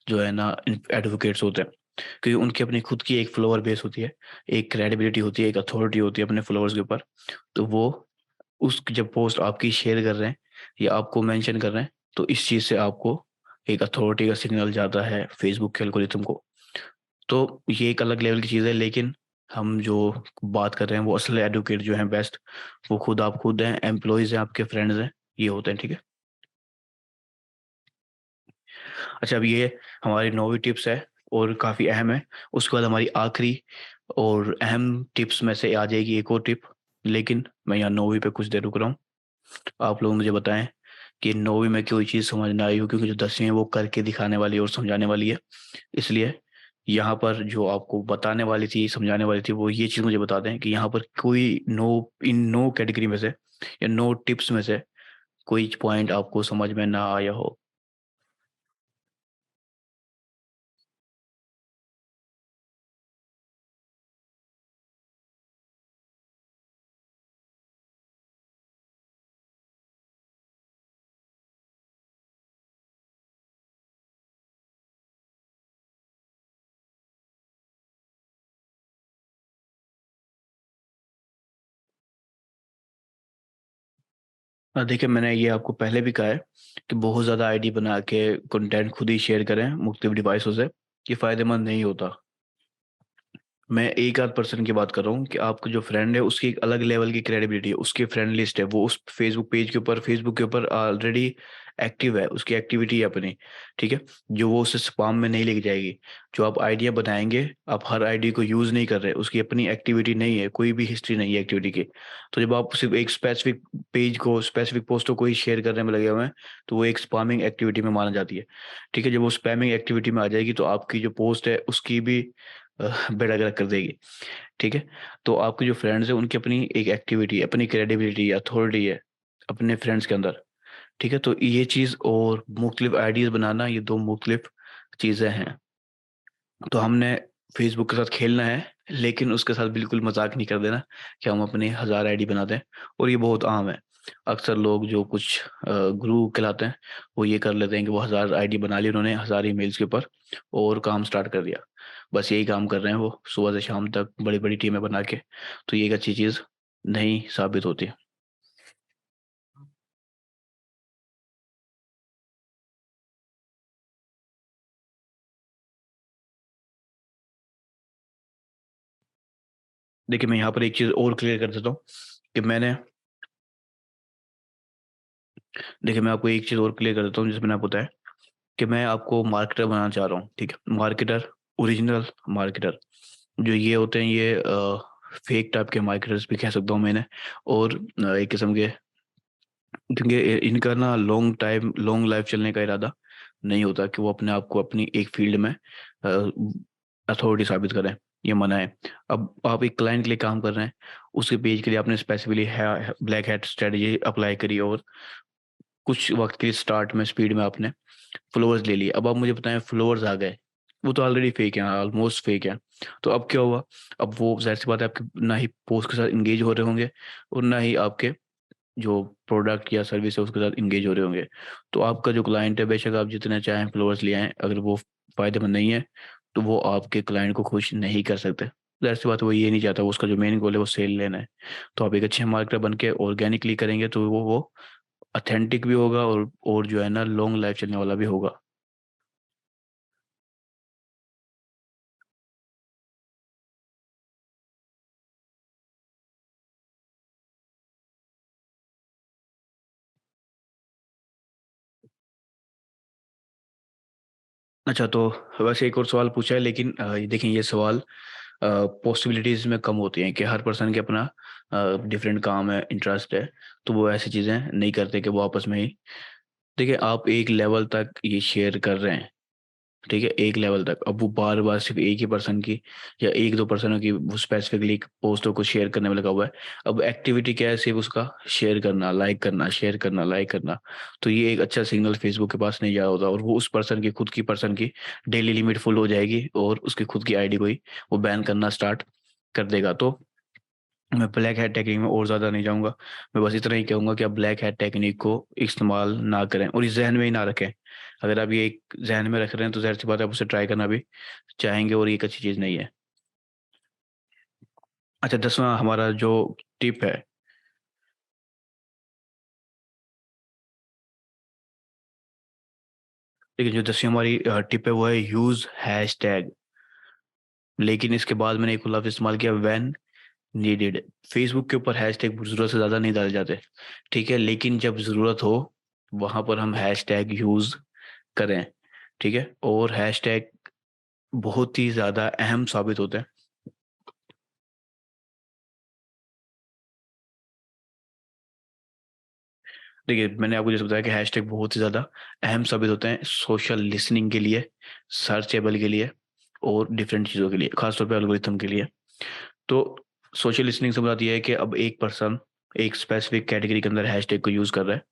Speaker 1: जो है ना एडवोकेट्स होते हैं। क्योंकि उनकी अपनी खुद की एक फ़ॉलोवर बेस होती है, एक क्रेडिबिलिटी होती है, एक अथॉरिटी होती है अपने फ़ॉलोअर्स के ऊपर। तो वो उस जब पोस्ट आपकी शेयर कर रहे हैं या आपको मेंशन कर रहे हैं, तो इस चीज़ से आपको एक अथॉरिटी का सिग्नल जाता है फेसबुक के एल्गोरिथम को। तो ये एक अलग लेवल की चीज़ है, लेकिन हम जो बात कर रहे हैं वो असल एडवोकेट जो हैं बेस्ट, वो खुद आप खुद हैं, एम्प्लॉइज़ हैं, आपके फ्रेंड्स हैं, ये होते हैं, ठीक है? अच्छा, अब ये हमारी 9वीं टिप्स है और काफ़ी अहम है। उसके बाद हमारी आखिरी और अहम टिप्स में से आ जाएगी एक और टिप, लेकिन मैं यहाँ 9वीं पे कुछ देर रुक रहा हूँ। आप लोग मुझे बताएँ कि 9वीं में कोई चीज़ समझ ना आई हो, क्योंकि जो 10वीं है वो करके दिखाने वाली और समझाने वाली है। इसलिए यहाँ पर जो आपको बताने वाली थी, समझाने वाली थी, वो ये चीज़ मुझे बता दें कि यहाँ पर कोई इन नो कैटेगरी में से या नो टिप्स में से कोई पॉइंट आपको समझ में ना आया हो। देखिए, मैंने ये आपको पहले भी कहा है कि बहुत ज़्यादा आईडी बना के कंटेंट खुद ही शेयर करें मुख्तलिफ डिवाइसों से, ये फ़ायदेमंद नहीं होता। मैं एक आध पर्सन की बात कर रहा हूँ कि आपका जो फ्रेंड है उसकी एक अलग लेवल की क्रेडिबिलिटी है, उसकी फ्रेंड लिस्ट है, वो उस फेसबुक के ऊपर ऑलरेडी एक्टिव है, उसकी एक्टिविटी है अपनी, ठीक है? जो वो उसे स्पैम में नहीं लेके जाएगी। जो आप आइडिया बनाएँगे, आप हर आईडी को यूज़ नहीं कर रहे, उसकी अपनी एक्टिविटी नहीं है, कोई भी हिस्ट्री नहीं है एक्टिविटी की। तो जब आप सिर्फ़ एक स्पेसिफिक पेज को, स्पेसिफिक पोस्टों को ही शेयर करने में लगे हुए हैं, तो वो एक स्पैमिंग एक्टिविटी में माना जाती है, ठीक है? जब वो स्पैमिंग एक्टिविटी में आ जाएगी, तो आपकी जो पोस्ट है उसकी भी बेड़ा गर्क कर देगी, ठीक है? तो आपके जो फ्रेंड्स हैं उनकी अपनी एक एक्टिविटी है, अपनी क्रेडिबिलिटी है, अथॉरिटी है, अपने फ्रेंड्स के अंदर, ठीक है? तो ये चीज़ और मुख्तलिफ आइडियाज़ बनाना, ये 2 मुख्तलिफ चीज़ें हैं। तो हमने फेसबुक के साथ खेलना है, लेकिन उसके साथ बिल्कुल मज़ाक नहीं कर देना कि हम अपनी 1000 आईडी बना दें, और ये बहुत आम है। अक्सर लोग जो कुछ गुरु कहलाते हैं, वो ये कर लेते हैं कि वो 1000 आईडी बना ली उन्होंने 1000 ईमेल्स के ऊपर और काम स्टार्ट कर दिया। बस यही काम कर रहे हैं वो सुबह से शाम तक बड़ी-बड़ी टीमें बना के, तो ये एक अच्छी चीज़ नहीं साबित होती। देखिए, मैं यहाँ पर एक चीज़ और क्लियर कर देता हूँ कि मैंने देखिए, मैं आपको एक चीज़ और क्लियर कर देता हूँ, जैसे मैंने आपको बताया कि मैं आपको मार्केटर बनाना चाह रहा हूँ, ठीक है? Marketer, original marketer. जो ये होते हैं, ये फेक टाइप के मार्केटर्स भी कह सकता हूँ मैं इन्हें। और एक किस्म के, क्योंकि इनका ना लॉन्ग टाइम, लॉन्ग लाइफ चलने का इरादा नहीं होता कि वो अपने आप को अपनी एक फील्ड में अथॉरिटी साबित करें, ये मना है। अब आप एक क्लाइंट के लिए काम कर रहे हैं, उसके पेज के लिए आपने specifically black hat strategy apply करी, और कुछ वक्त के लिए स्टार्ट में स्पीड में आपने फॉलोअर्स ले लिए। अब आप मुझे बताएं, फॉलोअर्स आ गए, वो तो ऑलरेडी फेक है, ऑलमोस्ट फेक है। तो अब क्या हुआ? अब वो जाहिर सी बात है, आपके ना ही पोस्ट के साथ इंगेज हो रहे होंगे, और ना ही आपके जो प्रोडक्ट या सर्विस है उसके साथ इंगेज हो रहे होंगे। तो आपका जो क्लाइंट है, बेशक आप जितने चाहें फॉलोअर्स ले आएं, अगर वो फायदेमंद नहीं है तो वो आपके क्लाइंट को खुश नहीं कर सकते। जाहिर सी बात है, वो ये नहीं चाहता, उसका जो मेन गोल है वो सेल लेना है। तो आप एक अच्छे मार्केटर बन के ऑर्गेनिकली करेंगे तो वो ऑथेंटिक भी होगा, और जो है ना, लॉन्ग लाइफ चलने वाला भी होगा। अच्छा, तो वैसे एक और सवाल पूछा है, लेकिन ये देखिए, ये सवाल पॉसिबिलिटीज में कम होती हैं कि हर पर्सन के अपना डिफरेंट काम है, इंटरेस्ट है, तो वो ऐसी चीज़ें नहीं करते कि वो आपस में ही। देखिए, आप एक लेवल तक ये शेयर कर रहे हैं, ठीक है, एक लेवल तक। अब वो बार बार सिर्फ एक ही पर्सन की या एक दो पर्सनों की वो स्पेसिफिकली पोस्टों को शेयर करने में लगा हुआ है। अब एक्टिविटी क्या है? सिर्फ उसका शेयर करना, लाइक करना, शेयर करना, लाइक करना। तो ये एक अच्छा सिग्नल फेसबुक के पास नहीं जा रहा होता, और वो उस पर्सन की, खुद की पर्सन की डेली लिमिट फुल हो जाएगी, और उसकी खुद की आईडी को ही वो बैन करना स्टार्ट कर देगा। तो मैं ब्लैक हैट टेक्निक में और ज़्यादा नहीं जाऊँगा। मैं बस इतना ही कहूँगा कि आप ब्लैक हैट टेक्निक को इस्तेमाल ना करें, और इस ज़हन में ही ना रखें। अगर आप ये एक ज़हन में रख रहे हैं तो ज़ाहिर-सी बात है, आप उसे ट्राई करना भी चाहेंगे, और ये एक अच्छी चीज़ नहीं है। अच्छा, 10वां हमारा जो टिप है, देखिए, जो 10वीं हमारी टिप है वो है यूज़ हैशटैग। लेकिन इसके बाद मैंने एक और लफ्ज़ इस्तेमाल किया, व्हेन नीडेड। फेसबुक के ऊपर हैशटैग ज़रूरत से ज़्यादा नहीं डाले जाते, ठीक है? लेकिन जब ज़रूरत हो, वहाँ पर हम हैशटैग यूज़ करें, ठीक है? और हैशटैग बहुत ही ज़्यादा अहम साबित होते हैं। देखिए, मैंने आपको जैसे बताया कि हैशटैग बहुत ही ज़्यादा अहम साबित होते हैं सोशल लिसनिंग के लिए, सर्चेबल के लिए, और डिफरेंट चीज़ों के लिए, ख़ास तौर पे एल्गोरिथम के लिए। तो सोशल लिसनिंग से मुराद ये है कि अब एक पर्सन एक स्पेसिफिक कैटेगरी के अंदर हैशटैग को यूज़ कर रहा है,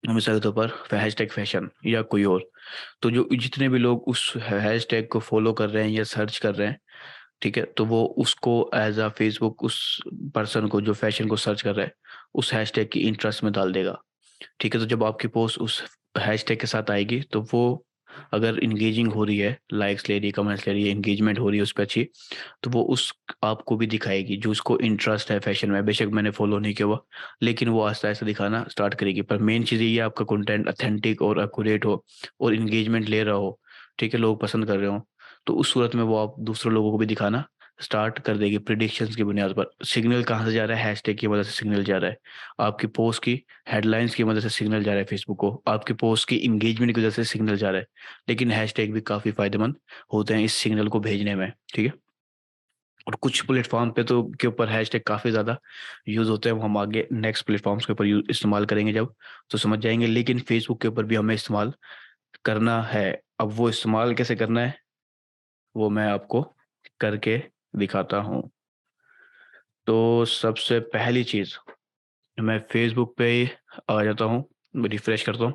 Speaker 1: मिसाल के तौर पर हैशटैग फैशन या कोई और। तो जो जितने भी लोग उस हैशटैग को फ़ॉलो कर रहे हैं या सर्च कर रहे हैं, ठीक है? तो वो उसको एज़ अ फ़ेसबुक उस पर्सन को, जो फ़ैशन को सर्च कर रहा है, उस हैशटैग की इंटरेस्ट में डाल देगा। ठीक है? तो जब आपकी पोस्ट उस हैशटैग के साथ आएगी, तो वो अगर एंगेजिंग हो रही है, लाइक्स ले रही है, कमेंट्स ले रही है, एंगेजमेंट हो रही है उस पे अच्छी, तो वो उस आपको भी दिखाएगी, जो उसको इंटरेस्ट है फ़ैशन में। बेशक मैंने फ़ॉलो नहीं किया हुआ, लेकिन वो आहिस्ता-आहिस्ता दिखाना स्टार्ट करेगी। पर मेन चीज़ ये है, आपका कंटेंट ऑथेंटिक और एक्यूरेट हो, और एंगेजमेंट ले रहा हो, ठीक है? लोग पसंद कर रहे हों, तो उस सूरत में वो आप दूसरे लोगों को भी दिखाना स्टार्ट कर देगी प्रेडिक्शंस की बुनियाद पर। सिग्नल कहाँ से जा रहा है? हैशटैग की वजह से सिग्नल जा रहा है। आपकी पोस्ट की हेडलाइंस की मदद से सिग्नल जा रहा है फेसबुक को, आपकी पोस्ट की एंगेजमेंट की वजह से सिग्नल जा रहा है। लेकिन हैशटैग भी काफ़ी फ़ायदेमंद होते हैं इस सिग्नल को भेजने में, ठीक है? और कुछ प्लेटफ़ॉर्म पे तो के ऊपर हैशटैग काफ़ी ज़्यादा यूज़ होते हैं, वो हम आगे नेक्स्ट प्लेटफ़ॉर्म्स के ऊपर इस्तेमाल करेंगे जब, तो समझ जाएँगे। लेकिन फेसबुक के ऊपर भी हमें इस्तेमाल करना है। अब वो इस्तेमाल कैसे करना है, वो मैं आपको करके दिखाता हूँ। तो सबसे पहली चीज़, मैं फेसबुक पे आ जाता हूँ, रिफ्रेश करता हूँ।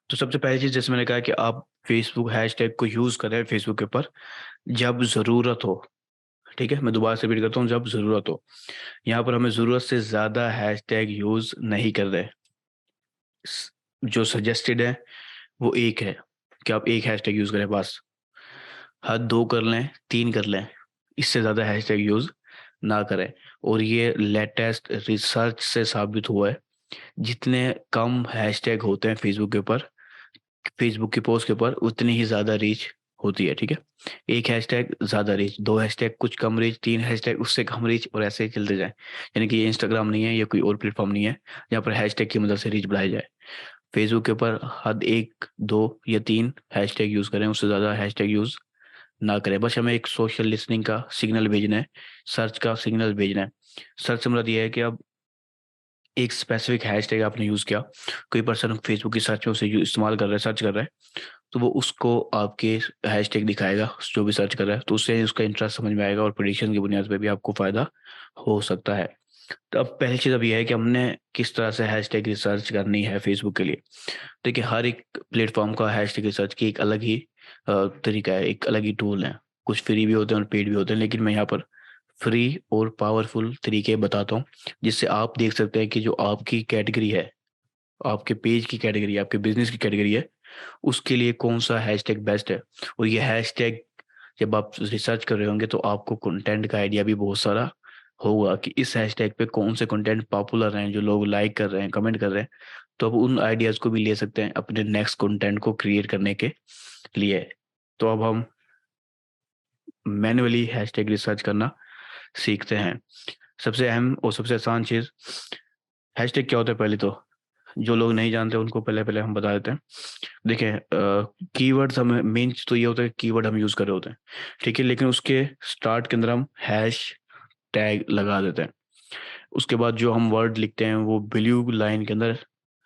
Speaker 1: तो सबसे पहली चीज़, जैसे मैंने कहा कि आप फेसबुक हैशटैग को यूज़ करें फेसबुक के ऊपर जब ज़रूरत हो, ठीक है? मैं दोबारा से रिपीट करता हूँ, जब ज़रूरत हो। यहाँ पर हमें ज़रूरत से ज़्यादा हैशटैग यूज़ नहीं कर रहे। स जो सजेस्टेड है वो एक है कि आप एक हैशटैग यूज़ करें बस। हद 2 कर लें, 3 कर लें, इससे ज़्यादा हैशटैग यूज़ ना करें। और ये लेटेस्ट रिसर्च से साबित हुआ है, जितने कम हैशटैग होते हैं फेसबुक के ऊपर, फेसबुक की पोस्ट के ऊपर, उतनी ही ज़्यादा रीच होती है, ठीक है। एक हैशटैग ज़्यादा रीच, 2 हैशटैग कुछ कम रीच, 3 हैशटैग उससे कम रीच, और ऐसे ही चलते जाएँ। यानी कि ये इंस्टाग्राम नहीं है, ये कोई और प्लेटफ़ॉर्म नहीं है, जहाँ पर हैशटैग की मदद से रीच बढ़ाई जाए। फेसबुक के ऊपर हद 1, 2 या 3 हैशटैग यूज़ करें, उससे ज़्यादा हैशटैग यूज़ ना करें। बस हमें एक सोशल लिसनिंग का सिग्नल भेजना है, सर्च का सिग्नल भेजना है। सर्च से मतलब ये है कि अब एक स्पेसिफिक हैशटैग आपने यूज़ किया, कोई पर्सन फेसबुक की सर्च में उसे इस्तेमाल कर रहा है, सर्च कर रहा है, तो वो उसको आपके हैशटैग दिखाएगा, जो भी सर्च कर रहा है, तो उससे उसका इंटरेस्ट समझ में आएगा और प्रेडिक्शन की बुनियाद पे भी आपको फ़ायदा हो सकता है। तो अब पहली चीज़ अब ये है कि हमने किस तरह से हैशटैग रिसर्च करनी है फेसबुक के लिए। देखिए, हर एक प्लेटफ़ॉर्म का हैशटैग रिसर्च की एक अलग ही तरीका है, एक अलग ही टूल है। कुछ फ्री भी होते हैं और पेड भी होते हैं, लेकिन मैं यहाँ पर फ्री और पावरफुल तरीके बताता हूँ, जिससे आप देख सकते हैं कि जो आपकी कैटेगरी है, आपके पेज की कैटेगरी है, आपके बिज़नेस की कैटेगरी है, उसके लिए कौन-सा हैशटैग बेस्ट है। और ये हैशटैग जब आप रिसर्च कर रहे होंगे, तो आपको कंटेंट का आइडिया भी बहुत सारा होगा कि इस हैशटैग पे कौन से कंटेंट पॉपुलर हैं, जो लोग लाइक कर रहे हैं, कमेंट कर रहे हैं। तो आप उन आइडियाज़ को भी ले सकते हैं अपने नेक्स्ट कंटेंट को क्रिएट करने के लिए। तो अब हम मैन्युअली हैशटैग रिसर्च करना सीखते हैं। सबसे अहम और सबसे आसान चीज़, हैशटैग क्या होता है पहले तो? जो लोग नहीं जानते उनको पहले-पहले हम बता देते हैं। देखिए, कीवर्ड्स हमें मेन चीज़ तो ये होता है कि कीवर्ड हम यूज़ कर रहे होते हैं, ठीक है? लेकिन उसके स्टार्ट के अंदर हम हैश टैग लगा देते हैं। उसके बाद जो हम वर्ड लिखते हैं वो ब्लू लाइन के अंदर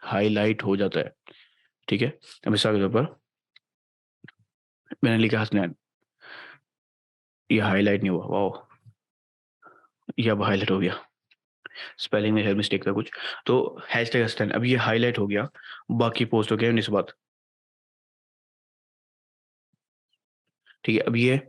Speaker 1: हाइलाइट हो जाता है, ठीक है? अब मिसाल के तौर पर मैंने लिखा हसनैन, ये हाइलाइट नहीं हुआ, वाओ! ये अब हाइलाइट हो गया। स्पेलिंग में है मिस्टेक था कुछ। तो हैशटैग हसनैन, अब ये हाइलाइट हो गया, बाकी पोस्ट हो गया निस्बत। ठीक है, अब ये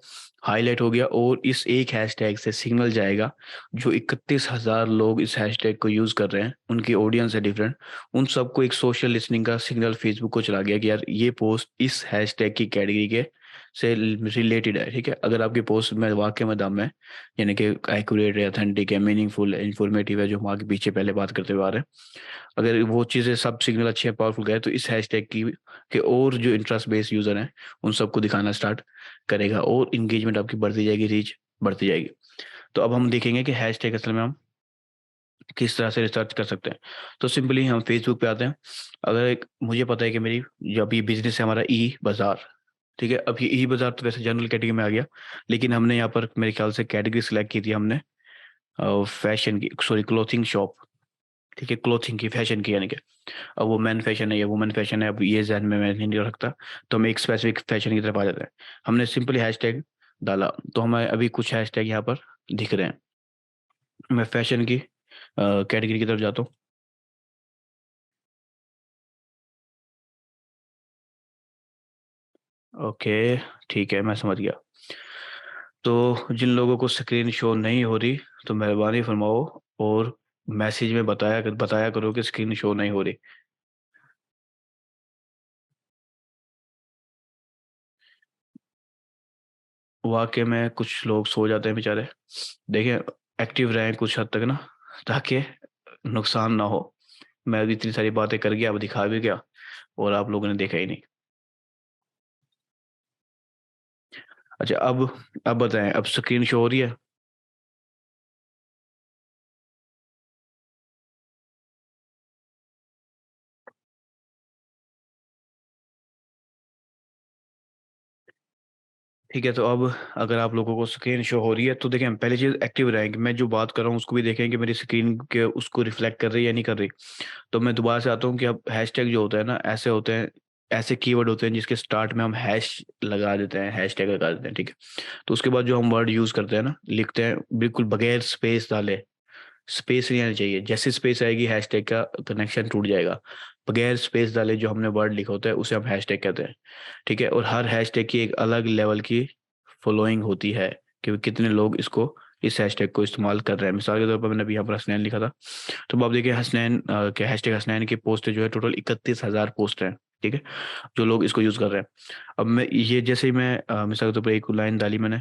Speaker 1: हाइलाइट हो गया और इस एक हैशटैग से सिग्नल जाएगा, जो 31,000 लोग इस हैशटैग को यूज़ कर रहे हैं, उनकी ऑडियंस है डिफरेंट, उन सबको एक सोशल लिसनिंग का सिग्नल फेसबुक को चला गया कि यार ये पोस्ट इस हैशटैग की कैटेगरी के से रिलेटेड है, ठीक है? अगर आपकी पोस्ट में वाक़ई में दम है, यानी कि एक्यूरेट है, ऑथेंटिक है, मीनिंगफुल है, इन्फॉर्मेटिव है, जो हम आगे पीछे पहले बात करते हुए आ रहे हैं, अगर वो चीज़ें सब सिग्नल अच्छे हैं, पावरफुल गए, तो इस हैशटैग की के और जो इंटरेस्ट बेस्ड यूज़र हैं, उन सबको दिखाना स्टार्ट करेगा और एंगेजमेंट आपकी बढ़ती जाएगी, रीच बढ़ती जाएगी। तो अब हम देखेंगे कि हैशटैग असल में हम किस तरह से रिसर्च कर सकते हैं। तो सिंपली हम फेसबुक पे आते हैं। अगर एक मुझे पता है कि मेरी जो अभी बिज़नेस है हमारा ई-बाज़ार, ठीक है? अब ये ई-बाज़ार तो वैसे जनरल कैटेगरी में आ गया, लेकिन हमने यहाँ पर मेरे ख्याल से कैटेगरी सिलेक्ट की थी हमने फैशन की, सॉरी, क्लॉथिंग शॉप, ठीक है? क्लॉथिंग की, फैशन की, यानी कि अब वो मेन फैशन है या वुमेन फैशन है, अब ये ज़हन में मैं नहीं रखता, तो हम एक स्पेसिफिक फैशन की तरफ आ जाते हैं। हमने सिंपली हैशटैग डाला, तो हमें अभी कुछ हैशटैग यहाँ पर दिख रहे हैं। मैं फैशन की कैटेगरी की तरफ जाता हूँ। ओके, ठीक है, मैं समझ गया। तो जिन लोगों को स्क्रीन शो नहीं हो रही, तो मेहरबानी फ़रमाओ और मैसेज में बताया करो कि स्क्रीन शो नहीं हो रही। वाक़ई में कुछ लोग सो जाते हैं बेचारे। देखिए, एक्टिव रहें कुछ हद तक ना, ताकि नुकसान ना हो। मैं भी इतनी सारी बातें कर गया, अब दिखा भी गया और आप लोगों ने देखा ही नहीं। अच्छा, अब बताएँ, अब स्क्रीन शो हो रही है? ठीक है, तो अब अगर आप लोगों को स्क्रीन शो हो रही है, तो देखें, पहली चीज़ एक्टिव रहें कि मैं जो बात कर रहा हूँ उसको भी देखें कि मेरी स्क्रीन के उसको रिफ्लेक्ट कर रही है या नहीं कर रही। तो मैं दोबारा से आता हूँ कि अब हैशटैग जो होता है ना, ऐसे होते हैं, ऐसे कीवर्ड होते हैं जिसके स्टार्ट में हम हैश लगा देते हैं, हैशटैग लगा देते हैं, ठीक है? तो उसके बाद जो हम वर्ड यूज़ करते हैं ना, लिखते हैं बिल्कुल बगैर स्पेस डाले, स्पेस नहीं आनी चाहिए। जैसे स्पेस आएगी हैशटैग का कनेक्शन टूट जाएगा। बगैर स्पेस डाले जो हमने वर्ड लिखा होता है उसे हम हैशटैग कहते हैं, ठीक है? और हर हैशटैग की एक अलग लेवल की फॉलोइंग होती है कि कितने लोग इसको इस हैशटैग को इस्तेमाल कर रहे हैं। मिसाल के तौर पर मैंने अभी यहाँ पर हसनैन लिखा था, तो अब आप देखिए हसनैन क्या हैशटैग हसनैन की पोस्ट जो है टोटल 31,000 पोस्ट हैं, ठीक है? जो लोग इसको यूज़ कर रहे हैं। अब मैं ये जैसे ही मैं मिसाल के तौर पर एक लाइन डाली मैंने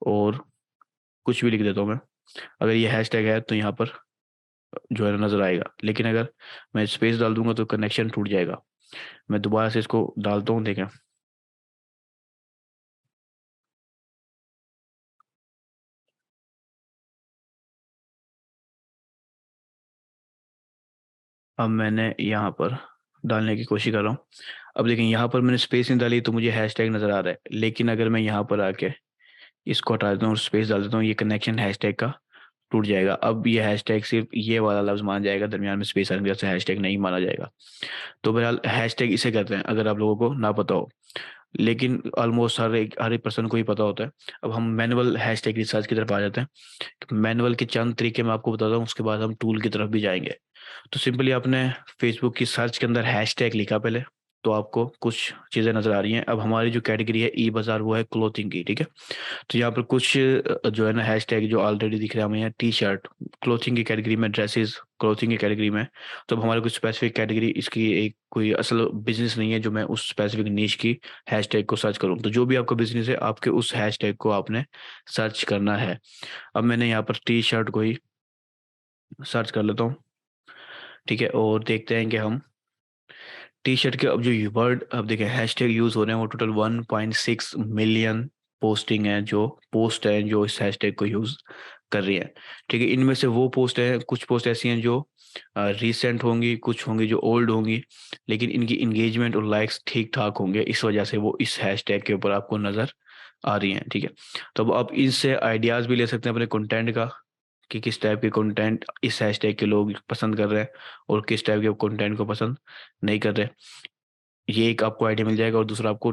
Speaker 1: और कुछ भी लिख देता हूँ मैं। अगर ये हैशटैग है तो यहाँ पर जो है ना नज़र आएगा। लेकिन अगर मैं स्पेस डाल दूँगा तो कनेक्शन टूट जाएगा। मैं दोबारा से इसको डालता हूँ, देखें। अब मैंने यहाँ पर डालने की कोशिश कर रहा हूँ। अब देखिए यहाँ पर मैंने स्पेस नहीं डाली तो मुझे हैशटैग नज़र आ रहा है, लेकिन अगर मैं यहाँ पर आके इसको हटा देता हूँ और स्पेस डाल देता हूँ, ये कनेक्शन हैशटैग का टूट जाएगा। अब ये हैशटैग सिर्फ ये वाला लफ्ज़ माना जाएगा, दरमियान में स्पेस आने की वजह से हैशटैग नहीं माना जाएगा। तो बहरहाल हैशटैग इसे कहते हैं, अगर आप लोगों को ना पता हो, लेकिन ऑलमोस्ट हर एक पर्सन को ही पता होता है। अब हम मैनुअल हैशटैग रिसर्च की तरफ आ जाते हैं। मैनुअल के चंद तरीके मैं आपको बताता हूँ, उसके बाद हम टूल की तरफ भी जाएंगे। तो सिंपली आपने फेसबुक की सर्च के अंदर हैशटैग लिखा पहले, तो आपको कुछ चीज़ें नज़र आ रही हैं। अब हमारी जो कैटेगरी है ई बाज़ार, वो है क्लोथिंग की, ठीक है। तो यहाँ पर कुछ जो है ना हैशटैग जो ऑलरेडी दिख रहे हैं हमें यहाँ, टी शर्ट क्लोथिंग की कैटेगरी में, ड्रेसेस क्लोथिंग की कैटेगरी में। तो अब हमारे कुछ स्पेसिफिक कैटेगरी, इसकी एक कोई असल बिजनेस नहीं है जो मैं उस स्पेसिफिक नीश की हैशटैग को सर्च करूँ। तो जो भी आपका बिजनेस है, आपके उस हैशटैग को आपने सर्च करना है। अब मैंने यहाँ पर टी शर्ट को ही सर्च कर लेता हूँ, ठीक है। और देखते हैं कि हम टी शर्ट के अब जो वर्ड, अब देखिए हैशटैग यूज़ हो रहे हैं वो टोटल 1.6 मिलियन पोस्टिंग है, जो पोस्ट है जो इस हैशटैग को यूज़ कर रही है, ठीक है। इनमें से वो पोस्ट है, कुछ पोस्ट ऐसी हैं जो रीसेंट होंगी, कुछ होंगी जो ओल्ड होंगी, लेकिन इनकी इंगेजमेंट और लाइक्स ठीक ठाक होंगे, इस वजह से वो इस हैशटैग के ऊपर आपको नज़र आ रही हैं, ठीक है। तो अब आप इससे आइडियाज़ भी ले सकते हैं अपने कंटेंट का, कि किस टाइप के कंटेंट इस हैशटैग के लोग पसंद कर रहे हैं और किस टाइप के कंटेंट को पसंद नहीं कर रहे। ये एक आपको आइडिया मिल जाएगा, और दूसरा आपको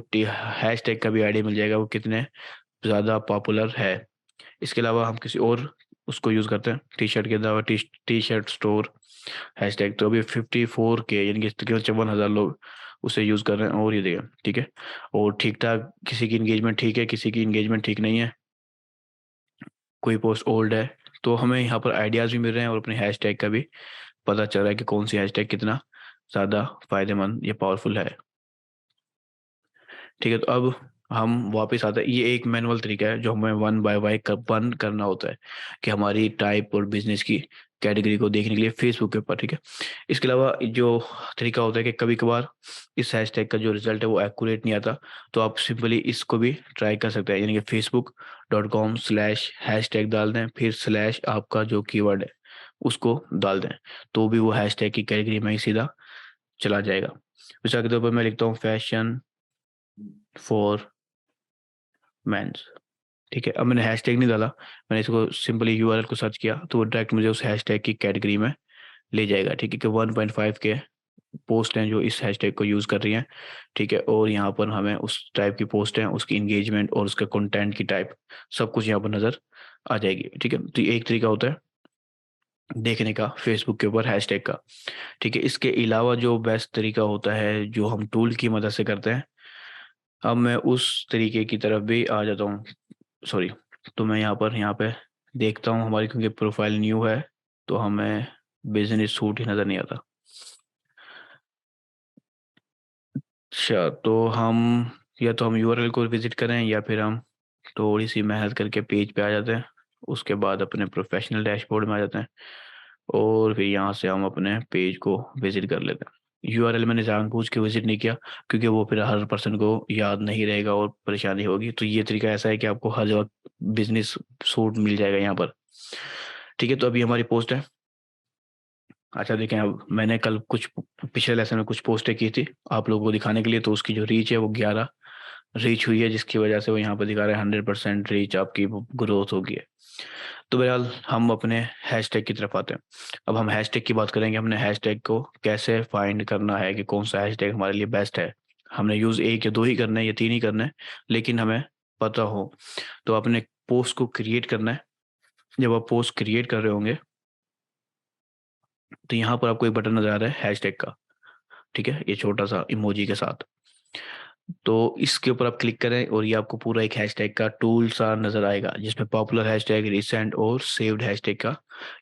Speaker 1: हैशटैग का भी आइडिया मिल जाएगा वो कितने ज़्यादा पॉपुलर है। इसके अलावा हम किसी और उसको यूज़ करते हैं, टी शर्ट के अलावा टी शर्ट स्टोर हैशटैग, तो अभी 54K यानी कि तकरीबन 54,000 लोग उसे यूज़ कर रहे हैं। और ये देखिए, ठीक है। और ठीक ठाक, किसी की इंगेजमेंट ठीक है, किसी की इंगेजमेंट ठीक नहीं है, कोई पोस्ट ओल्ड है। तो हमें यहाँ पर आइडियाज़ भी मिल रहे हैं और अपने हैशटैग का भी पता चल रहा है कि कौन सी हैशटैग कितना ज़्यादा फायदेमंद या पावरफुल है, ठीक है। तो अब हम वापस आते हैं, ये एक मैनुअल तरीका है जो हमें वन बाय वन करना होता है, कि हमारी टाइप और बिजनेस की कैटेगरी को देखने के लिए फेसबुक के ऊपर, ठीक है। इसके अलावा जो तरीका होता है कि कभी कभार इस हैशटैग का जो रिजल्ट है वो एक्यूरेट नहीं आता, तो आप सिंपली इसको भी ट्राई कर सकते हैं, यानी कि facebook.com/हैशटैग डाल दें, फिर स्लैश आपका जो कीवर्ड है उसको डाल दें, तो भी वो हैशटैग की कैटेगरी में ही सीधा चला जाएगा। मिसाल के तौर पर मैं लिखता हूँ फैशन फॉर मेंस, ठीक है। अब मैंने हैशटैग नहीं डाला, मैंने इसको सिंपली यूआरएल को सर्च किया, तो वो डायरेक्ट मुझे उस हैशटैग की कैटेगरी में ले जाएगा, ठीक है। कि 1.5 के पोस्ट हैं जो इस हैशटैग को यूज़ कर रही हैं, ठीक है। और यहाँ पर हमें उस टाइप की पोस्ट है, उसकी इंगेजमेंट और उसका कंटेंट की टाइप सब कुछ यहाँ पर नज़र आ जाएगी, ठीक है। तो ये एक तरीका होता है देखने का फेसबुक के ऊपर हैशटैग का, ठीक है। इसके अलावा जो बेस्ट तरीका होता है जो हम टूल की मदद से करते हैं, अब मैं उस तरीके की तरफ भी आ जाता हूँ, सॉरी। तो मैं यहाँ पे देखता हूँ हमारी, क्योंकि प्रोफाइल न्यू है तो हमें बिजनेस सूट ही नज़र नहीं आता। अच्छा, तो हम या तो हम यूआरएल को विजिट करें, या फिर हम थोड़ी सी मेहनत करके पेज पे आ जाते हैं, उसके बाद अपने प्रोफेशनल डैशबोर्ड में आ जाते हैं, और फिर यहाँ से हम अपने पेज को विजिट कर लेते हैं। यूआरएल मैंने जानबूझ के विजिट नहीं किया, क्योंकि वो फिर हर पर्सन को याद नहीं रहेगा और परेशानी होगी। तो ये तरीका ऐसा है कि आपको हर जगह बिजनेस सूट मिल जाएगा यहाँ पर, ठीक है। तो अभी हमारी पोस्ट है। अच्छा देखें, अब मैंने कल कुछ पिछले लेसन में कुछ पोस्टें की थी आप लोगों को दिखाने के लिए, तो उसकी जो रीच है वो 11 रीच हुई है, जिसकी वजह से वो यहाँ पर दिखा रहा है 100% रीच आपकी ग्रोथ होगी है। तो बहरहाल हम अपने हैशटैग की तरफ आते हैं। अब हम हैशटैग की बात करेंगे, हमने हैशटैग को कैसे फाइंड करना है कि कौन सा हैशटैग हमारे लिए बेस्ट है। हमने यूज़ एक या दो ही करना है या तीन ही करना है, लेकिन हमें पता हो। तो अपने पोस्ट को क्रिएट करना है। जब आप पोस्ट क्रिएट कर रहे होंगे, तो यहाँ पर आपको एक बटन नजर आ रहा है हैशटैग का, ठीक है, ये छोटा सा इमोजी के साथ। तो इसके ऊपर आप क्लिक करें और ये आपको पूरा एक हैशटैग का टूल सा नजर आएगा, जिसमें पॉपुलर हैशटैग, रिसेंट और सेव्ड हैशटैग का।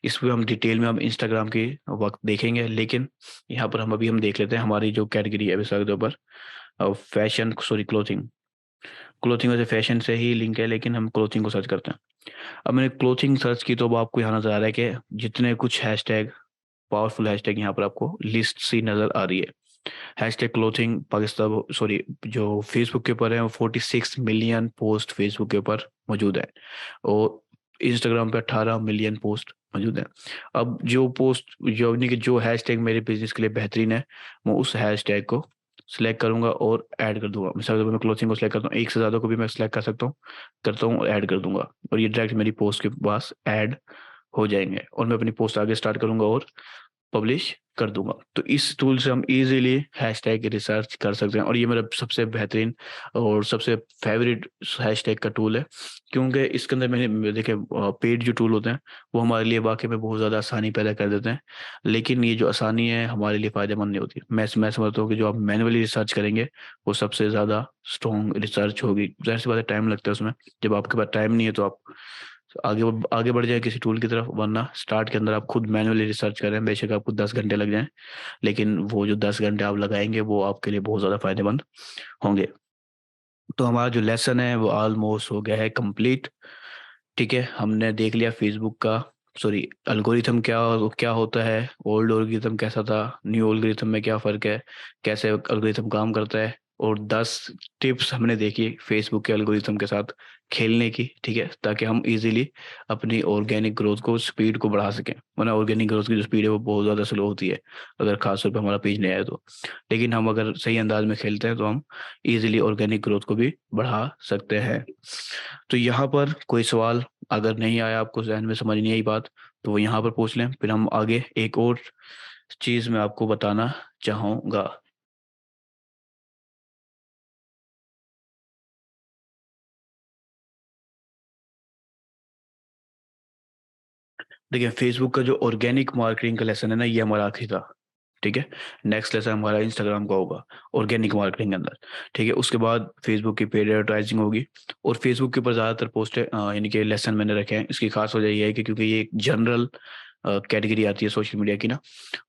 Speaker 1: इस पे हम डिटेल में हम इंस्टाग्राम के वक्त देखेंगे, लेकिन यहाँ पर हम देख लेते हैं हमारी जो कैटेगरी है विशाल के ऊपर, फैशन सॉरी क्लोथिंग। क्लोथिंग वैसे फैशन से ही लिंक है, लेकिन हम क्लोथिंग को सर्च करते हैं। अब मैंने क्लोथिंग सर्च की, तो अब आपको यहाँ नजर आ रहा है कि जितने कुछ हैशटैग, पावरफुल हैशटैग यहाँ पर आपको लिस्ट सी नजर आ रही है। हैशटैग क्लोथिंग पाकिस्तान, सॉरी, जो फेसबुक के ऊपर है वो 46 मिलियन पोस्ट फेसबुक के ऊपर मौजूद है, और इंस्टाग्राम पे 18 मिलियन पोस्ट मौजूद हैं। अब जो पोस्ट जो यानी कि जो हैशटैग मेरे बिज़नेस के लिए बेहतरीन है, मैं उस हैशटैग को सिलेक्ट करूँगा और ऐड कर दूँगा। मिसाल के तौर पे मैं क्लॉथिंग को सिलेक्ट करता हूँ, एक से ज़्यादा को भी मैं सिलेक्ट कर सकता हूँ, करता हूँ और ऐड कर दूँगा, और ये डायरेक्ट मेरी पोस्ट के पास ऐड हो जाएँगे और मैं अपनी पोस्ट आगे स्टार्ट करूँगा और पब्लिश कर दूँगा। तो इस टूल से हम ईज़िली हैशटैग रिसर्च कर सकते हैं और ये मेरा सबसे बेहतरीन और सबसे फ़ेवरेट हैशटैग का टूल है। क्योंकि इसके अंदर मैंने देखिए पेड जो टूल होते हैं, वो हमारे लिए वाक़ई में बहुत ज़्यादा आसानी पैदा कर देते हैं। लेकिन ये जो आसानी है हमारे लिए फ़ायदेमंद नहीं होती। मैं समझता हूँ कि जो आप मैनुअली रिसर्च करेंगे, वो सबसे ज़्यादा स्ट्रॉन्ग रिसर्च होगी। ज़ाहिर-सी बात है, टाइम लगता है उसमें। जब आपके पास टाइम नहीं है तो आप आगे बढ़ जाएँ किसी टूल की तरफ, वरना स्टार्ट के अंदर आप खुद मैनुअली रिसर्च करें, बेशक आपको 10 घंटे लग जाएँ, लेकिन वो जो 10 घंटे आप लगाएँगे वो आपके लिए बहुत ज़्यादा फ़ायदेमंद होंगे। तो हमारा जो लेसन है वो ऑलमोस्ट हो गया है कंप्लीट। ठीक है, हमने देख लिया फ़ेसबुक का, सॉरी, एल्गोरिथम क्या होता है, ओल्ड एल्गोरिथम कैसा था, न्यू एल्गोरिथम में क्या फ़र्क है, कैसे एल्गोरिथम काम करता है, और 10 टिप्स हमने देखी फ़ेसबुक के एल्गोरिथम के साथ खेलने की, ठीक है? ताकि हम ईज़िली अपनी ऑर्गेनिक ग्रोथ को, स्पीड को बढ़ा सकें। वरना ऑर्गेनिक ग्रोथ की जो स्पीड है वो बहुत ज़्यादा स्लो होती है, अगर ख़ास तौर पे हमारा पेज नया है तो। लेकिन हम अगर सही अंदाज़ में खेलते हैं तो हम ईज़िली ऑर्गेनिक ग्रोथ को भी बढ़ा सकते हैं। तो यहाँ पर कोई सवाल अगर नहीं आया, आपको ज़हन में समझ नहीं आई बात, तो वो यहाँ पर पूछ लें, फिर हम आगे एक और चीज़ मैं आपको बताना चाहूँगा। देखिए, फ़ेसबुक का जो ऑर्गेनिक मार्केटिंग का लेसन है ना, ये हमारा आखिरी था, ठीक है? नेक्स्ट लेसन हमारा इंस्टाग्राम का होगा, ऑर्गेनिक मार्केटिंग के अंदर, ठीक है? उसके बाद फ़ेसबुक की पेड एडवर्टाइज़िंग होगी और फ़ेसबुक के ऊपर ज़्यादातर पोस्टें यानी कि लेसन मैंने रखे हैं। इसकी ख़ास वजह ये है कि क्योंकि ये एक जनरल कैटेगरी आती है सोशल मीडिया की ना,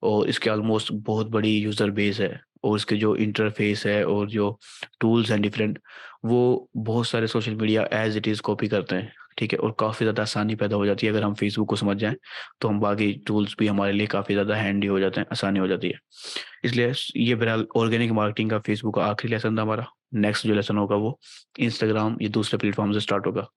Speaker 1: और इसके ऑलमोस्ट बहुत बड़ी यूज़र बेस है, और इसके जो इंटरफ़ेस है और जो टूल्स हैं डिफरेंट, वो बहुत सारे social media as it is copy करते हैं, ठीक है? और काफ़ी ज़्यादा आसानी पैदा हो जाती है अगर हम फ़ेसबुक को समझ जाएँ, तो हम बाकी टूल्स भी हमारे लिए काफ़ी ज़्यादा हैंडी हो जाते हैं, आसानी हो जाती है। इसलिए ये बहरहाल ऑर्गेनिक मार्केटिंग का फ़ेसबुक का आखिरी लेसन था हमारा। नेक्स्ट जो लेसन होगा वो इंस्टाग्राम, ये दूसरे प्लेटफ़ॉर्म से स्टार्ट होगा।